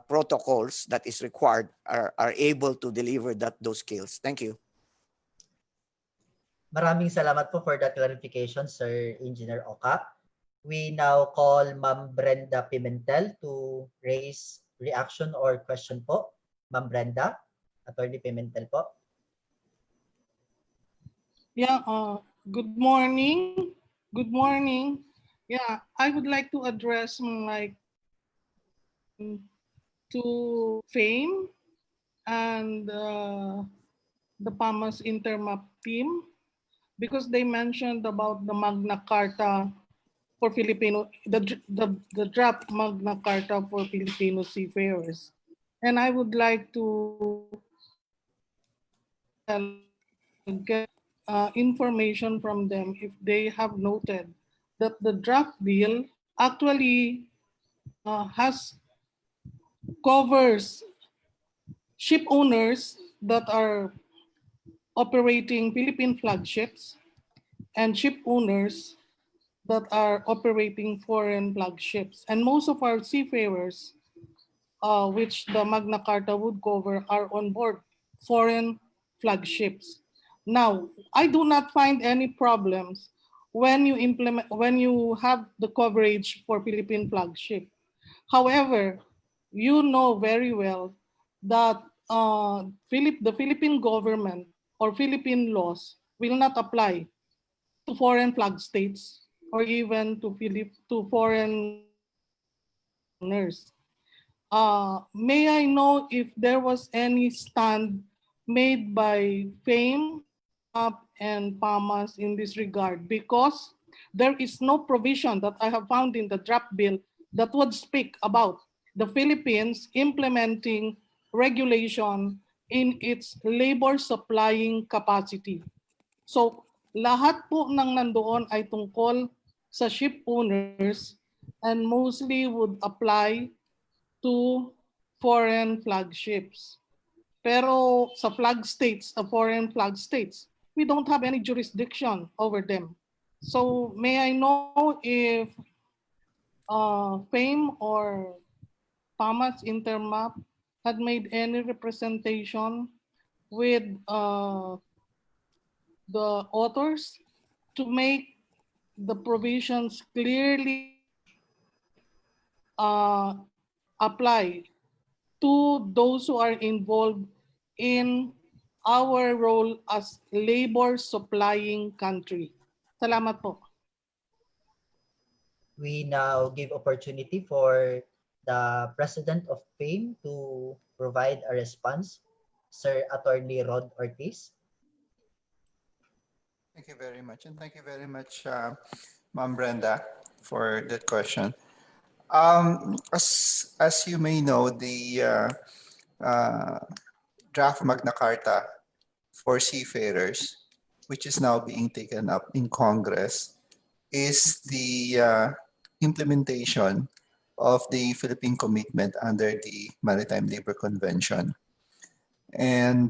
protocols that is required are able to deliver those skills. Thank you. Maraming salamat po for that clarification, Sir Engineer Oka. We now call Ma'am Brenda Pimentel to raise reaction or question po. Ma'am Brenda, Attorney Pimentel po. Yeah, good morning. Good morning. Yeah, I would like to address to FAME and the PAMAS Intermap team, because they mentioned about the Magna Carta for Filipino, the draft Magna Carta for Filipino seafarers. And I would like to get information from them if they have noted that the draft bill actually covers ship owners that are operating Philippine flagships and ship owners that are operating foreign flagships. And most of our seafarers, which the Magna Carta would cover, are on board foreign flagships. Now, I do not find any problems when you have the coverage for Philippine flagship. However, you know very well that the Philippine government or Philippine laws will not apply to foreign flag states or even to foreigners. May I know if there was any stand made by FAME and PAMAS in this regard? Because there is no provision that I have found in the draft bill that would speak about the Philippines implementing regulation in its labor supplying capacity. So lahat po ng nandoon ay tungkol sa ship owners and mostly would apply to foreign flagships. Pero sa flag states, foreign flag states, we don't have any jurisdiction over them. So may I know if FAME or PAMAS Intermap had made any representation with the authors to make the provisions clearly apply to those who are involved in our role as labor supplying country. Salamat po. We now give opportunity for the President of FAME to provide a response, Sir Attorney Rod Ortiz. Thank you very much. And thank you very much, Ma'am Brenda, for that question. As you may know, the draft Magna Carta for seafarers, which is now being taken up in Congress, is the implementation of the Philippine commitment under the Maritime Labor Convention. And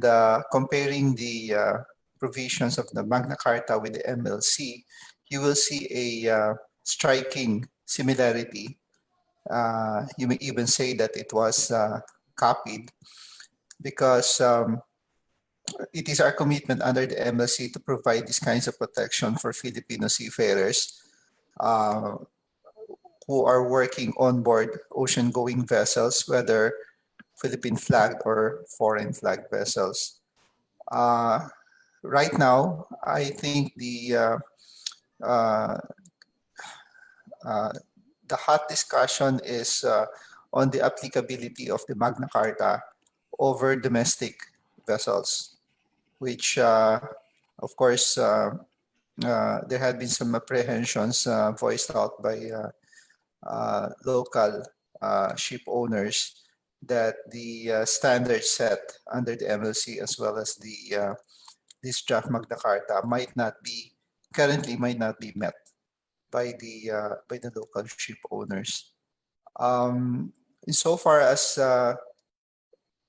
comparing the provisions of the Magna Carta with the MLC, you will see a striking similarity. You may even say that it was copied because it is our commitment under the MLC to provide these kinds of protection for Filipino seafarers who are working on board ocean-going vessels, whether Philippine flagged or foreign flagged vessels. Right now, I think the hot discussion is on the applicability of the Magna Carta over domestic vessels, which, of course, there had been some apprehensions voiced out by local ship owners that the standards set under the MLC as well as the this draft Magna Carta currently might not be met by the local ship owners. Insofar as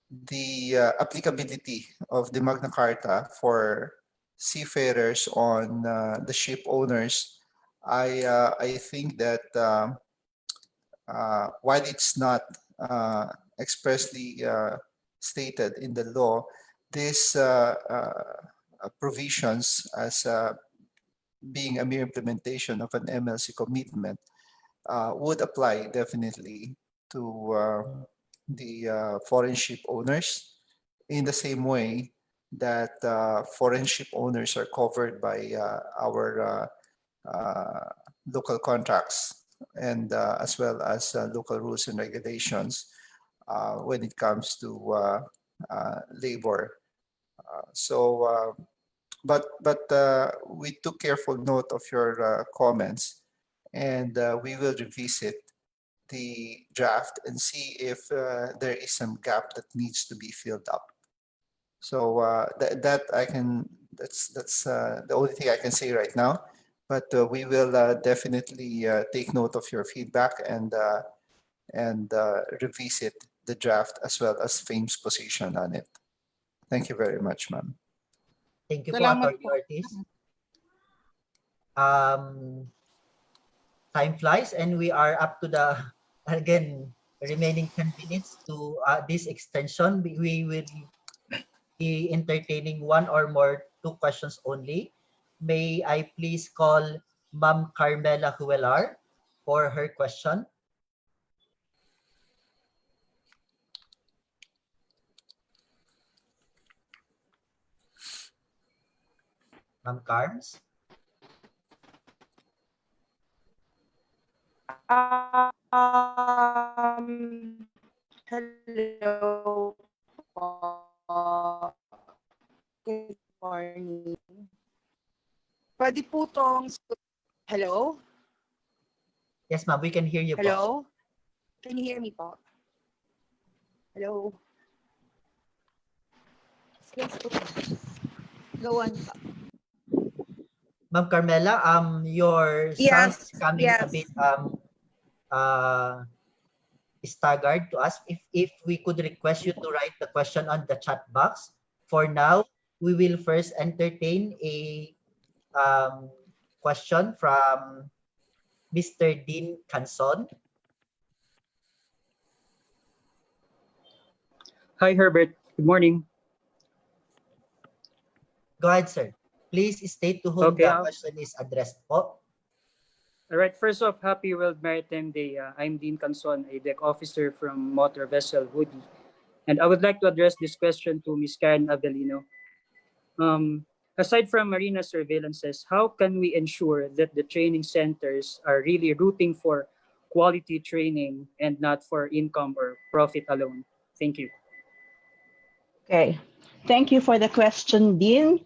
the applicability of the Magna Carta for seafarers on the ship owners, I think that while it's not expressly stated in the law, these provisions as being a mere implementation of an MLC commitment would apply definitely to the foreign ship owners in the same way that foreign ship owners are covered by our local contracts and as well as local rules and regulations when it comes to labor. But we took careful note of your comments, and we will revisit the draft and see if there is some gap that needs to be filled up. So that's the only thing I can say right now. But we will definitely take note of your feedback and revisit the draft as well as FAME's position on it. Thank you very much, ma'am. Thank you, Attorney Ortiz. Time flies, and we are up to the again remaining 10 minutes to this extension. We will be entertaining one or more 2 questions only. May I please call Ma'am Carmela Huelar for her question? Ma'am Carms? Hello po. Good morning. Pwede po tong... Hello? Yes, ma'am. We can hear you. Hello? Po. Can you hear me po? Hello? Yes po. Go on po. Ma'am Carmela, your sound is coming a bit staggered to us. If we could request you to write the question on the chat box. For now, we will first entertain a question from Mr. Dean Canson. Hi, Herbert. Good morning. Go ahead, sir. Please state to whom the question is addressed po. All right. First off, happy World Maritime Day. I'm Dean Canson, a deck officer from Motor Vessel Woody. And I would like to address this question to Ms. Karen Avelino. Aside from marina surveillances, how can we ensure that the training centers are really rooting for quality training and not for income or profit alone? Thank you. Okay, thank you for the question, Dean.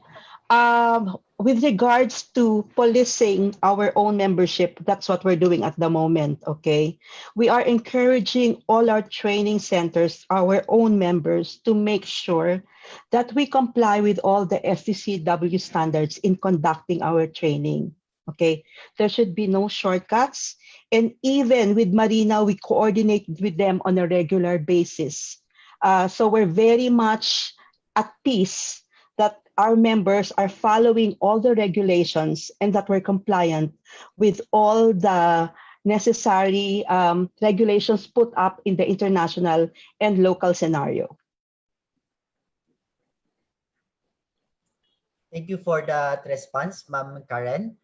With regards to policing our own membership, that's what we're doing at the moment, okay? We are encouraging all our training centers, our own members, to make sure that we comply with all the FECW standards in conducting our training, okay? There should be no shortcuts. And even with Marina, we coordinate with them on a regular basis. So we're very much at peace that our members are following all the regulations and that we're compliant with all the necessary regulations put up in the international and local scenario. Thank you for that response, Ma'am Karen.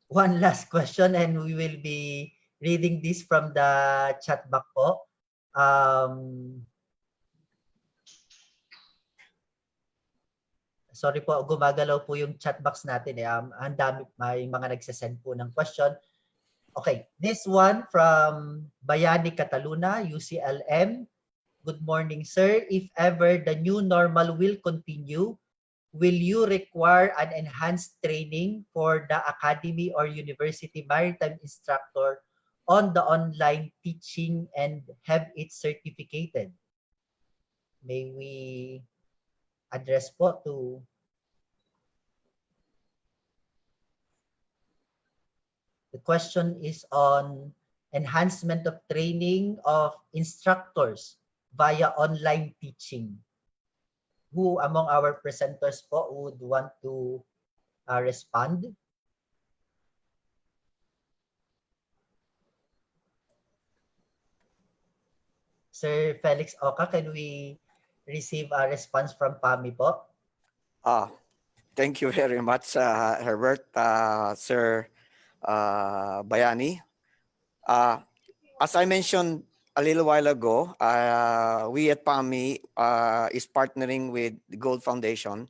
One last question, and we will be reading this from the chat box po. Sorry po, gumagalaw po yung chat box natin. Ang dami, may mga nagsasend po ng question. Okay, this one from Bayani Cataluna, UCLM. Good morning, sir. If ever the new normal will continue, will you require an enhanced training for the academy or university maritime instructor on the online teaching and have it certificated? May we address po to the question is on enhancement of training of instructors via online teaching. Who among our presenters po would want to respond? Sir Felix Oka, can we receive a response from PAMI po? Thank you very much, Herbert, Sir Bayani. As I mentioned a little while ago, we at PAMI is partnering with the Gold Foundation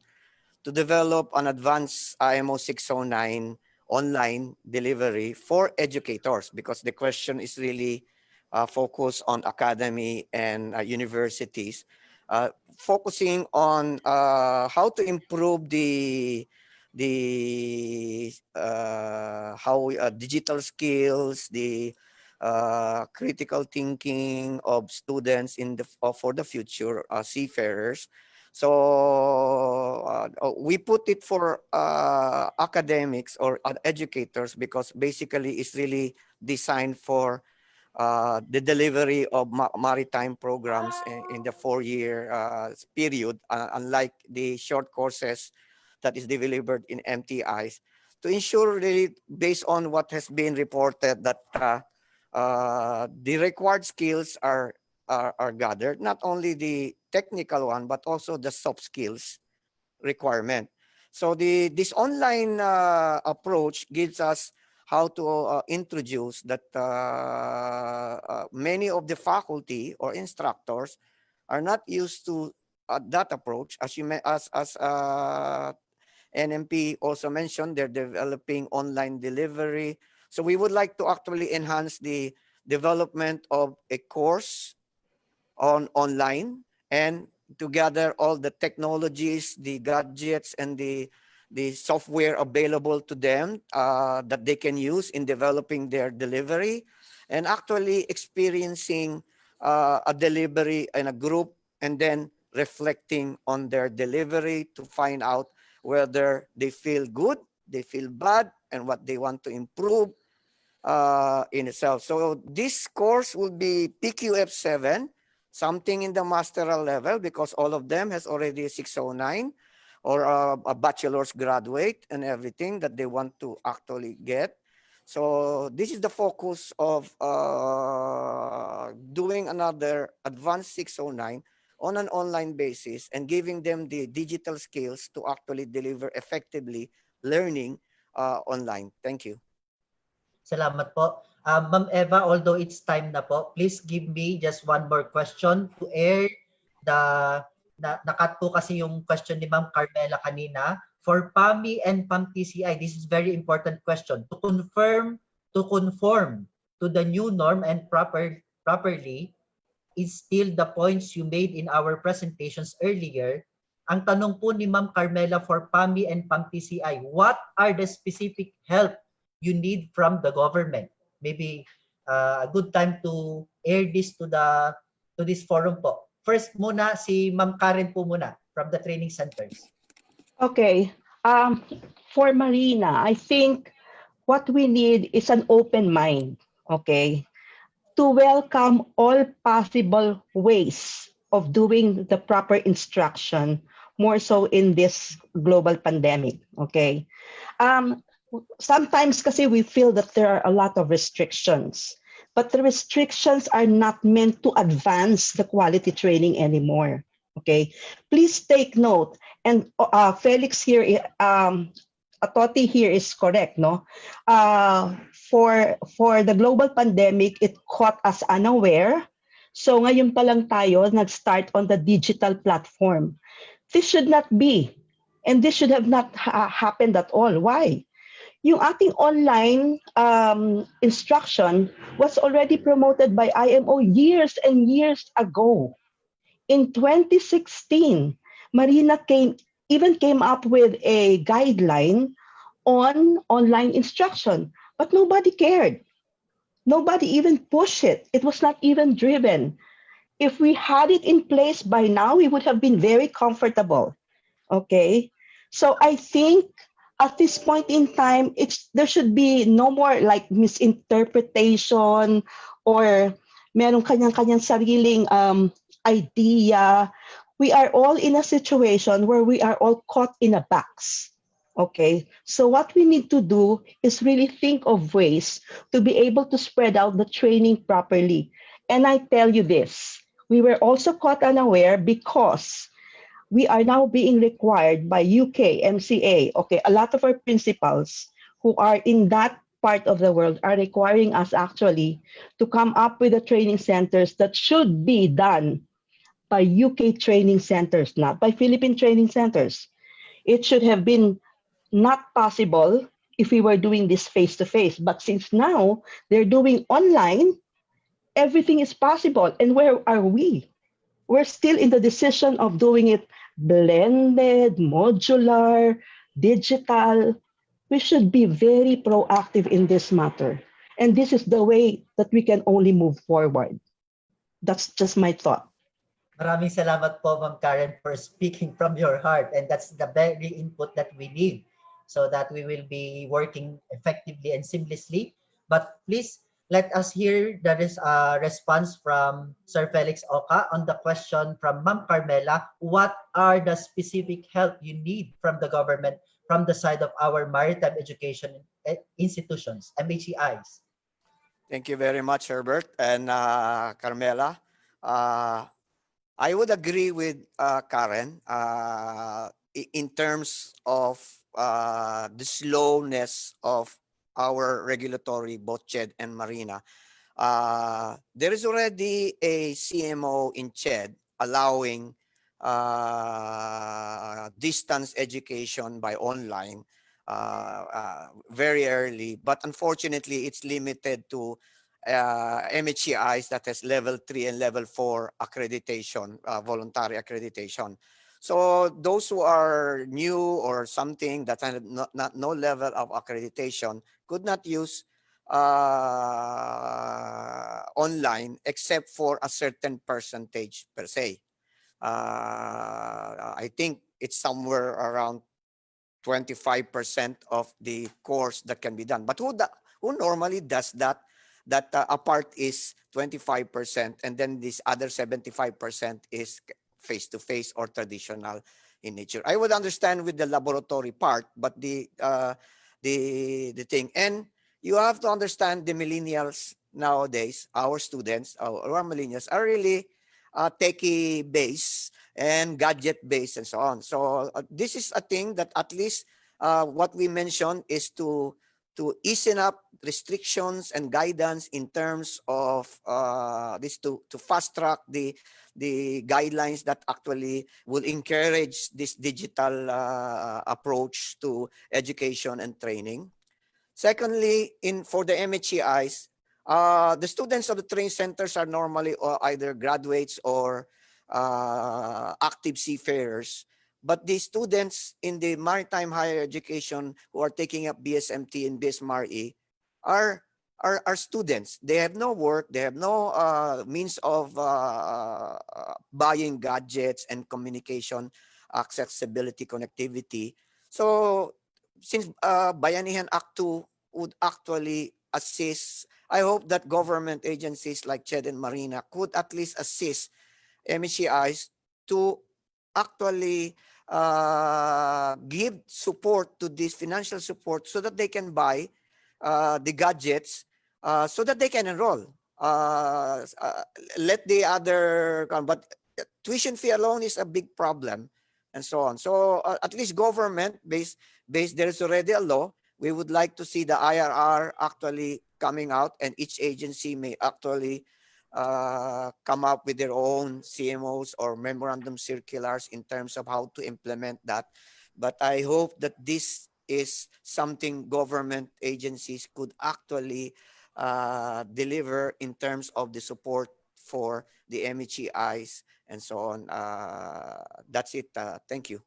to develop an advanced IMO 609 online delivery for educators, because the question is really focused on academy and universities, focusing on how to improve the digital skills, the critical thinking of students in the for the future seafarers. So we put it for academics or educators because basically it's really designed for the delivery of maritime programs in the 4-year period, unlike the short courses that is delivered in MTIs, to ensure really based on what has been reported that the required skills are gathered, not only the technical one, but also the soft skills requirement. So this online approach gives us how to introduce that many of the faculty or instructors are not used to that approach. As NMP also mentioned, they're developing online delivery. So we would like to actually enhance the development of a course online and to gather all the technologies, the gadgets, and the software available to them that they can use in developing their delivery, and actually experiencing a delivery in a group and then reflecting on their delivery to find out whether they feel good, they feel bad, and what they want to improve. in itself. So this course will be PQF7, something in the masteral level, because all of them has already 609 or a bachelor's graduate and everything that they want to actually get. So this is the focus of doing another advanced 609 on an online basis and giving them the digital skills to actually deliver effectively learning online. Thank you. Salamat po. Ma'am Eva, although it's time na po, please give me just one more question to air the nakat po kasi yung question ni Ma'am Carmela kanina. For PAMI and PAMTCI, this is very important question. To conform to the new norm and properly is still the points you made in our presentations earlier. Ang tanong po ni Ma'am Carmela for PAMI and PAMTCI, what are the specific help you need from the government? Maybe a good time to air this to this forum po. First muna si Ma'am Karen po muna from the training centers. Okay. For Marina, I think what we need is an open mind, okay, to welcome all possible ways of doing the proper instruction, more so in this global pandemic, okay? Sometimes kasi we feel that there are a lot of restrictions, but the restrictions are not meant to advance the quality training anymore, okay? Please take note, and Felix here, Toti here is correct, no? For the global pandemic, it caught us unaware. So ngayon pa lang tayo nag-start on the digital platform. This should not be, and this should have not happened at all. Why? Yung ating online instruction was already promoted by IMO years and years ago. In 2016, Marina even came up with a guideline on online instruction, but nobody cared. Nobody even pushed it. It was not even driven. If we had it in place by now, we would have been very comfortable. Okay? So I think at this point in time, there should be no more like misinterpretation or merong kanyang-kanyang sariling idea. We are all in a situation where we are all caught in a box. Okay, so what we need to do is really think of ways to be able to spread out the training properly. And I tell you this, we were also caught unaware because we are now being required by UK, MCA, okay, a lot of our principals who are in that part of the world are requiring us actually to come up with the training centers that should be done by UK training centers, not by Philippine training centers. It should have been not possible if we were doing this face-to-face. But since now they're doing online, everything is possible. And where are we? We're still in the decision of doing it blended, modular, digital. We should be very proactive in this matter. And this is the way that we can only move forward. That's just my thought. Maraming salamat po, Ma'am Karen, for speaking from your heart. And that's the very input that we need so that we will be working effectively and seamlessly. But please let us hear the response from Sir Felix Oka on the question from Ma'am Carmela. What are the specific help you need from the government from the side of our maritime education institutions, MHEIs? Thank you very much, Herbert and Carmela. I would agree with Karen in terms of the slowness of our regulatory, both CHED and Marina. There is already a CMO in CHED allowing distance education by online very early, but unfortunately it's limited to MHEIs that has level 3 and level 4 accreditation, voluntary accreditation. So those who are new or something that have no level of accreditation could not use online except for a certain percentage per se. I think it's somewhere around 25% of the course that can be done. But who normally does that. That a part is 25%, and then this other 75% is face-to-face or traditional in nature. I would understand with the laboratory part, but the thing, and you have to understand the millennials nowadays, our students, our millennials are really techie based and gadget based and so on. So this is a thing that at least what we mentioned is to ease up restrictions and guidance in terms of this to fast track the guidelines that actually will encourage this digital approach to education and training. Secondly, for the MHEIs, the students of the training centers are normally either graduates or active seafarers. But the students in the maritime higher education who are taking up BSMT and BSMRE are students. They have no work. They have no means of buying gadgets and communication, accessibility, connectivity. So since Bayanihan Act 2 would actually assist, I hope that government agencies like CHED and Marina could at least assist MHEIs to actually give support to this financial support so that they can buy the gadgets so that they can enroll. Let the other come, but tuition fee alone is a big problem and so on. So at least government based, there is already a law. We would like to see the IRR actually coming out, and each agency may actually come up with their own CMOs or memorandum circulars in terms of how to implement that. But I hope that this is something government agencies could actually deliver in terms of the support for the MHEIs and so on. That's it. Thank you.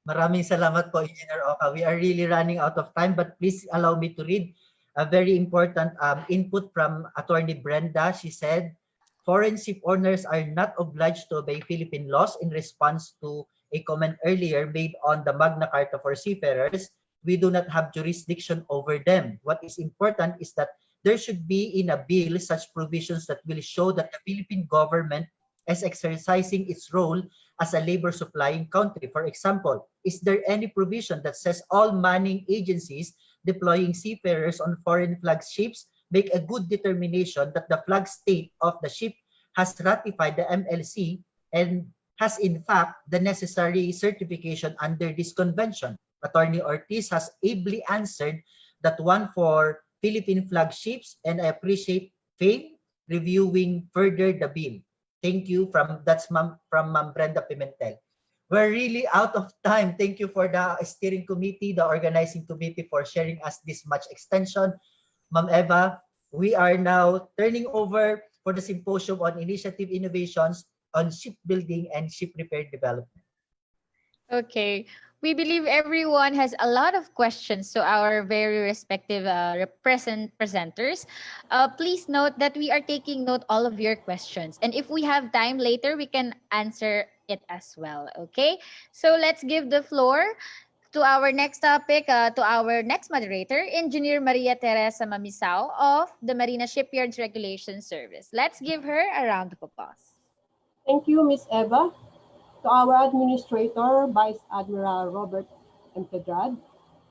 Maraming salamat po, Engineer Oka. We are really running out of time, but please allow me to read a very important input from Attorney Brenda. She said, foreign ship owners are not obliged to obey Philippine laws in response to a comment earlier made on the Magna Carta for seafarers. We do not have jurisdiction over them. What is important is that there should be in a bill such provisions that will show that the Philippine government is exercising its role as a labor supplying country. For example, is there any provision that says all manning agencies deploying seafarers on foreign flag ships make a good determination that the flag state of the ship has ratified the MLC and has in fact the necessary certification under this convention? Attorney Ortiz has ably answered that one for Philippine flag ships, and I appreciate FAME reviewing further the bill. Thank you from Ma'am Brenda Pimentel. We're really out of time. Thank you for the steering committee, the organizing committee for sharing us this much extension. Ma'am Eva, we are now turning over for the symposium on initiative innovations on shipbuilding and ship repair development. Okay. We believe everyone has a lot of questions to our very respective presenters. Please note that we are taking note all of your questions. And if we have time later, we can answer it as well. Okay? So let's give the floor to our next topic, to our next moderator, Engineer Maria Teresa Mamisao of the Marina Shipyards Regulation Service. Let's give her a round of applause. Thank you, Ms. Eva. To our Administrator, Vice Admiral Robert M. Pedrad,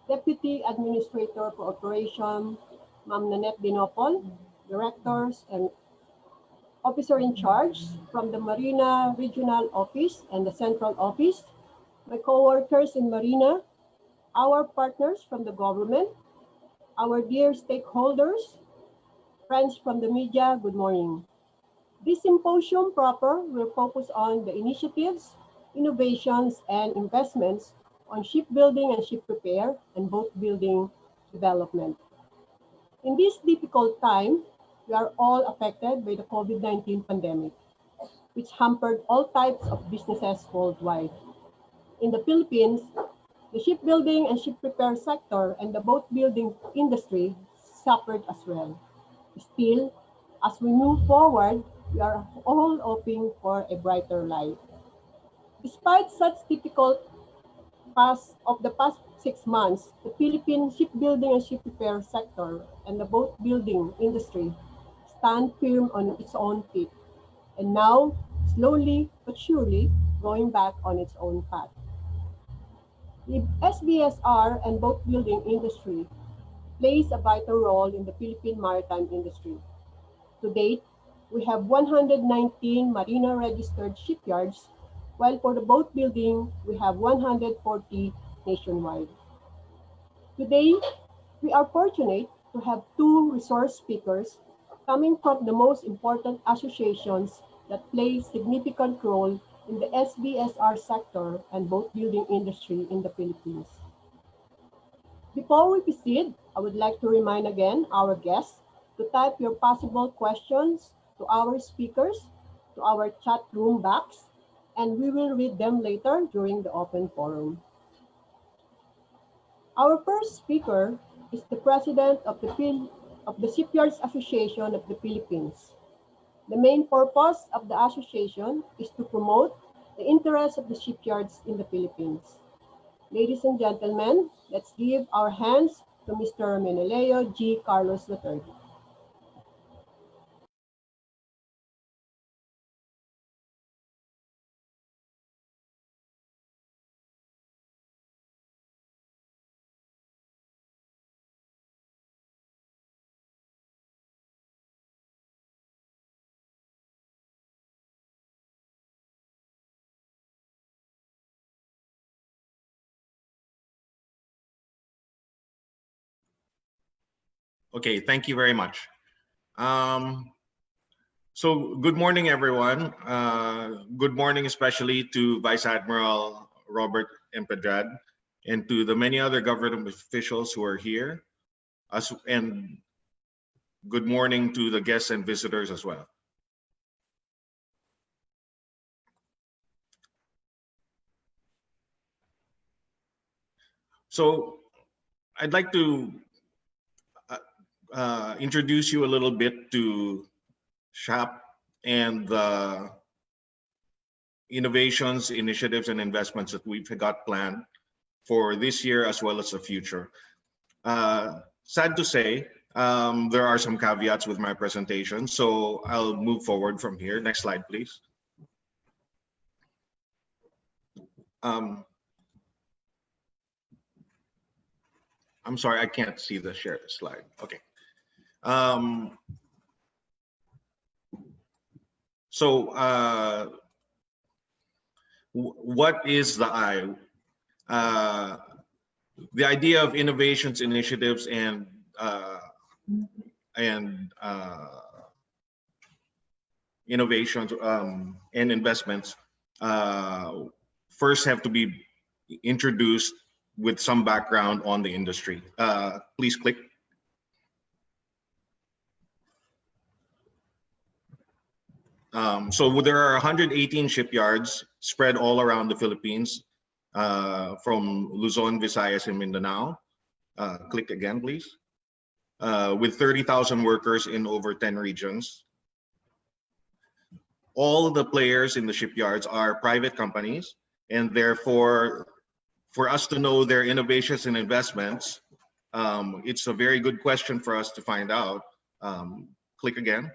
Deputy Administrator for Operation, Ma'am Nanette Binopol, Directors and Officer in Charge from the Marina Regional Office and the Central Office, my co-workers in Marina, our partners from the government, our dear stakeholders, friends from the media, good morning. This symposium proper will focus on the initiatives, innovations, and investments on shipbuilding and ship repair and boat building development. In this difficult time, we are all affected by the COVID-19 pandemic, which hampered all types of businesses worldwide. In the Philippines, the shipbuilding and ship repair sector and the boat building industry suffered as well. Still, as we move forward, we are all hoping for a brighter life. Despite such difficult the past 6 months, the Philippine shipbuilding and ship repair sector and the boat building industry stand firm on its own feet, and now, slowly but surely, going back on its own path. The SBSR and boat building industry plays a vital role in the Philippine maritime industry. To date, we have 119 marina registered shipyards, while for the boat building, we have 140 nationwide. Today, we are fortunate to have two resource speakers coming from the most important associations that play significant role in the SBSR sector and boat building industry in the Philippines. Before we proceed, I would like to remind again our guests to type your possible questions to our speakers to our chat room box, and we will read them later during the open forum. Our first speaker is the president of the Shipyards Association of the Philippines. The main purpose of the association is to promote the interests of the shipyards in the Philippines. Ladies and gentlemen, let's give our hands to Mr. Meneleo G. Carlos III. Okay, thank you very much. So good morning, everyone. Good morning, especially to Vice Admiral Robert Empedrad and to the many other government officials who are here. And good morning to the guests and visitors as well. So I'd like to introduce you a little bit to CAPT and the innovations, initiatives, and investments that we've got planned for this year as well as the future. Sad to say, there are some caveats with my presentation, so I'll move forward from here. Next slide, please. I'm sorry, I can't see the share slide. Okay. What is the I? The idea of innovations, initiatives, and innovations and investments first have to be introduced with some background on the industry. Please click. So there are 118 shipyards spread all around the Philippines, from Luzon, Visayas, and Mindanao. Click again, please. With 30,000 workers in over 10 regions. All the players in the shipyards are private companies, and therefore, for us to know their innovations and investments, it's a very good question for us to find out. Click again.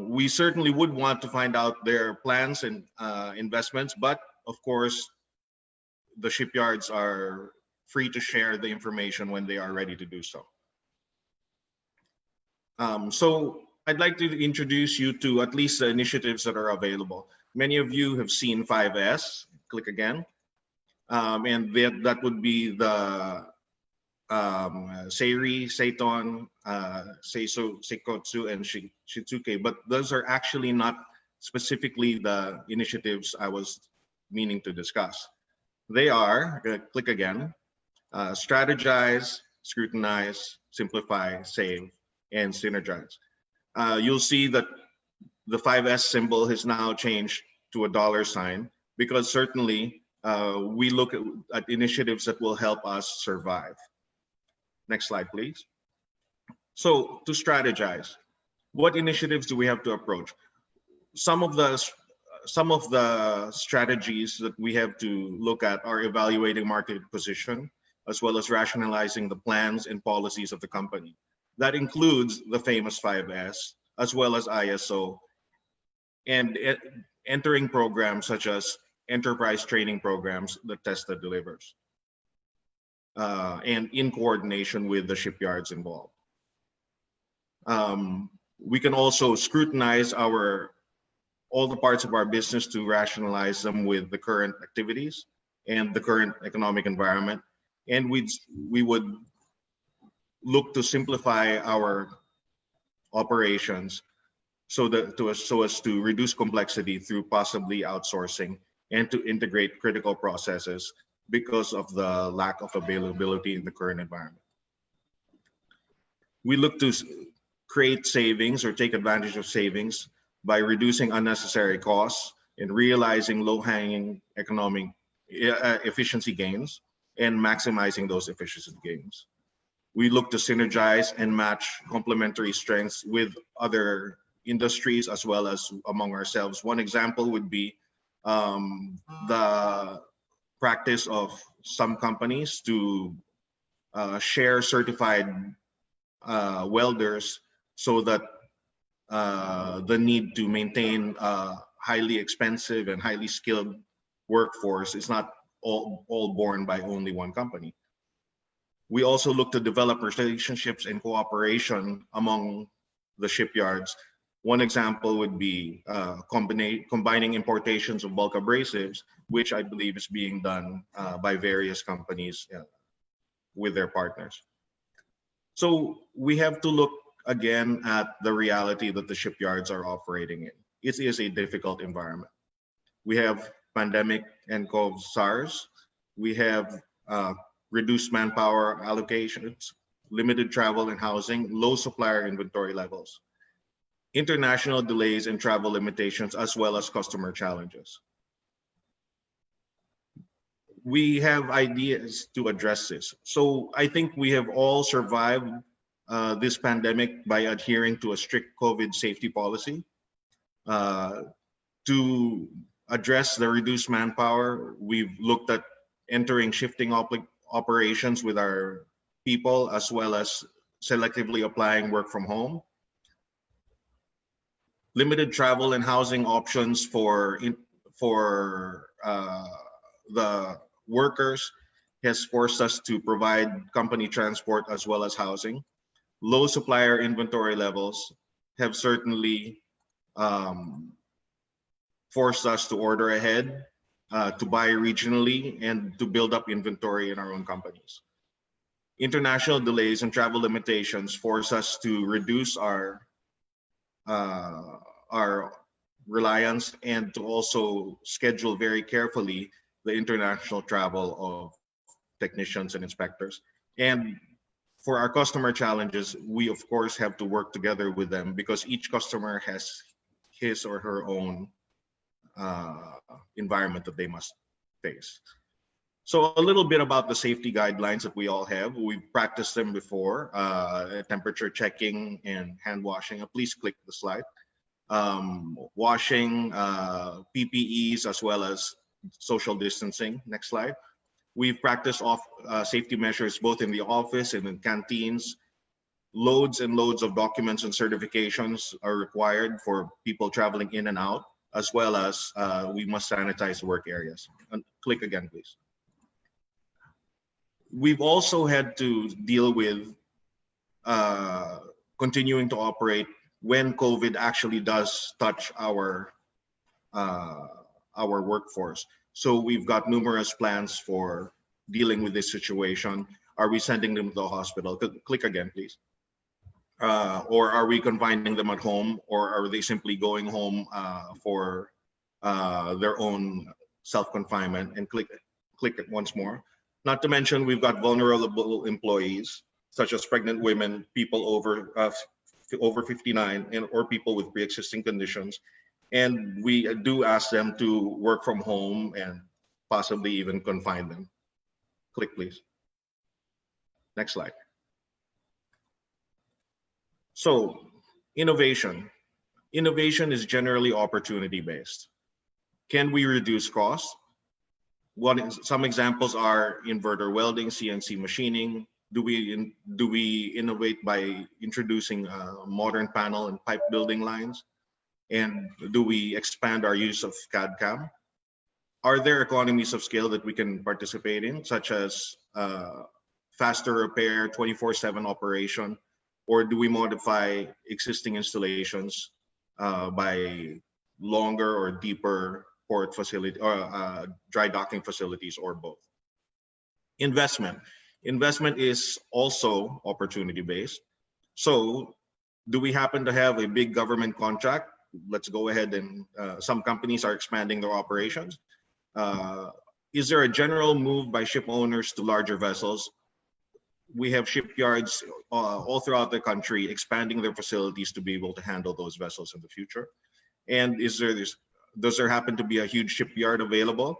We certainly would want to find out their plans and investments, but of course, the shipyards are free to share the information when they are ready to do so. So I'd like to introduce you to at least the initiatives that are available. Many of you have seen 5S. Click again. And that would be the Seiri, Seiton, Seiso, Seikotsu, and Shizuke, but those are actually not specifically the initiatives I was meaning to discuss. They are, click again, strategize, scrutinize, simplify, save, and synergize. You'll see that the 5S symbol has now changed to a $sign because certainly we look at initiatives that will help us survive. Next slide, please. So to strategize, what initiatives do we have to approach? Some of the some of the strategies that we have to look at are evaluating market position, as well as rationalizing the plans and policies of the company. That includes the famous 5S, as well as ISO, and entering programs such as enterprise training programs that TESTA delivers, and in coordination with the shipyards involved. We can also scrutinize all the parts of our business to rationalize them with the current activities and the current economic environment. And we would look to simplify our operations so as to reduce complexity through possibly outsourcing and to integrate critical processes because of the lack of availability in the current environment. We look to create savings or take advantage of savings by reducing unnecessary costs and realizing low-hanging economic efficiency gains and maximizing those efficiency gains. We look to synergize and match complementary strengths with other industries as well as among ourselves. One example would be the practice of some companies to share certified welders so that the need to maintain a highly expensive and highly skilled workforce is not all borne by only one company. We also look to develop relationships and cooperation among the shipyards. One example would be combining importations of bulk abrasives, which I believe is being done by various companies with their partners. So we have to look again at the reality that the shipyards are operating in. It is a difficult environment. We have pandemic and COVID SARS. We have reduced manpower allocations, limited travel and housing, low supplier inventory levels, international delays and travel limitations, as well as customer challenges. We have ideas to address this. So I think we have all survived this pandemic by adhering to a strict COVID safety policy. To address the reduced manpower, we've looked at entering shifting operations with our people, as well as selectively applying work from home. Limited travel and housing options for the workers has forced us to provide company transport as well as housing. Low supplier inventory levels have certainly forced us to order ahead, to buy regionally, and to build up inventory in our own companies. International delays and travel limitations force us to reduce our reliance and to also schedule very carefully the international travel of technicians and inspectors. And for our customer challenges, we of course have to work together with them because each customer has his or her own environment that they must face. So a little bit about the safety guidelines that we all have. We've practiced them before, temperature checking and hand washing. Please click the slide. Washing, PPEs, as well as social distancing. Next slide. We've practiced safety measures both in the office and in canteens. Loads and loads of documents and certifications are required for people traveling in and out, as well as we must sanitize work areas. And click again, please. We've also had to deal with continuing to operate when COVID actually does touch our workforce. So we've got numerous plans for dealing with this situation. Are we sending them to the hospital? Click again, please. Or are we confining them at home, or are they simply going home for their own self-confinement? And click it once more. Not to mention, we've got vulnerable employees, such as pregnant women, people over 59, or people with pre-existing conditions. And we do ask them to work from home and possibly even confine them. Click, please. Next slide. So, innovation. Innovation is generally opportunity-based. Can we reduce costs? Some examples are inverter welding, CNC machining. Do we innovate by introducing modern panel and pipe building lines? And do we expand our use of CAD/CAM? Are there economies of scale that we can participate in, such as faster repair, 24/7 operation, or do we modify existing installations by longer or deeper port facility or dry docking facilities, or both? Investment. Investment is also opportunity-based. So do we happen to have a big government contract? Let's go ahead and some companies are expanding their operations. Is there a general move by ship owners to larger vessels? We have shipyards all throughout the country expanding their facilities to be able to handle those vessels in the future. And does there happen to be a huge shipyard available?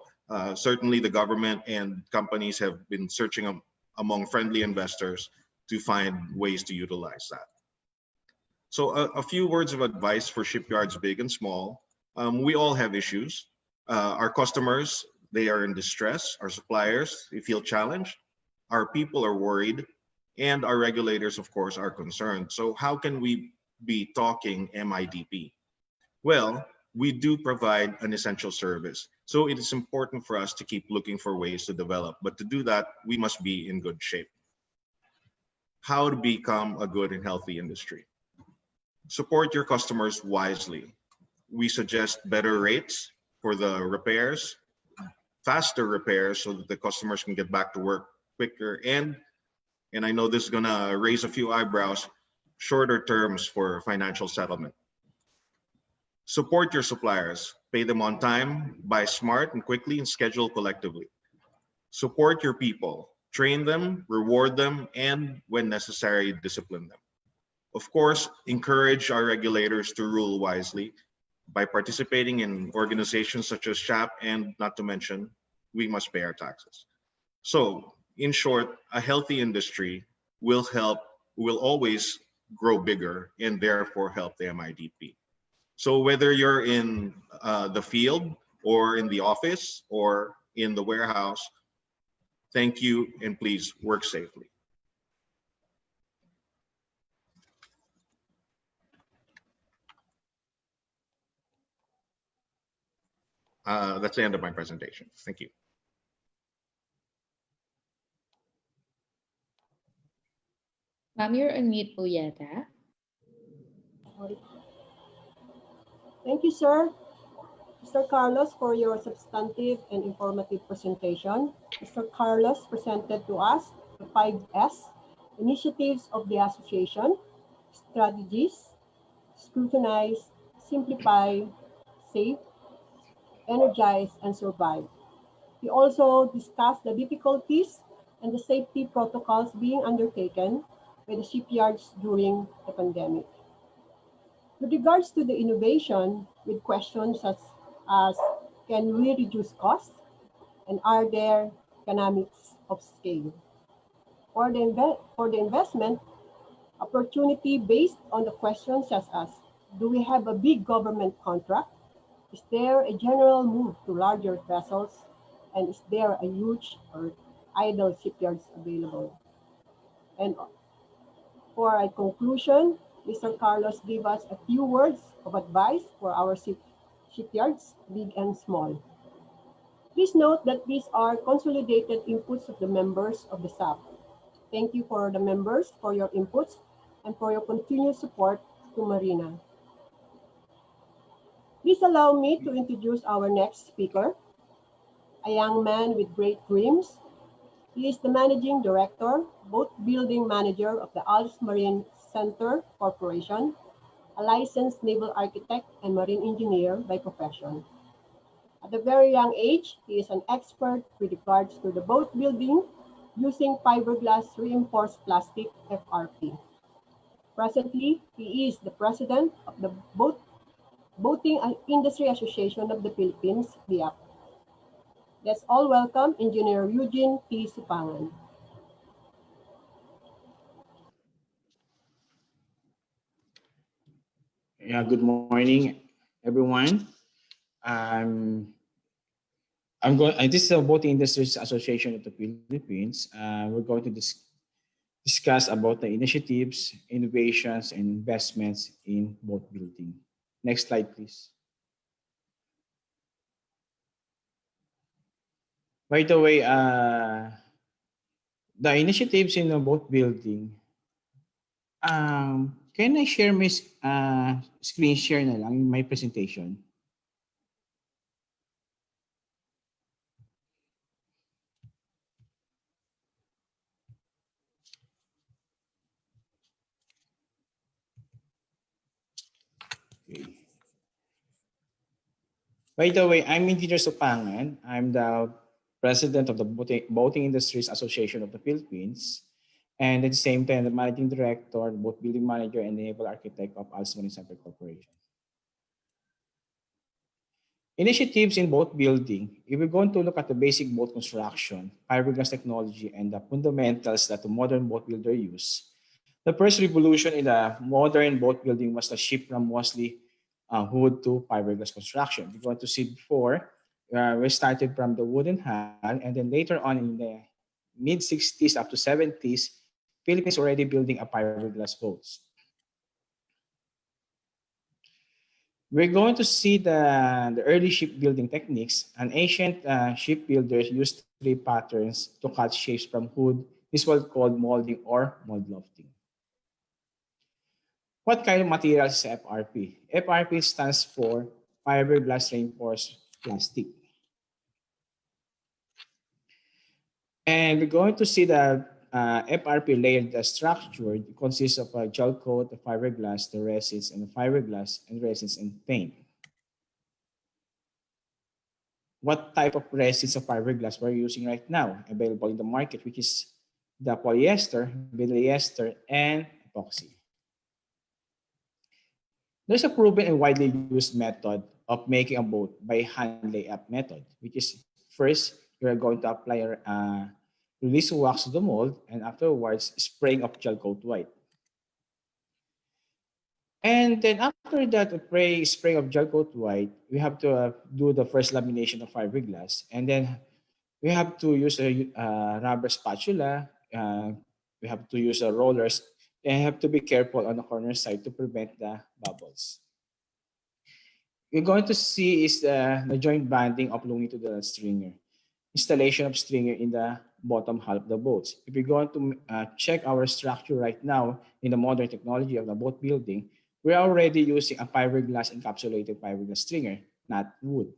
Certainly the government and companies have been searching among friendly investors to find ways to utilize that. So a few words of advice for shipyards big and small. We all have issues. Our customers, they are in distress. Our suppliers, they feel challenged. Our people are worried. And our regulators, of course, are concerned. So how can we be talking MIDP? Well, we do provide an essential service. So it is important for us to keep looking for ways to develop. But to do that, we must be in good shape. How to become a good and healthy industry? Support your customers wisely. We suggest better rates for the repairs, faster repairs so that the customers can get back to work quicker, and I know this is gonna raise a few eyebrows, shorter terms for financial settlement. Support your suppliers, pay them on time, buy smart and quickly, and schedule collectively. Support your people, train them, reward them, and when necessary, discipline them. Of course, encourage our regulators to rule wisely by participating in organizations such as CHAPT, and not to mention, we must pay our taxes. So, in short, a healthy industry will always grow bigger and therefore help the MIDP. So whether you're in the field or in the office or in the warehouse, thank you and please work safely. That's the end of my presentation. Thank you. Ma'am, you're on mute po yata. Thank you, sir. Mr. Carlos, for your substantive and informative presentation. Mr. Carlos presented to us the 5S initiatives of the association: strategies, scrutinize, simplify, save, energize, and survive. He also discussed the difficulties and the safety protocols being undertaken by the shipyards during the pandemic. With regards to the innovation, with questions such as can we reduce costs and are there economics of scale? For the investment, opportunity based on the questions such as do we have a big government contract? Is there a general move to larger vessels? And is there a huge or idle shipyards available? And for a conclusion, Mr. Carlos gave us a few words of advice for our shipyards, big and small. Please note that these are consolidated inputs of the members of the SAP. Thank you for the members for your inputs and for your continued support to Marina. Please allow me to introduce our next speaker, a young man with great dreams. He is the Managing Director, boat building manager of the Alps Marine Center Corporation, a licensed naval architect and marine engineer by profession. At a very young age, he is an expert with regards to the boat building using fiberglass reinforced plastic FRP. Presently, he is the president of the Boating Industry Association of the Philippines, BIAP. Let's all welcome Engineer Eugene P. Supangan. Yeah, good morning, everyone. I'm This is the Boating Industries Association of the Philippines. We're going to discuss about the initiatives, innovations, and investments in boat building. Next slide, please. By the way, the initiatives in the boat building, can I share my screen share na lang my presentation? Okay. By the way, I'm Engineer Supangan. I'm the president of the Boating Industries Association of the Philippines, and at the same time, the managing director, boat building manager, and naval architect of ALMA Corporation. Initiatives in boat building. If we're going to look at the basic boat construction, fiberglass technology, and the fundamentals that the modern boat builder use, the first revolution in the modern boat building was the shift from mostly wood to fiberglass construction. We're going to see before, we started from the wooden hull, and then later on in the mid-60s up to 70s, Philippines already building a fiberglass boats. We're going to see the early shipbuilding techniques. An ancient shipbuilders used 3 patterns to cut shapes from wood. This was called molding or mold lofting. What kind of material is FRP? FRP stands for fiberglass reinforced plastic. And we're going to see the FRP layered structure. It consists of a gel coat, the fiberglass, the resins, and the fiberglass, and resins and paint. What type of resins of fiberglass we're using right now available in the market, which is the polyester, polyester, and epoxy. There's a proven and widely used method of making a boat by hand layup method, which is first you're going to apply release wax to the mold, and afterwards spraying of gel coat white. And then after that spraying of gel coat white, we have to do the first lamination of fiberglass, and then we have to use a rubber spatula. We have to use rollers, and have to be careful on the corner side to prevent the bubbles. You're going to see is the joint banding of longing to the stringer. Installation of stringer in the bottom hull of the boats. If you're going to check our structure right now in the modern technology of the boat building, we're already using a fiberglass encapsulated fiberglass stringer, not wood.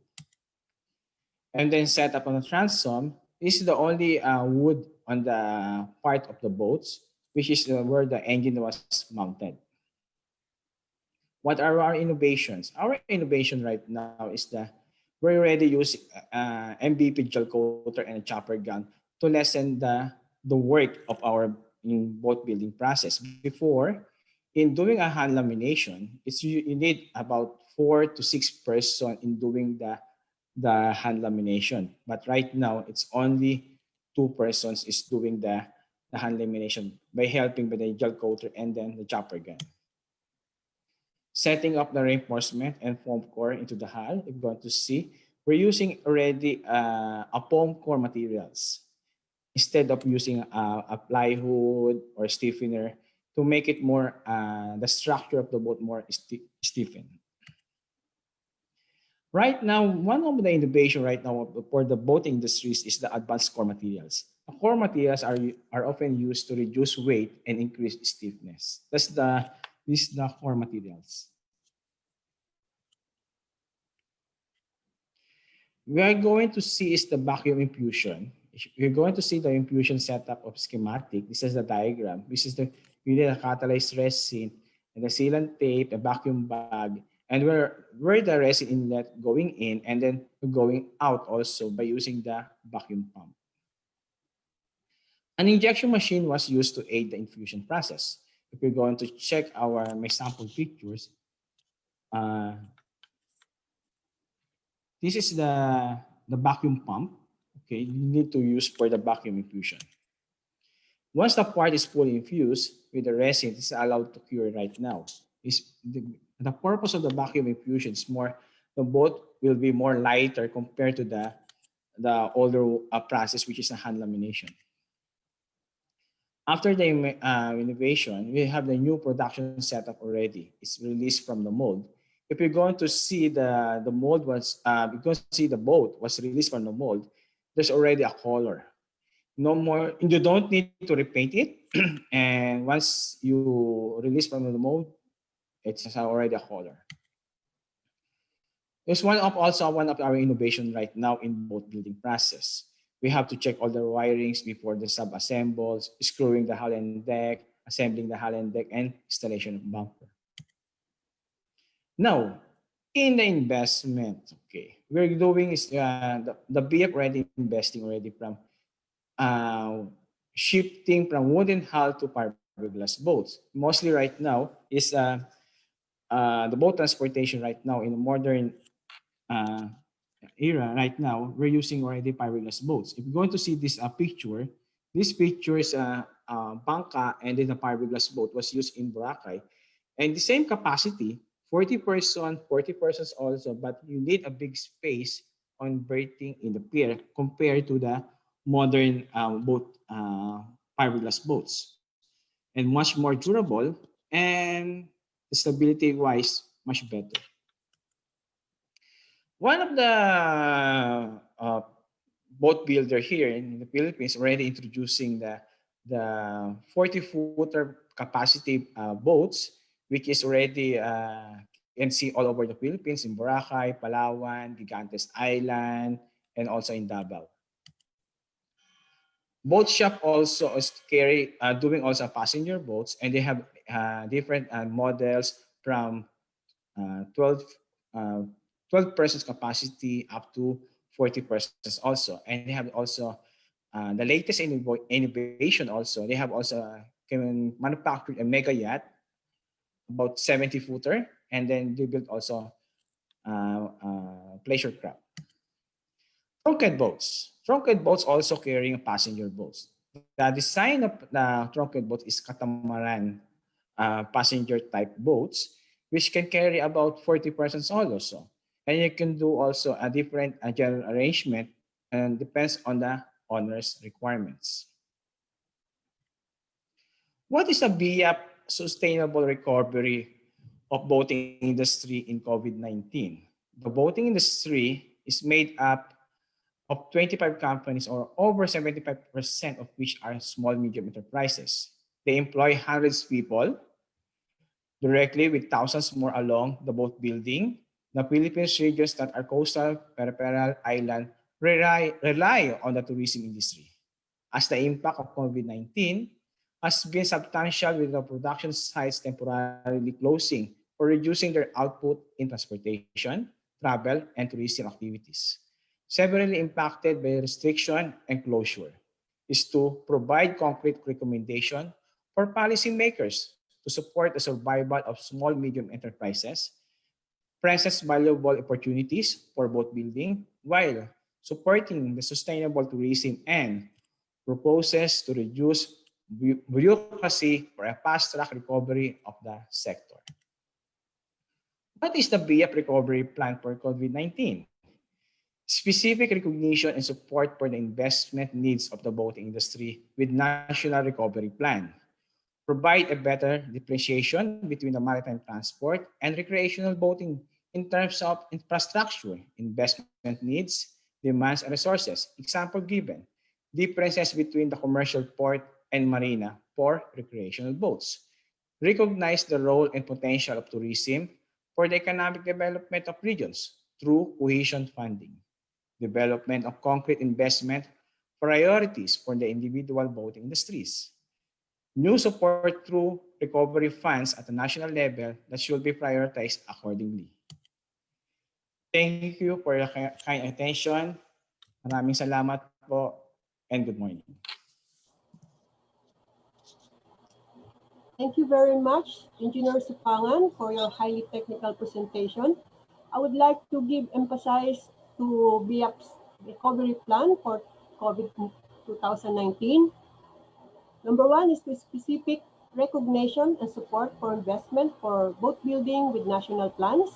And then set up on the transom. This is the only wood on the part of the boats, which is where the engine was mounted. What are our innovations? Our innovation right now is that we're already using MVP gel coater and a chopper gun to lessen the work of our boat building process. Before, in doing a hand lamination, you need about 4 to 6 persons in doing the hand lamination. But right now, it's only 2 persons is doing the hand lamination by helping by the gel coater and then the chopper gun. Setting up the reinforcement and foam core into the hull, you're going to see we're using already a foam core materials instead of using a plywood or stiffener to make it more, the structure of the boat more stiffened. Right now, one of the innovation right now for the boat industries is the advanced core materials. The core materials are often used to reduce weight and increase stiffness. These are the core materials. We are going to see is the vacuum infusion. You're going to see the infusion setup of schematic. This is the diagram. This is you need a catalyzed resin and the sealant tape, a vacuum bag, and where the resin inlet going in and then going out also by using the vacuum pump. An injection machine was used to aid the infusion process. If you're going to check my sample pictures, this is the vacuum pump. Okay, you need to use for the vacuum infusion. Once the part is fully infused with the resin, it's allowed to cure right now. The purpose of the vacuum infusion is more, the boat will be more lighter compared to the the older process, which is a hand lamination. After the innovation, we have the new production setup already. It's released from the mold. If you're going to see the mold was, you're going to see the boat was released from the mold, there's already a color. No more, you don't need to repaint it. And once you release from the mold, it's already a color. There's one of our innovation right now in boat building process. We have to check all the wirings before the sub-assembles, screwing the hull and deck, assembling the hull and deck, and installation of bunker. Now, in the investment, okay, we're doing is the BIAP already investing already from shifting from wooden hull to fiberglass boats. Mostly right now is the boat transportation right now in the modern era right now, we're using already fiberglass boats. If you're going to see this picture, this picture is bangka and then the fiberglass boat was used in Boracay. And the same capacity, 40 persons also, but you need a big space on berthing in the pier compared to the modern boat fiberglass boats. And much more durable and stability-wise, much better. One of the boat builder here in the Philippines already introducing the 40-footer capacity boats, which is already can see all over the Philippines in Boracay, Palawan, Gigantes Island, and also in Davao. Boat shop also is doing also passenger boats, and they have different models from 12 persons capacity up to 40 persons also. And they have also the latest innovation also. They have also manufactured a mega yacht, about 70-footer, and then they built also pleasure craft. Trunket boats. Trunket boats also carrying passenger boats. The design of the trunket boat is catamaran passenger type boats, which can carry about 40 persons also. And you can do also a different general arrangement and depends on the owner's requirements. What is a BIAP sustainable recovery of boating industry in COVID-19? The boating industry is made up of 25 companies, or over 75% of which are small, medium enterprises. They employ hundreds of people directly with thousands more along the boat building. The Philippines regions that are coastal, peripheral, island rely on the tourism industry. As the impact of COVID-19 has been substantial with the production sites temporarily closing or reducing their output in transportation, travel, and tourism activities. Severely impacted by restriction and closure is to provide concrete recommendation for policymakers to support the survival of small, medium enterprises, presents valuable opportunities for boat building while supporting the sustainable tourism, and proposes to reduce bureaucracy for a fast-track recovery of the sector. What is the BIAP recovery plan for COVID-19? Specific recognition and support for the investment needs of the boating industry with national recovery plan. Provide a better differentiation between the maritime transport and recreational boating in terms of infrastructure, investment needs, demands, and resources. Example given, differences between the commercial port and marina for recreational boats. Recognize the role and potential of tourism for the economic development of regions through cohesion funding. Development of concrete investment priorities for the individual boating industries. New support through recovery funds at the national level that should be prioritized accordingly. Thank you for your kind attention. Maraming salamat po and good morning. Thank you very much, Engineer Supangan, for your highly technical presentation. I would like to give emphasis to BIAP's recovery plan for COVID 2019. Number one is the specific recognition and support for investment for boat building with national plans.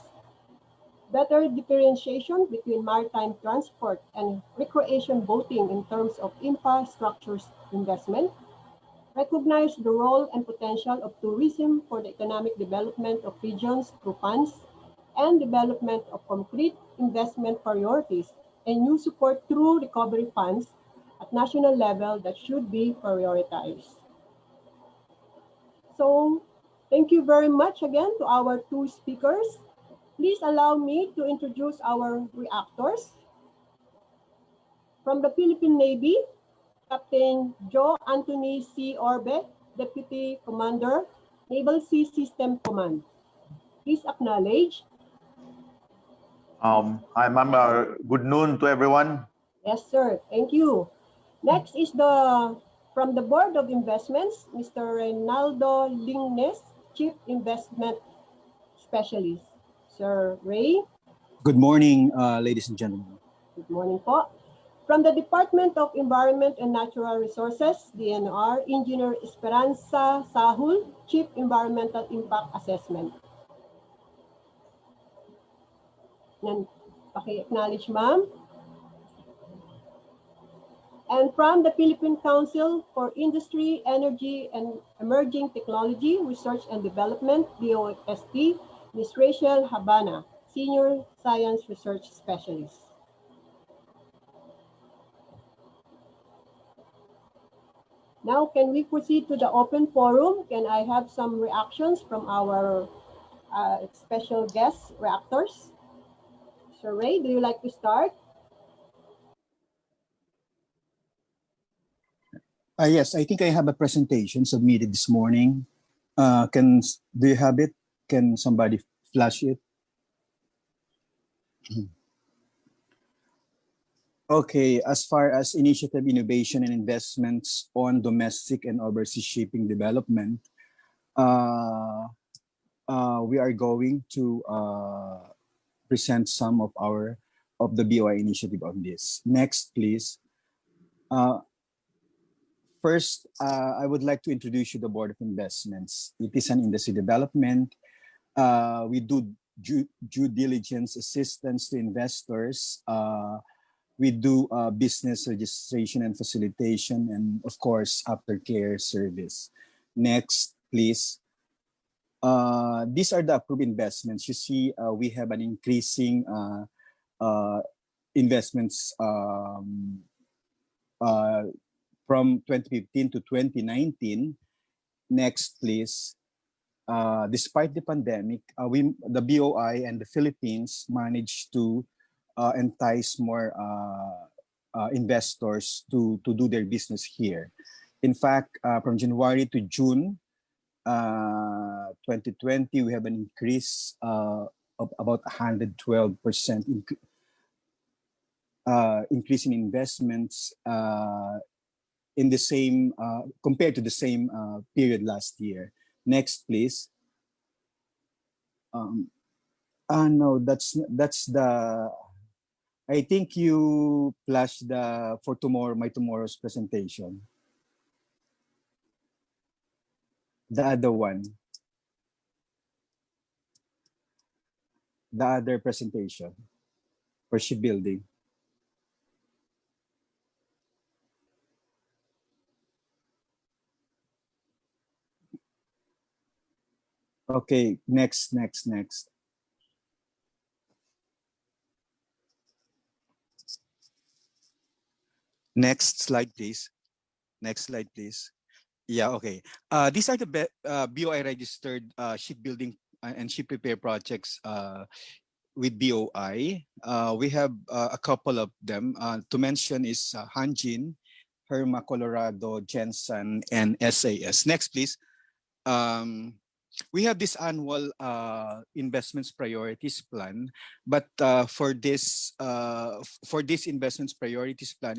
better differentiation between maritime transport and recreation boating in terms of infrastructure investment, recognize the role and potential of tourism for the economic development of regions through funds, and development of concrete investment priorities and new support through recovery funds at national level that should be prioritized. So, thank you very much again to our two speakers. Please allow me to introduce our reactors. From the Philippine Navy, Captain Joe Anthony C. Orbe, Deputy Commander, Naval Sea System Command. Please acknowledge. Hi, ma'am. Good noon to everyone. Yes, sir. Thank you. Next is from the Board of Investments, Mr. Reynaldo Lingnes, Chief Investment Specialist. Sir Ray. Good morning, ladies and gentlemen. Good morning po. From the Department of Environment and Natural Resources, DNR, Engineer Esperanza Sahul, Chief Environmental Impact Assessment. Yan, paki-acknowledge, ma'am. And from the Philippine Council for Industry, Energy, and Emerging Technology, Research and Development, DOST, Ms. Rachel Habana, Senior Science Research Specialist. Now, can we proceed to the open forum? Can I have some reactions from our special guest reactors? Sir Ray, do you like to start? Yes, I think I have a presentation submitted this morning. Do you have it? Can somebody flash it? Okay, as far as initiative, innovation, and investments on domestic and overseas shipping development, we are going to present some of the BOI initiative on this. Next, please. First, I would like to introduce you the Board of Investments. It is an industry development. We do due diligence assistance to investors. We do business registration and facilitation, and of course, aftercare service. Next, please. These are the approved investments. You see, we have an increasing investments from 2015 to 2019. Next, please. Despite the pandemic, the BOI and the Philippines managed to entice more investors to do their business here. In fact, from January to June 2020, we have an increase of about 112% increase in investments in the same compared to the same period last year. Next, please. No, that's the. I think you flashed for tomorrow's presentation. The other one. The other presentation for shipbuilding. Okay, next. Next slide, please. Next slide, please. Yeah, okay. These are the BOI registered shipbuilding and ship repair projects with BOI. We have a couple of them. To mention is Hanjin, Herma Colorado, Jensen, and SAS. Next, please. We have this annual investments priorities plan, but for this investments priorities plan,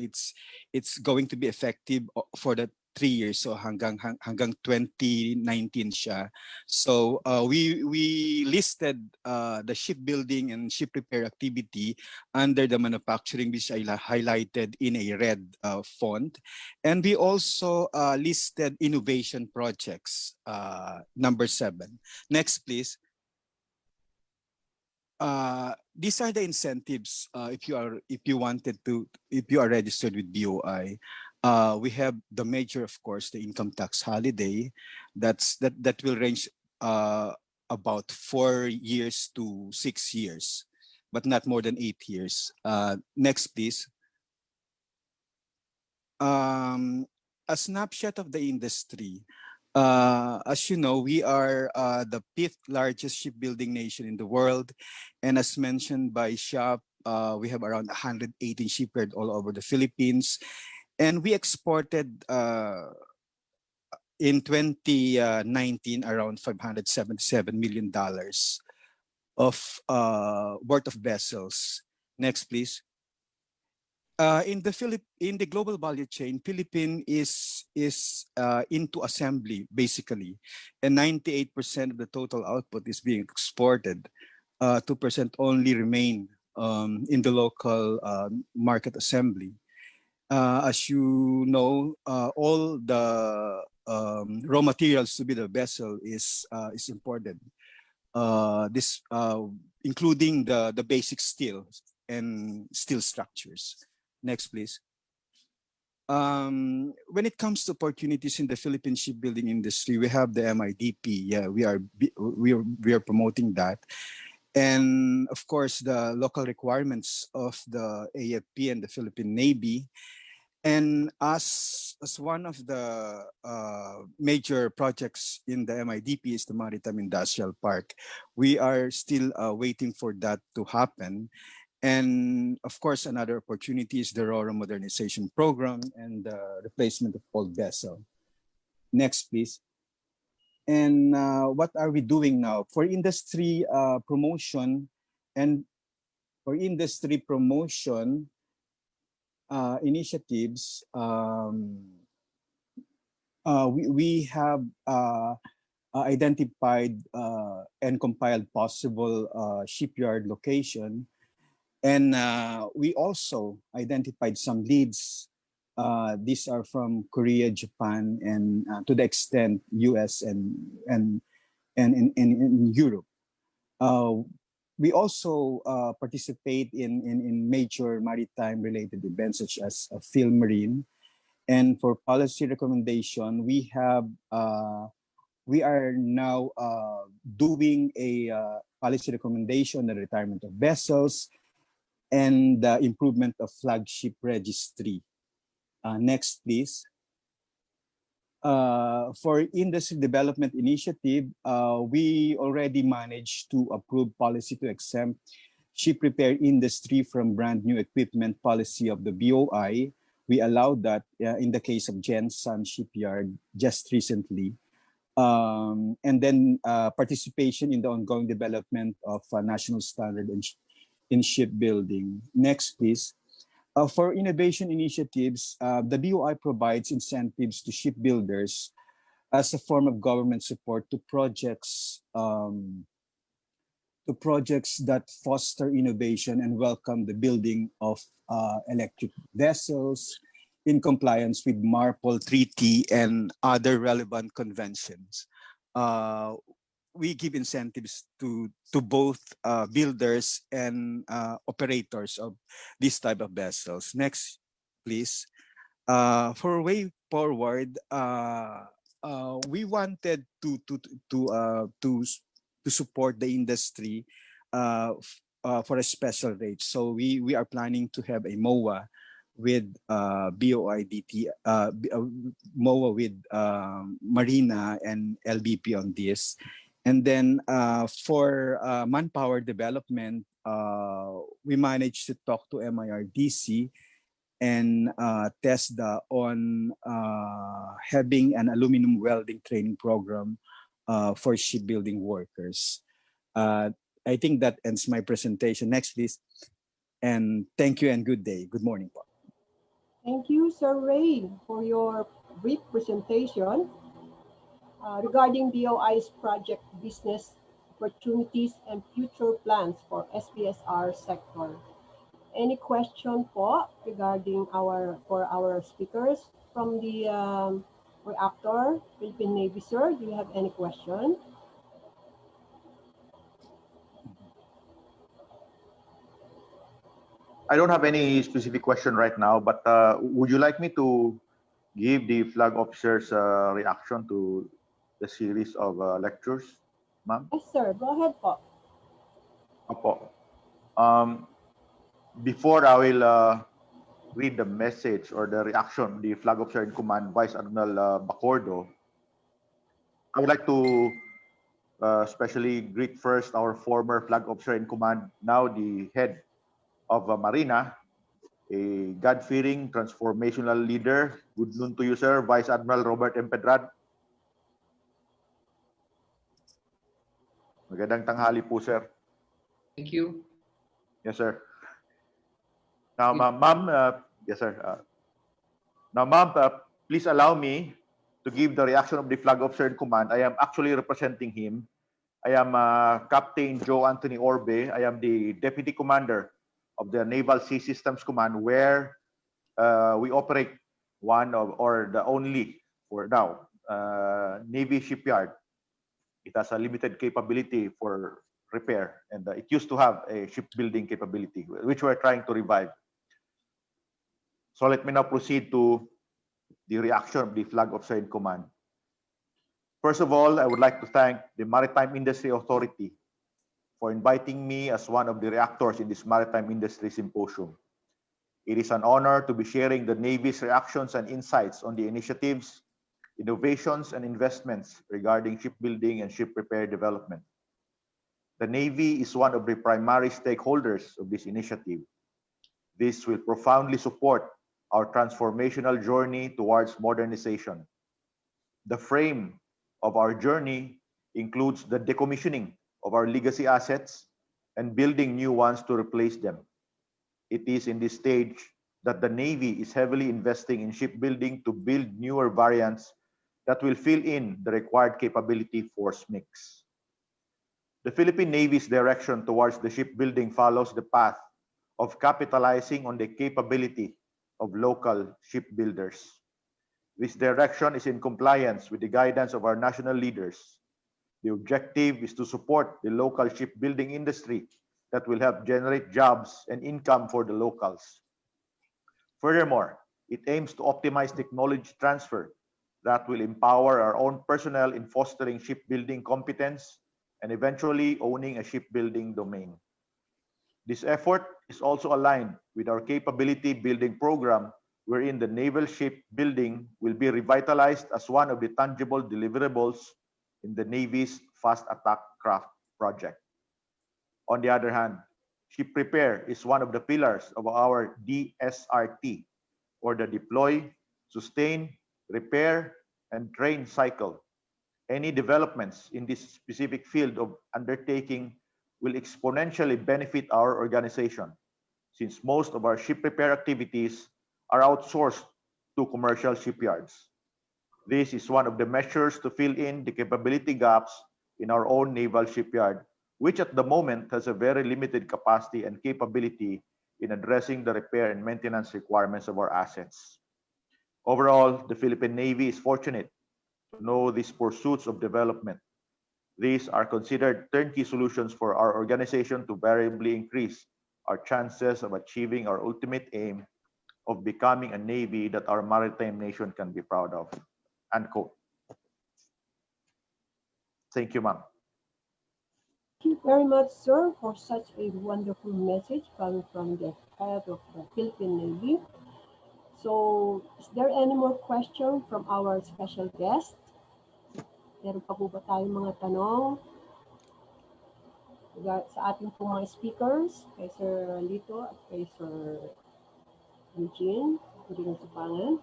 it's going to be effective for the 3 years, so hanggang 2019 siya. So we listed the shipbuilding and ship repair activity under the manufacturing, which I highlighted in a red font, and we also listed innovation projects, number 7. Next, please. these are the incentives if you are registered with BOI. We have the major, of course, the income tax holiday. That will range about 4 years to 6 years, but not more than 8 years. Next, please. A snapshot of the industry. As you know, we are the 5th largest shipbuilding nation in the world. And as mentioned by Shop, we have around 118 shipyards all over the Philippines. And we exported in 2019 around $577 million of worth of vessels. Next, please. In the global value chain, Philippine is into assembly basically, and 98% of the total output is being exported. 2% only remain in the local market assembly. As you know, all the raw materials to build a vessel is imported. This including the basic steel and steel structures. Next, please. When it comes to opportunities in the Philippine shipbuilding industry, we have the MIDP. Yeah, we are promoting that, and of course the local requirements of the AFP and the Philippine Navy. And as one of the major projects in the MIDP is the Maritime Industrial Park. We are still waiting for that to happen. And of course, another opportunity is the RORO modernization program and the replacement of old vessel. Next, please. And what are we doing now for industry promotion and for industry promotion initiatives? We have identified and compiled possible shipyard location. And we also identified some leads. These are from Korea, Japan, and to the extent US and in Europe. We also participate in major maritime related events such as Philmarine. And for policy recommendation, we are now doing a policy recommendation on the retirement of vessels and the improvement of flagship registry. Next, please. For industry development initiative, we already managed to approve policy to exempt ship repair industry from brand new equipment policy of the BOI. We allowed that in the case of Jensen Shipyard just recently. And then participation in the ongoing development of national standard in shipbuilding. Next, please. For innovation initiatives, the BOI provides incentives to shipbuilders as a form of government support to projects that foster innovation and welcome the building of electric vessels in compliance with MARPOL Treaty and other relevant conventions. We give incentives to both builders and operators of this type of vessels. Next, please. For way forward, we wanted to support the industry for a special rate. So we are planning to have a MOA with BOIDT, MOA with Marina and LBP on this. And then for manpower development, we managed to talk to MIRDC and TESDA on having an aluminum welding training program for shipbuilding workers. I think that ends my presentation. Next, please. And thank you and good day. Good morning, Paul. Thank you, Sir Ray, for your brief presentation. Regarding BOI's project business opportunities and future plans for SPSR sector. Any question po regarding for our speakers from the reactor, Philippine Navy, sir? Do you have any question? I don't have any specific question right now, but would you like me to give the flag officer's reaction to the series of lectures, ma'am? Yes, sir. Go ahead po. Opo. Before I will read the message or the reaction of the flag officer in command, Vice Admiral Bacordo, I would like to especially greet first our former flag officer in command, now the head of Marina, a God-fearing, transformational leader. Good noon to you, sir, Vice Admiral Robert M. Pedrad. Magandang tanghali po, sir. Thank you. Yes, sir. Now, ma'am, yes, sir. Now, ma'am, please allow me to give the reaction of the flag officer in command. I am actually representing him. I am Captain Joe Anthony Orbe. I am the Deputy Commander of the Naval Sea Systems Command, where we operate one of, or the only, for now, Navy shipyard. It has a limited capability for repair, and it used to have a shipbuilding capability, which we're trying to revive. So let me now proceed to the reaction of the flag officer in command. First of all, I would like to thank the Maritime Industry Authority for inviting me as one of the reactors in this Maritime Industry Symposium. It is an honor to be sharing the Navy's reactions and insights on the initiatives, innovations, and investments regarding shipbuilding and ship repair development. The Navy is one of the primary stakeholders of this initiative. This will profoundly support our transformational journey towards modernization. The frame of our journey includes the decommissioning of our legacy assets and building new ones to replace them. It is in this stage that the Navy is heavily investing in shipbuilding to build newer variants that will fill in the required capability for SMIX. The Philippine Navy's direction towards the shipbuilding follows the path of capitalizing on the capability of local shipbuilders. This direction is in compliance with the guidance of our national leaders. The objective is to support the local shipbuilding industry that will help generate jobs and income for the locals. Furthermore, it aims to optimize technology transfer that will empower our own personnel in fostering shipbuilding competence and eventually owning a shipbuilding domain. This effort is also aligned with our capability building program, wherein the naval shipbuilding will be revitalized as one of the tangible deliverables in the Navy's Fast Attack Craft project. On the other hand, ship repair is one of the pillars of our DSRT, or the Deploy, Sustain, Repair, and Train cycle. Any developments in this specific field of undertaking will exponentially benefit our organization, since most of our ship repair activities are outsourced to commercial shipyards. This is one of the measures to fill in the capability gaps in our own naval shipyard, which at the moment has a very limited capacity and capability in addressing the repair and maintenance requirements of our assets. Overall, the Philippine Navy is fortunate to know these pursuits of development. These are considered turnkey solutions for our organization to variably increase our chances of achieving our ultimate aim of becoming a Navy that our maritime nation can be proud of. Unquote. Thank you, ma'am. Thank you very much, sir, for such a wonderful message coming from the head of the Philippine Navy. So, is there any more question from our special guest? Meron pa po ba tayong mga tanong sa ating po mga speakers, kay Sir Lito at kay Sir Eugene, hindi ng Supangan?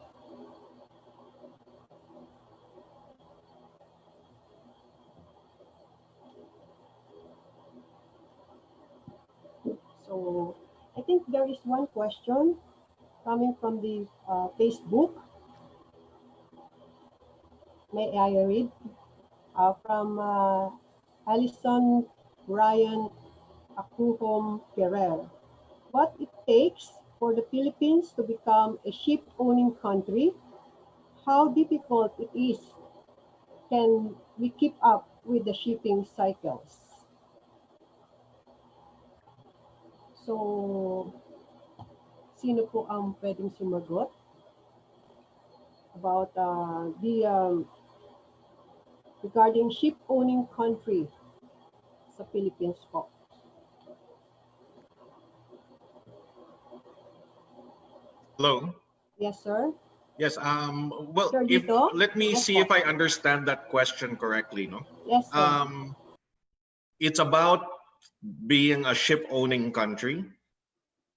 So, I think there is one question coming from the Facebook. May I read? From Alison Ryan Akuhom Ferrer. What it takes for the Philippines to become a ship-owning country? How difficult it is? Can we keep up with the shipping cycles? So, Sino po ang pwedeng sumagot about regarding ship owning country sa Philippines po? Hello. Yes, sir. Yes. Well, Sir if Dito? let me Yes see po. if I understand that question correctly. No. Yes, sir. It's about being a ship owning country.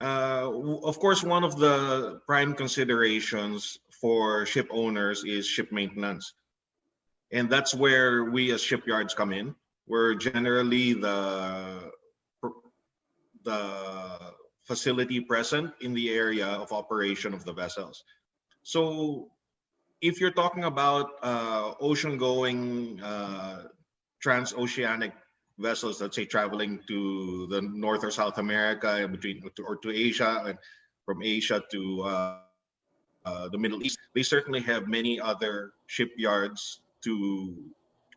Of course, one of the prime considerations for ship owners is ship maintenance. And that's where we as shipyards come in. We're generally the facility present in the area of operation of the vessels. So if you're talking about ocean-going transoceanic vessels, let's say traveling to the North or South America, or to Asia, and from Asia to the Middle East, they certainly have many other shipyards to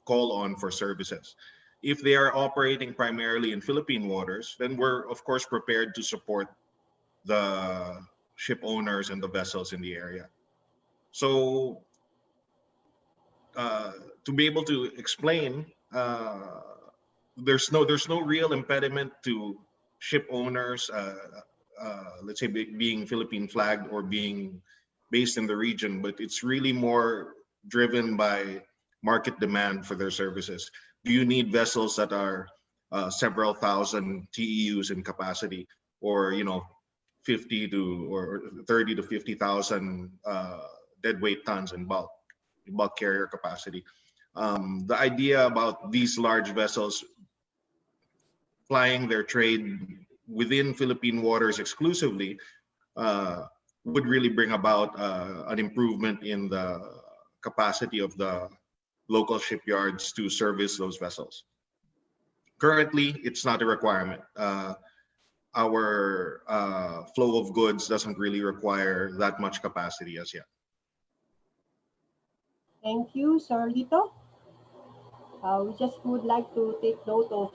call on for services. If they are operating primarily in Philippine waters, then we're of course prepared to support the ship owners and the vessels in the area. So to be able to explain, there's no real impediment to ship owners, let's say being Philippine flagged or being based in the region, but it's really more driven by market demand for their services. Do you need vessels that are several thousand TEUs in capacity, or 50 to or 30 to 50,000 deadweight tons in bulk carrier capacity? The idea about these large vessels plying their trade within Philippine waters exclusively would really bring about an improvement in the capacity of the local shipyards to service those vessels. Currently, it's not a requirement. Our flow of goods doesn't really require that much capacity as yet. Thank you, Sir Lito. We just would like to take note of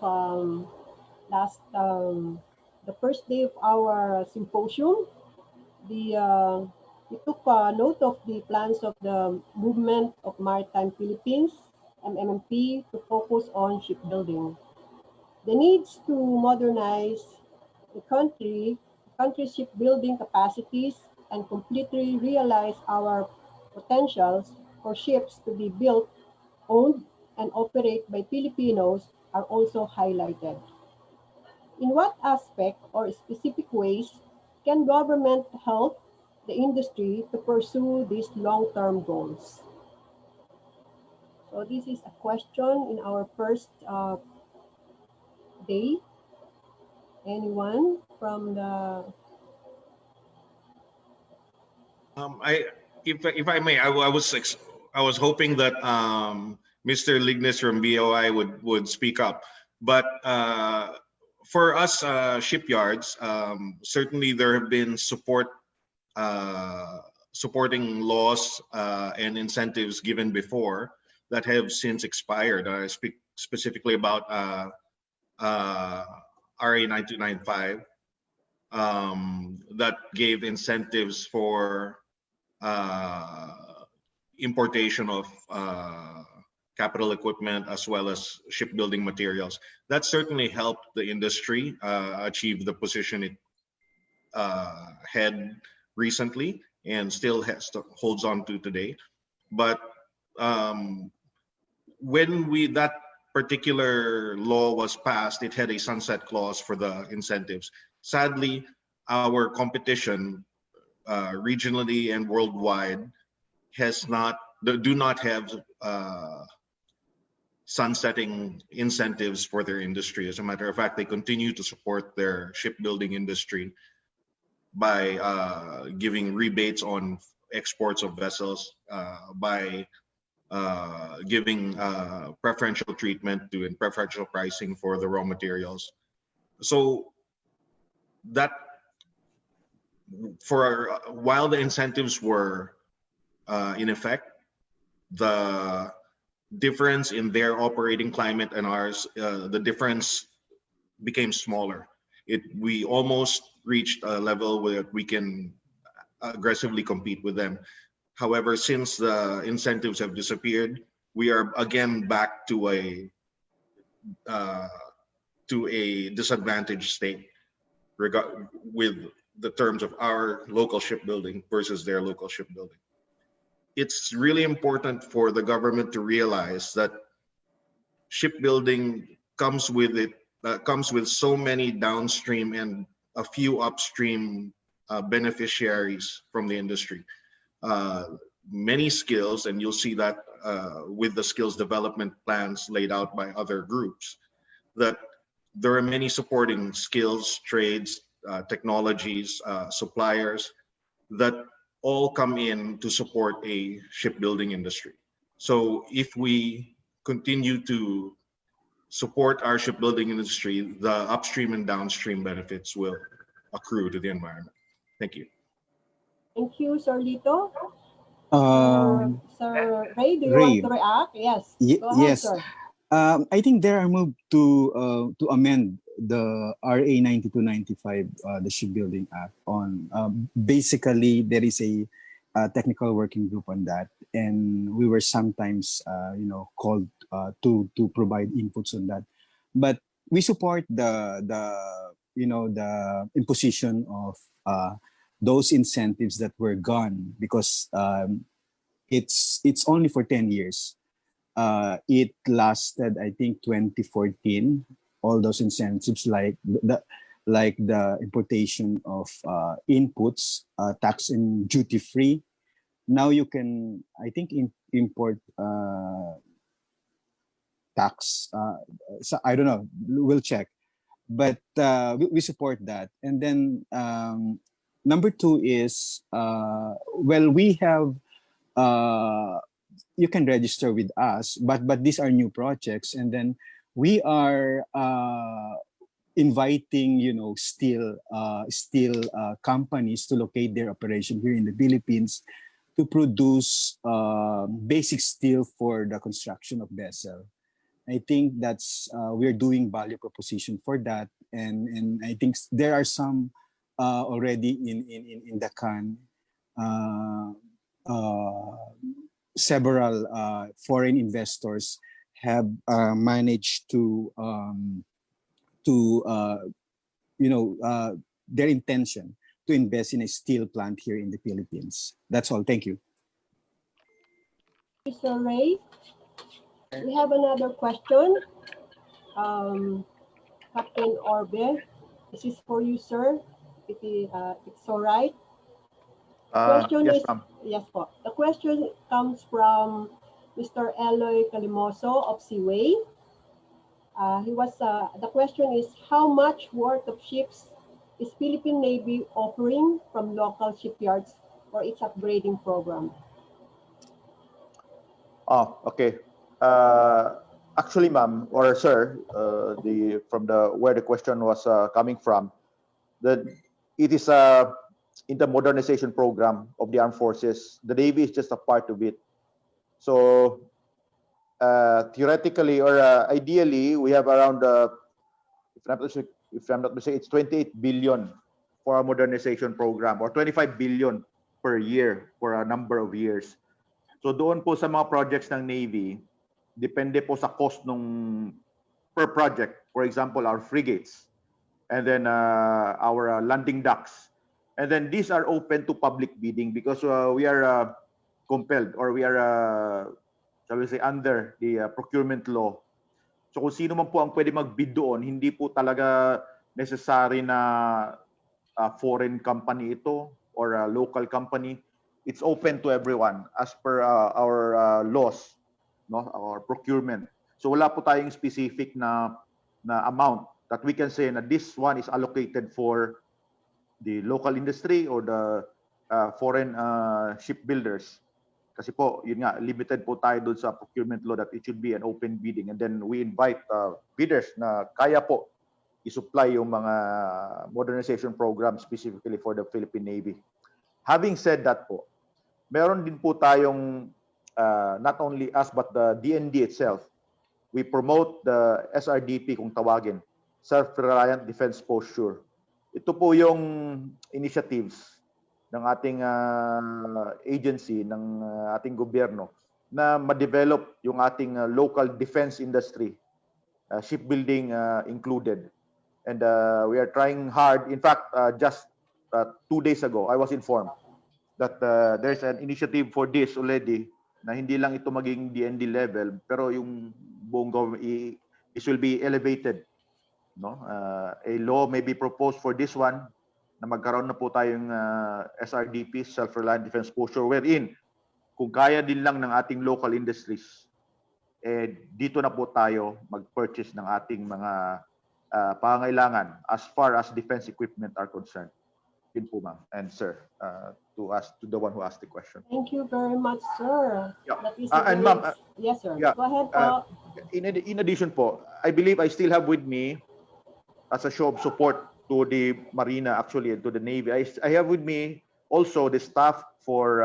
the first day of our symposium. We took note of the plans of the Movement of Maritime Philippines, MMP, to focus on shipbuilding. The needs to modernize the country's shipbuilding capacities and completely realize our potentials for ships to be built, owned, and operate by Filipinos are also highlighted. In what aspect or specific ways can government help the industry to pursue these long-term goals? So this is a question in our first day. Anyone from the... If I may, I was hoping that Mr. Lignes from BOI would speak up, but for us shipyards, certainly there have been supporting laws and incentives given before that have since expired. I speak specifically about RA 9295 that gave incentives for importation of capital equipment as well as shipbuilding materials. That certainly helped the industry achieve the position it had recently and still holds on to today. But when that particular law was passed, it had a sunset clause for the incentives. Sadly, our competition regionally and worldwide do not have sunsetting incentives for their industry. As a matter of fact, they continue to support their shipbuilding industry by giving rebates on exports of vessels, by giving preferential treatment and preferential pricing for the raw materials. So that while the incentives were in effect, the difference in their operating climate and ours, the difference became smaller. We almost reached a level where we can aggressively compete with them. However, since the incentives have disappeared, we are again back to a disadvantaged state with the terms of our local shipbuilding versus their local shipbuilding. It's really important for the government to realize that shipbuilding comes with so many downstream and a few upstream beneficiaries from the industry. Many skills, and you'll see that with the skills development plans laid out by other groups, that there are many supporting skills, trades, technologies, suppliers that all come in to support a shipbuilding industry. So if we continue to support our shipbuilding industry, the upstream and downstream benefits will accrue to the environment. Thank you. Thank you, Sir Lito. Um, Sir Ray, do you Ray. want to react? Yes. Go ahead, Yes. sir. I think there are move to amend the RA 9295, the Shipbuilding Act. On basically there is a technical working group on that, and we were sometimes called to provide inputs on that. But we support the imposition of those incentives that were gone, because it's only for 10 years. It lasted, I think, 2014. All those incentives, like the importation of inputs, tax and duty free. Now you can, I think, import tax. So I don't know. We'll check. But we support that. And then number two is, well, we have. You can register with us, but these are new projects, and then we are inviting steel companies to locate their operation here in the Philippines to produce basic steel for the construction of vessel. I think that's we're doing value proposition for that, and I think there are some already in the can. Several foreign investors have managed to their intention to invest in a steel plant here in the Philippines. That's all. Thank you. Mr. Ray, we have another question. Captain Orbe, this is for you, sir. If it's all right. Question yes, is, ma'am. yes, po. The question comes from Mr. Eloy Calimoso of Seaway. The question is, how much worth of ships is Philippine Navy offering from local shipyards for its upgrading program? Oh, okay. Actually, ma'am or sir, where the question was coming from, it is in the modernization program of the armed forces. The Navy is just a part of it. So theoretically or ideally, we have around, if I'm not mistaken, it's 28 billion for a modernization program, or 25 billion per year for a number of years. So doon po sa mga projects ng Navy, depende po sa cost nung per project. For example, our frigates, and then our landing docks. And then these are open to public bidding because we are compelled, or we are, shall we say, under the procurement law. So kung sino man po ang pwede mag-bid doon, hindi po talaga necessary na foreign company ito or a local company. It's open to everyone as per our laws, no, our procurement. So wala po tayong specific na amount that we can say na this one is allocated for the local industry or the foreign shipbuilders. Kasi po, yun nga, limited po tayo doon sa procurement law that it should be an open bidding. And then we invite bidders na kaya po i-supply yung mga modernization program specifically for the Philippine Navy. Having said that po, meron din po tayong, not only us but the DND itself, we promote the SRDP kung tawagin, Self-Reliant Defense Posture. ito po yung initiatives ng ating agency, ng ating gobyerno na ma-develop yung ating local defense industry, shipbuilding included. And we are trying hard. In fact, just 2 days ago, I was informed that there's an initiative for this already, na hindi lang ito maging DND level, pero yung buong government, it will be elevated. No? A law may be proposed for this one, na magkaroon na po tayong SRDP, Self-Reliant Defense Posture, wherein kung kaya din lang ng ating local industries, dito na po tayo mag-purchase ng ating mga pangangailangan as far as defense equipment are concerned. Yun po, ma'am and sir, to the one who asked the question. Thank you very much, sir. Yeah. That is And ma'am, yes, sir. yeah, Go ahead po. in addition po, I believe I still have with me, as a show of support to the Marina, actually, and to the Navy, I have with me also the staff for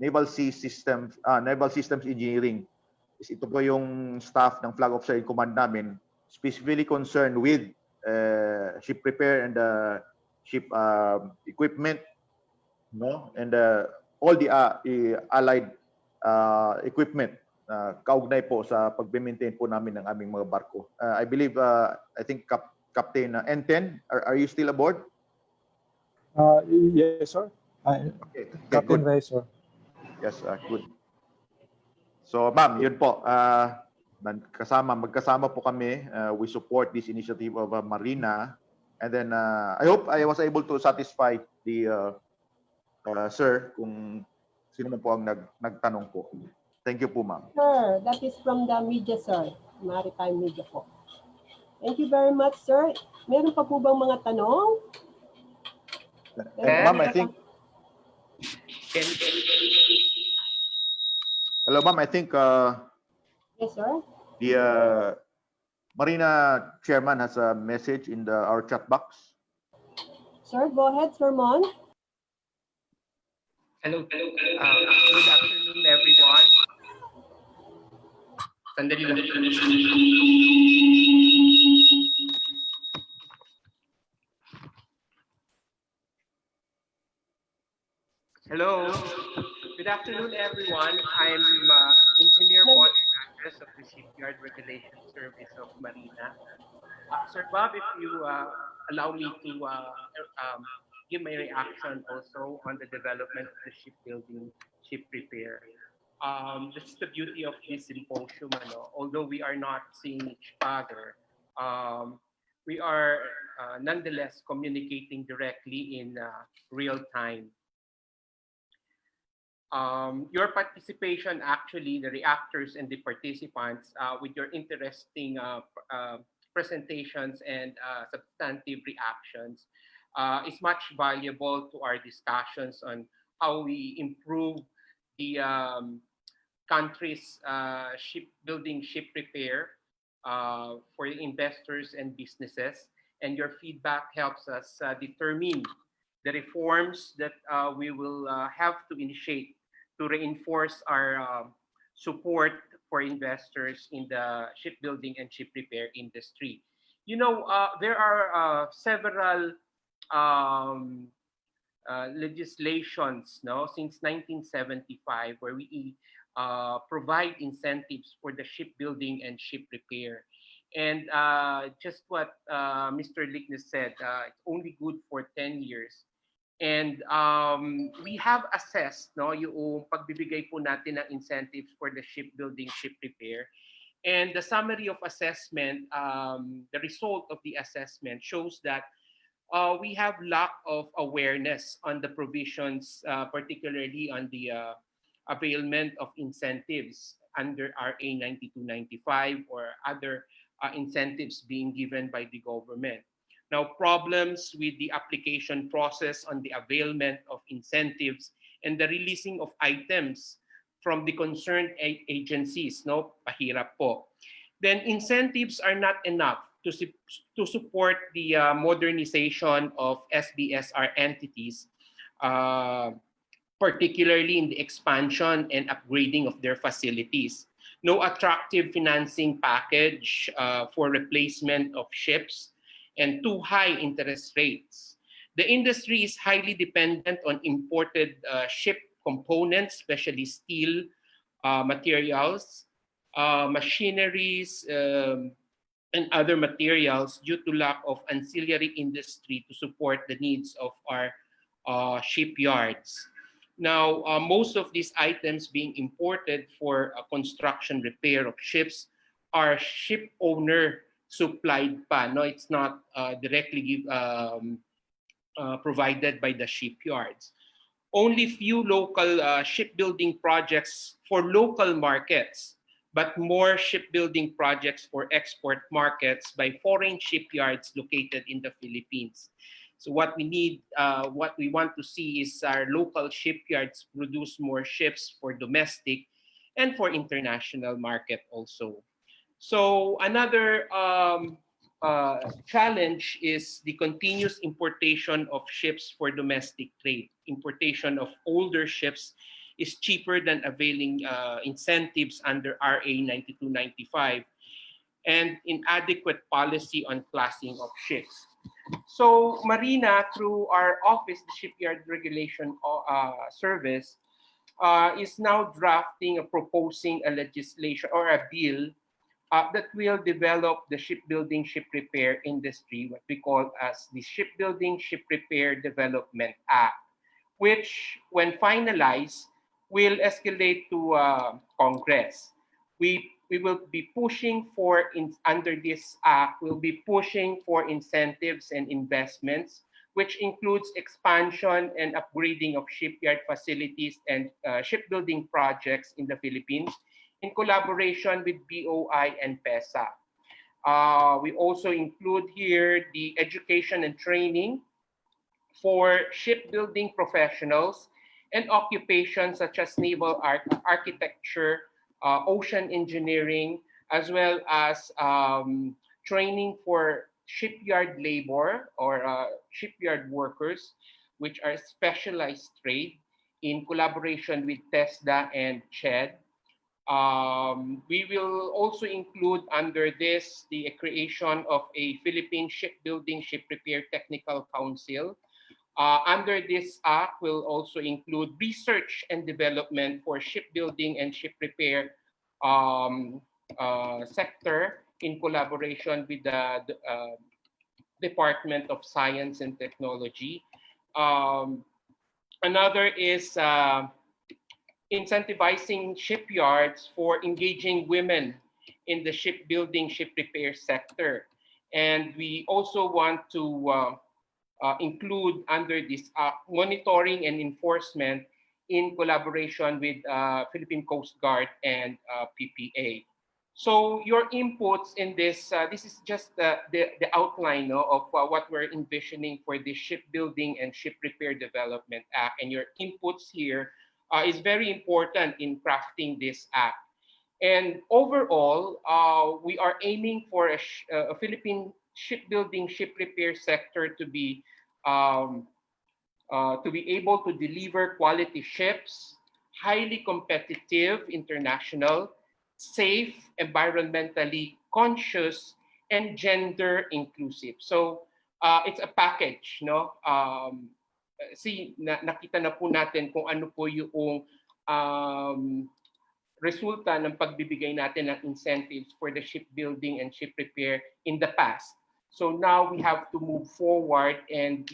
Naval Systems Engineering. Ito po yung staff ng Flag Officer in Command namin, specifically concerned with ship repair and ship equipment, no, and all the allied equipment kaugnay po sa pag-maintain po namin ng aming mga barko. I believe, I think Captain N10, are you still aboard? Yes, sir. Okay, Captain good. Ray, sir. Yes, good. So, ma'am, yun po. Magkasama po kami. We support this initiative of Marina. And then, I hope I was able to satisfy the sir kung sino man po ang nagtanong po. Thank you po, ma'am. Sir, that is from the media, sir. Maritime media po. Thank you very much, sir. Meron pa po bang mga tanong? Ma'am, I think... Hello, ma'am. I think yes, sir. the Marina chairman has a message in our chat box. Sir, go ahead, Sir Mon. Hello. Good afternoon, everyone. Sandali lang. Hello. Good afternoon, everyone. I'm Engineer Mon of the Shipyard Regulation Service of Marina. Sir Bob, if you allow me to give my reaction also on the development of the shipbuilding, ship repair. This is the beauty of this symposium. Although we are not seeing each other, we are nonetheless communicating directly in real time. Your participation, actually, the reactors and the participants, with your interesting presentations and substantive reactions, is much valuable to our discussions on how we improve the country's shipbuilding, ship repair for investors and businesses. And your feedback helps us determine the reforms that we will have to initiate to reinforce our support for investors in the shipbuilding and ship repair industry. You know, there are several legislations, since 1975, where we provide incentives for the shipbuilding and ship repair. And just what Mr. Lignes said, it's only good for 10 years. And we have assessed yung pagbibigay po natin ng incentives for the shipbuilding, ship repair. And the summary of assessment, the result of the assessment shows that we have lack of awareness on the provisions, particularly on the availment of incentives under RA 9295 or other incentives being given by the government. Now, problems with the application process on the availment of incentives and the releasing of items from the concerned agencies, pahirap po. Then incentives are not enough to support the modernization of SBSR entities, particularly in the expansion and upgrading of their facilities. No attractive financing package for replacement of ships, and too high interest rates. The industry is highly dependent on imported ship components, especially steel materials, machineries, and other materials due to lack of ancillary industry to support the needs of our shipyards. Now, most of these items being imported for construction repair of ships are ship owner supplied pa. No, it's not directly provided by the shipyards. Only few local shipbuilding projects for local markets, but more shipbuilding projects for export markets by foreign shipyards located in the Philippines. So what we need, what we want to see is our local shipyards produce more ships for domestic and for international market also. So another challenge is the continuous importation of ships for domestic trade. Importation of older ships is cheaper than availing incentives under RA 9295 and inadequate policy on classing of ships. So Marina, through our office, the Shipyard Regulation Service, is now drafting or proposing a legislation or a bill that will develop the shipbuilding ship repair industry, what we call as the Shipbuilding Ship Repair Development Act, which, when finalized, will escalate to Congress. We will be pushing for, under this act, we'll be pushing for incentives and investments, which includes expansion and upgrading of shipyard facilities and shipbuilding projects in the Philippines in collaboration with BOI and PESA. We also include here the education and training for shipbuilding professionals and occupations such as naval architecture, ocean engineering, as well as training for shipyard labor or shipyard workers, which are specialized trade in collaboration with TESDA and CHED. We will also include under this the creation of a Philippine Shipbuilding Ship Repair Technical Council. Under this act will also include research and development for shipbuilding and ship repair sector in collaboration with the Department of Science and Technology. Another is incentivizing shipyards for engaging women in the shipbuilding ship repair sector. And we also want to include under this monitoring and enforcement in collaboration with Philippine Coast Guard and PPA. So your inputs in this, this is just the outline of what we're envisioning for the Shipbuilding and Ship Repair Development Act. And your inputs here is very important in crafting this act. And overall, we are aiming for a Philippine shipbuilding ship repair sector to be able to deliver quality ships, highly competitive, international, safe, environmentally conscious, and gender inclusive. So it's a package, no? Nakita na po natin kung ano po yung resulta ng pagbibigay natin ng incentives for the shipbuilding and ship repair in the past. So now we have to move forward and,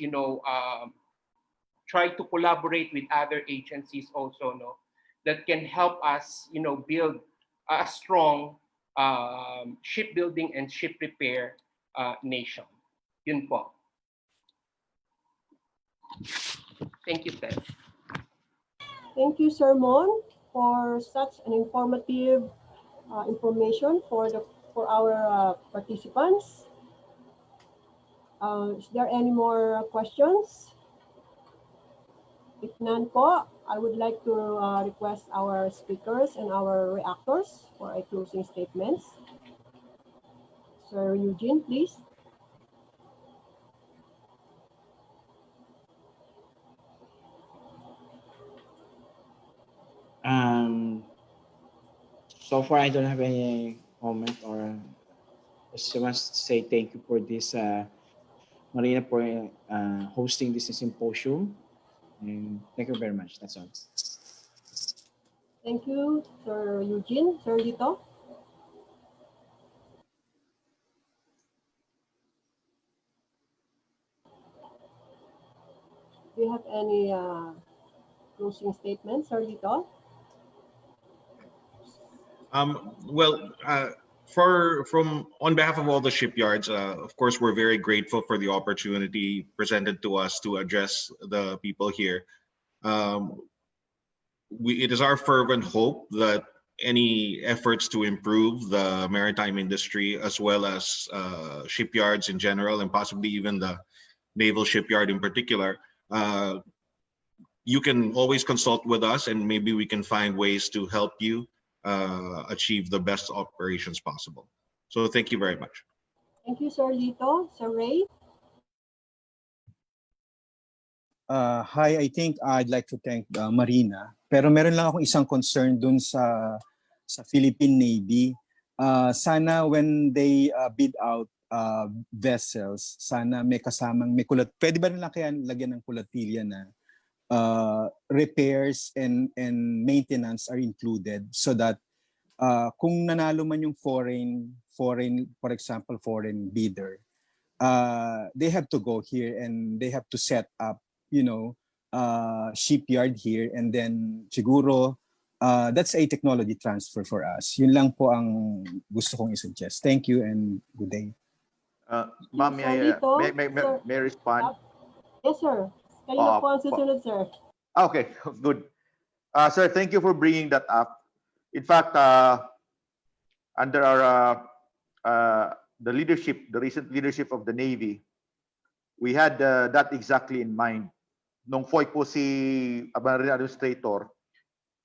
try to collaborate with other agencies also, no, that can help us, build a strong shipbuilding and ship repair nation. Yun po. Thank you, Ted. Thank you, Sir Mon, for such an informative information for our participants. Is there any more questions? If none po, I would like to request our speakers and our reactors for a closing statements. Sir Eugene, please. So far, I don't have any comment, or just want to say thank you for this Marina for hosting this symposium. And thank you very much. That's all. Thank you, Sir Eugene. Sir Lito? Do you have any closing statements, Sir Lito? Well, from on behalf of all the shipyards, of course, we're very grateful for the opportunity presented to us to address the people here. It is our fervent hope that any efforts to improve the maritime industry, as well as shipyards in general, and possibly even the naval shipyard in particular, you can always consult with us, and maybe we can find ways to help you achieve the best operations possible. So thank you very much. Thank you, Sir Lito. Sir Ray? Hi, I think I'd like to thank Marina. Pero meron lang akong isang concern dun sa Philippine Navy. Sana when they bid out vessels, sana may kasamang may kulat. Pwede ba nila kaya lagyan ng kulatilya na repairs and maintenance are included, so that kung nanalo man yung foreign, for example, foreign bidder, they have to go here and they have to set up, shipyard here, and then siguro that's a technology transfer for us. Yun lang po ang gusto kong isuggest. Thank you and good day. Ma'am, may I respond? Yes, sir. Kayo po ang susunod, sir. Okay, good. Sir, thank you for bringing that up. In fact, under our the recent leadership of the Navy, we had that exactly in mind. Nung FOIC po si Marine Administrator,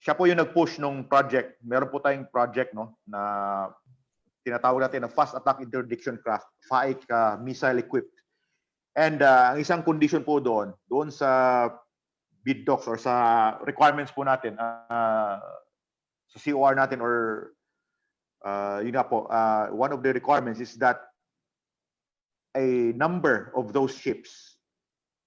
siya po yung nag-push nung project. Meron po tayong project, no, na tinatawag natin na Fast Attack Interdiction Craft, FAIC, missile equipped. And ang isang condition po doon sa bid docs or sa requirements po natin, sa COR natin, or yun nga po, one of the requirements is that a number of those ships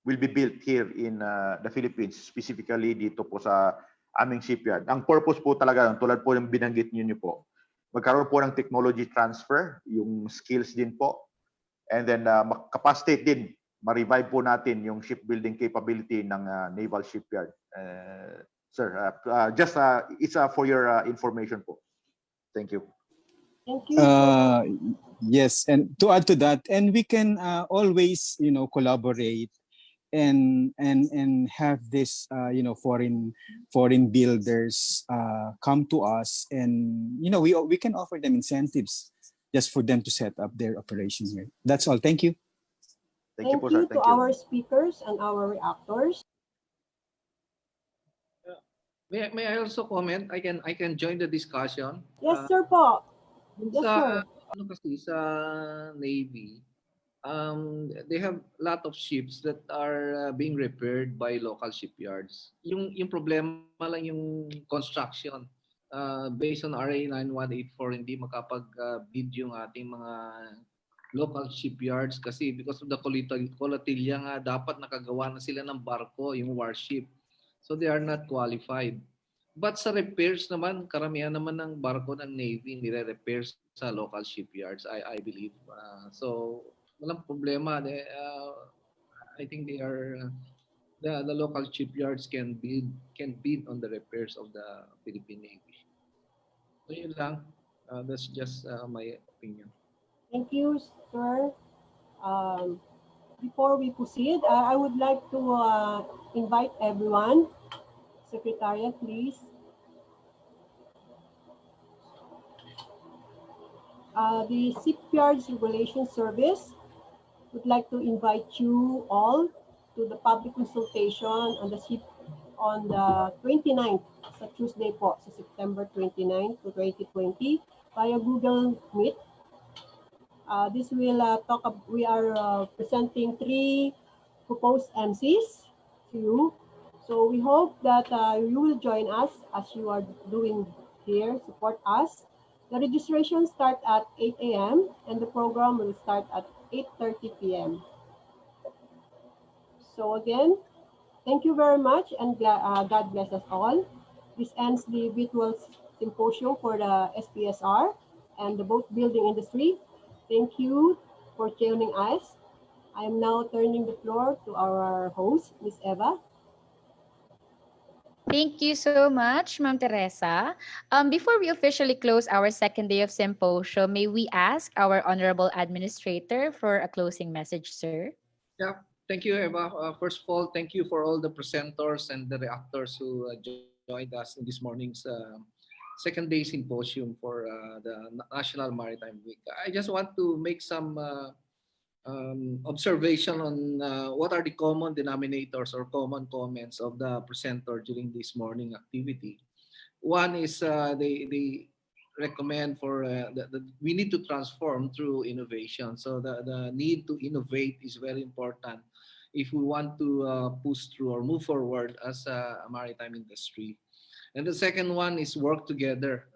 will be built here in the Philippines, specifically dito po sa aming shipyard. Ang purpose po talaga, tulad po yung binanggit niyo po, magkaroon po ng technology transfer, yung skills din po, and then capacitate din, ma-revive po natin yung shipbuilding capability ng naval shipyard. Sir, just it's for your information po. Thank you. Thank you. Yes, and to add to that, and we can always, collaborate and have this, foreign builders come to us, and we can offer them incentives just for them to set up their operation here. That's all. Thank you. Thank you to our speakers and our reactors. May I also comment? I can join the discussion. Yes, sir po. Yes, Sa, sir. kasi sa Navy, they have a lot of ships that are being repaired by local shipyards. Yung problema lang yung construction. Based on RA 9184, hindi makapag-bid yung ating mga local shipyards kasi because of the kolatilya nga, dapat nakagawa na sila ng barko, yung warship. So they are not qualified. But sa repairs naman, karamihan naman ng barko ng Navy nire-repairs sa local shipyards, I believe. So walang problema. I think they are the local shipyards can bid on the repairs of the Philippine Navy. So yun lang. That's just my opinion. Thank you, sir. Before we proceed, I would like to invite everyone. Secretariat, please. The Shipyards Regulation Service would like to invite you all to the public consultation on the 29th, sa Tuesday po, sa September 29 to 2020, via Google Meet. This will we are presenting 3 proposed MCs to you. So we hope that you will join us as you are doing here, support us. The registration starts at 8 a.m. and the program will start at 8:30 p.m. So again, thank you very much, and God bless us all. This ends the virtual symposium for the SPSR and the boat building industry. Thank you for tuning us. I am now turning the floor to our host, Ms. Eva. Thank you so much, Ma'am Teresa. Before we officially close our second day of symposium, may we ask our Honorable Administrator for a closing message, sir? Yeah, thank you, Eva. First of all, thank you for all the presenters and the reactors who joined us in this morning's second day symposium for the National Maritime Week. I just want to make some observation on what are the common denominators or common comments of the presenter during this morning activity. One is they recommend for we need to transform through innovation. So the need to innovate is very important if we want to push through or move forward as a maritime industry. And the second one is work together.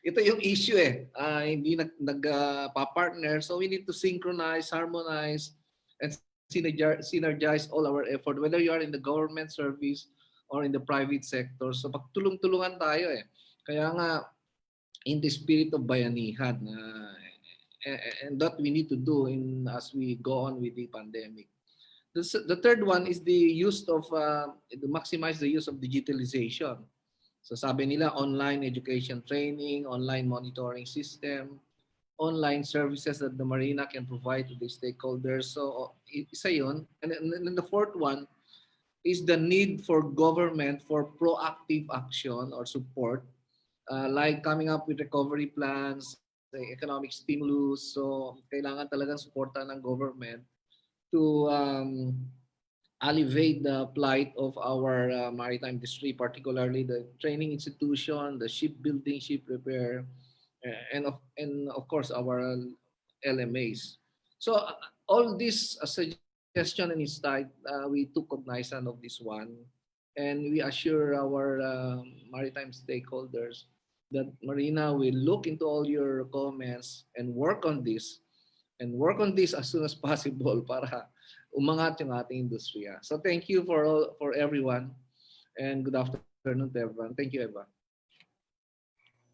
Ito yung issue eh. Hindi nagpa-partner. So we need to synchronize, harmonize, and synergize all our effort, whether you are in the government service or in the private sector. So pagtulong-tulungan tayo eh. Kaya nga, in the spirit of bayanihan, and that we need to do as we go on with the pandemic. The third one is the use of, to maximize the use of digitalization. So sabi nila, online education training, online monitoring system, online services that the marina can provide to the stakeholders. So isa yun. And then the fourth one is the need for government for proactive action or support, like coming up with recovery plans, economic stimulus. So kailangan talagang suporta ng government to alleviate the plight of our maritime industry, particularly the training institution, the shipbuilding, ship repair, and of course our LMAs. So all this suggestion and insight, we took cognizance of this one, and we assure our maritime stakeholders that Marina will look into all your comments and work on this as soon as possible para umangat yung ating industriya. So thank you for everyone, and good afternoon to everyone. Thank you, Eva.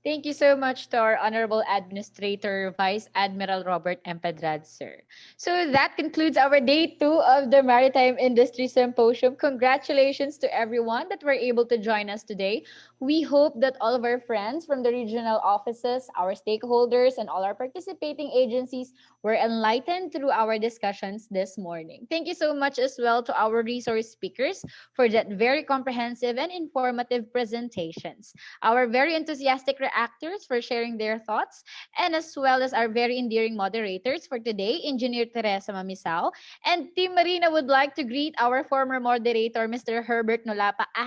Thank you so much to our Honorable Administrator, Vice Admiral Robert M. Pedrad, sir. So that concludes our day 2 of the Maritime Industry Symposium. Congratulations to everyone that were able to join us today. We hope that all of our friends from the regional offices, our stakeholders, and all our participating agencies were enlightened through our discussions this morning. Thank you so much as well to our resource speakers for that very comprehensive and informative presentations. Our very enthusiastic actors for sharing their thoughts, and as well as our very endearing moderators for today, Engineer Teresa Mamisao. And Team Marina would like to greet our former moderator, Mr. Herbert Nolapa, a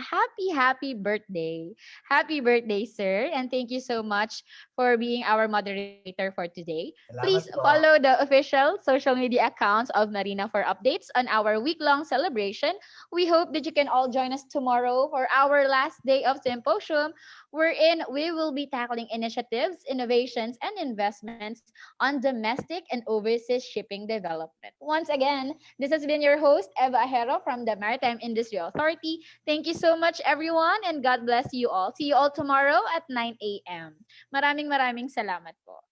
happy birthday. Happy birthday, sir. And thank you so much for being our moderator for today. Please follow the official social media accounts of Marina for updates on our week-long celebration. We hope that you can all join us tomorrow for our last day of symposium, wherein we will be tackling initiatives, innovations, and investments on domestic and overseas shipping development. Once again, this has been your host, Eva Ajero from the Maritime Industry Authority. Thank you so much, everyone, and God bless you all. See you all tomorrow at 9 a.m. Maraming salamat po.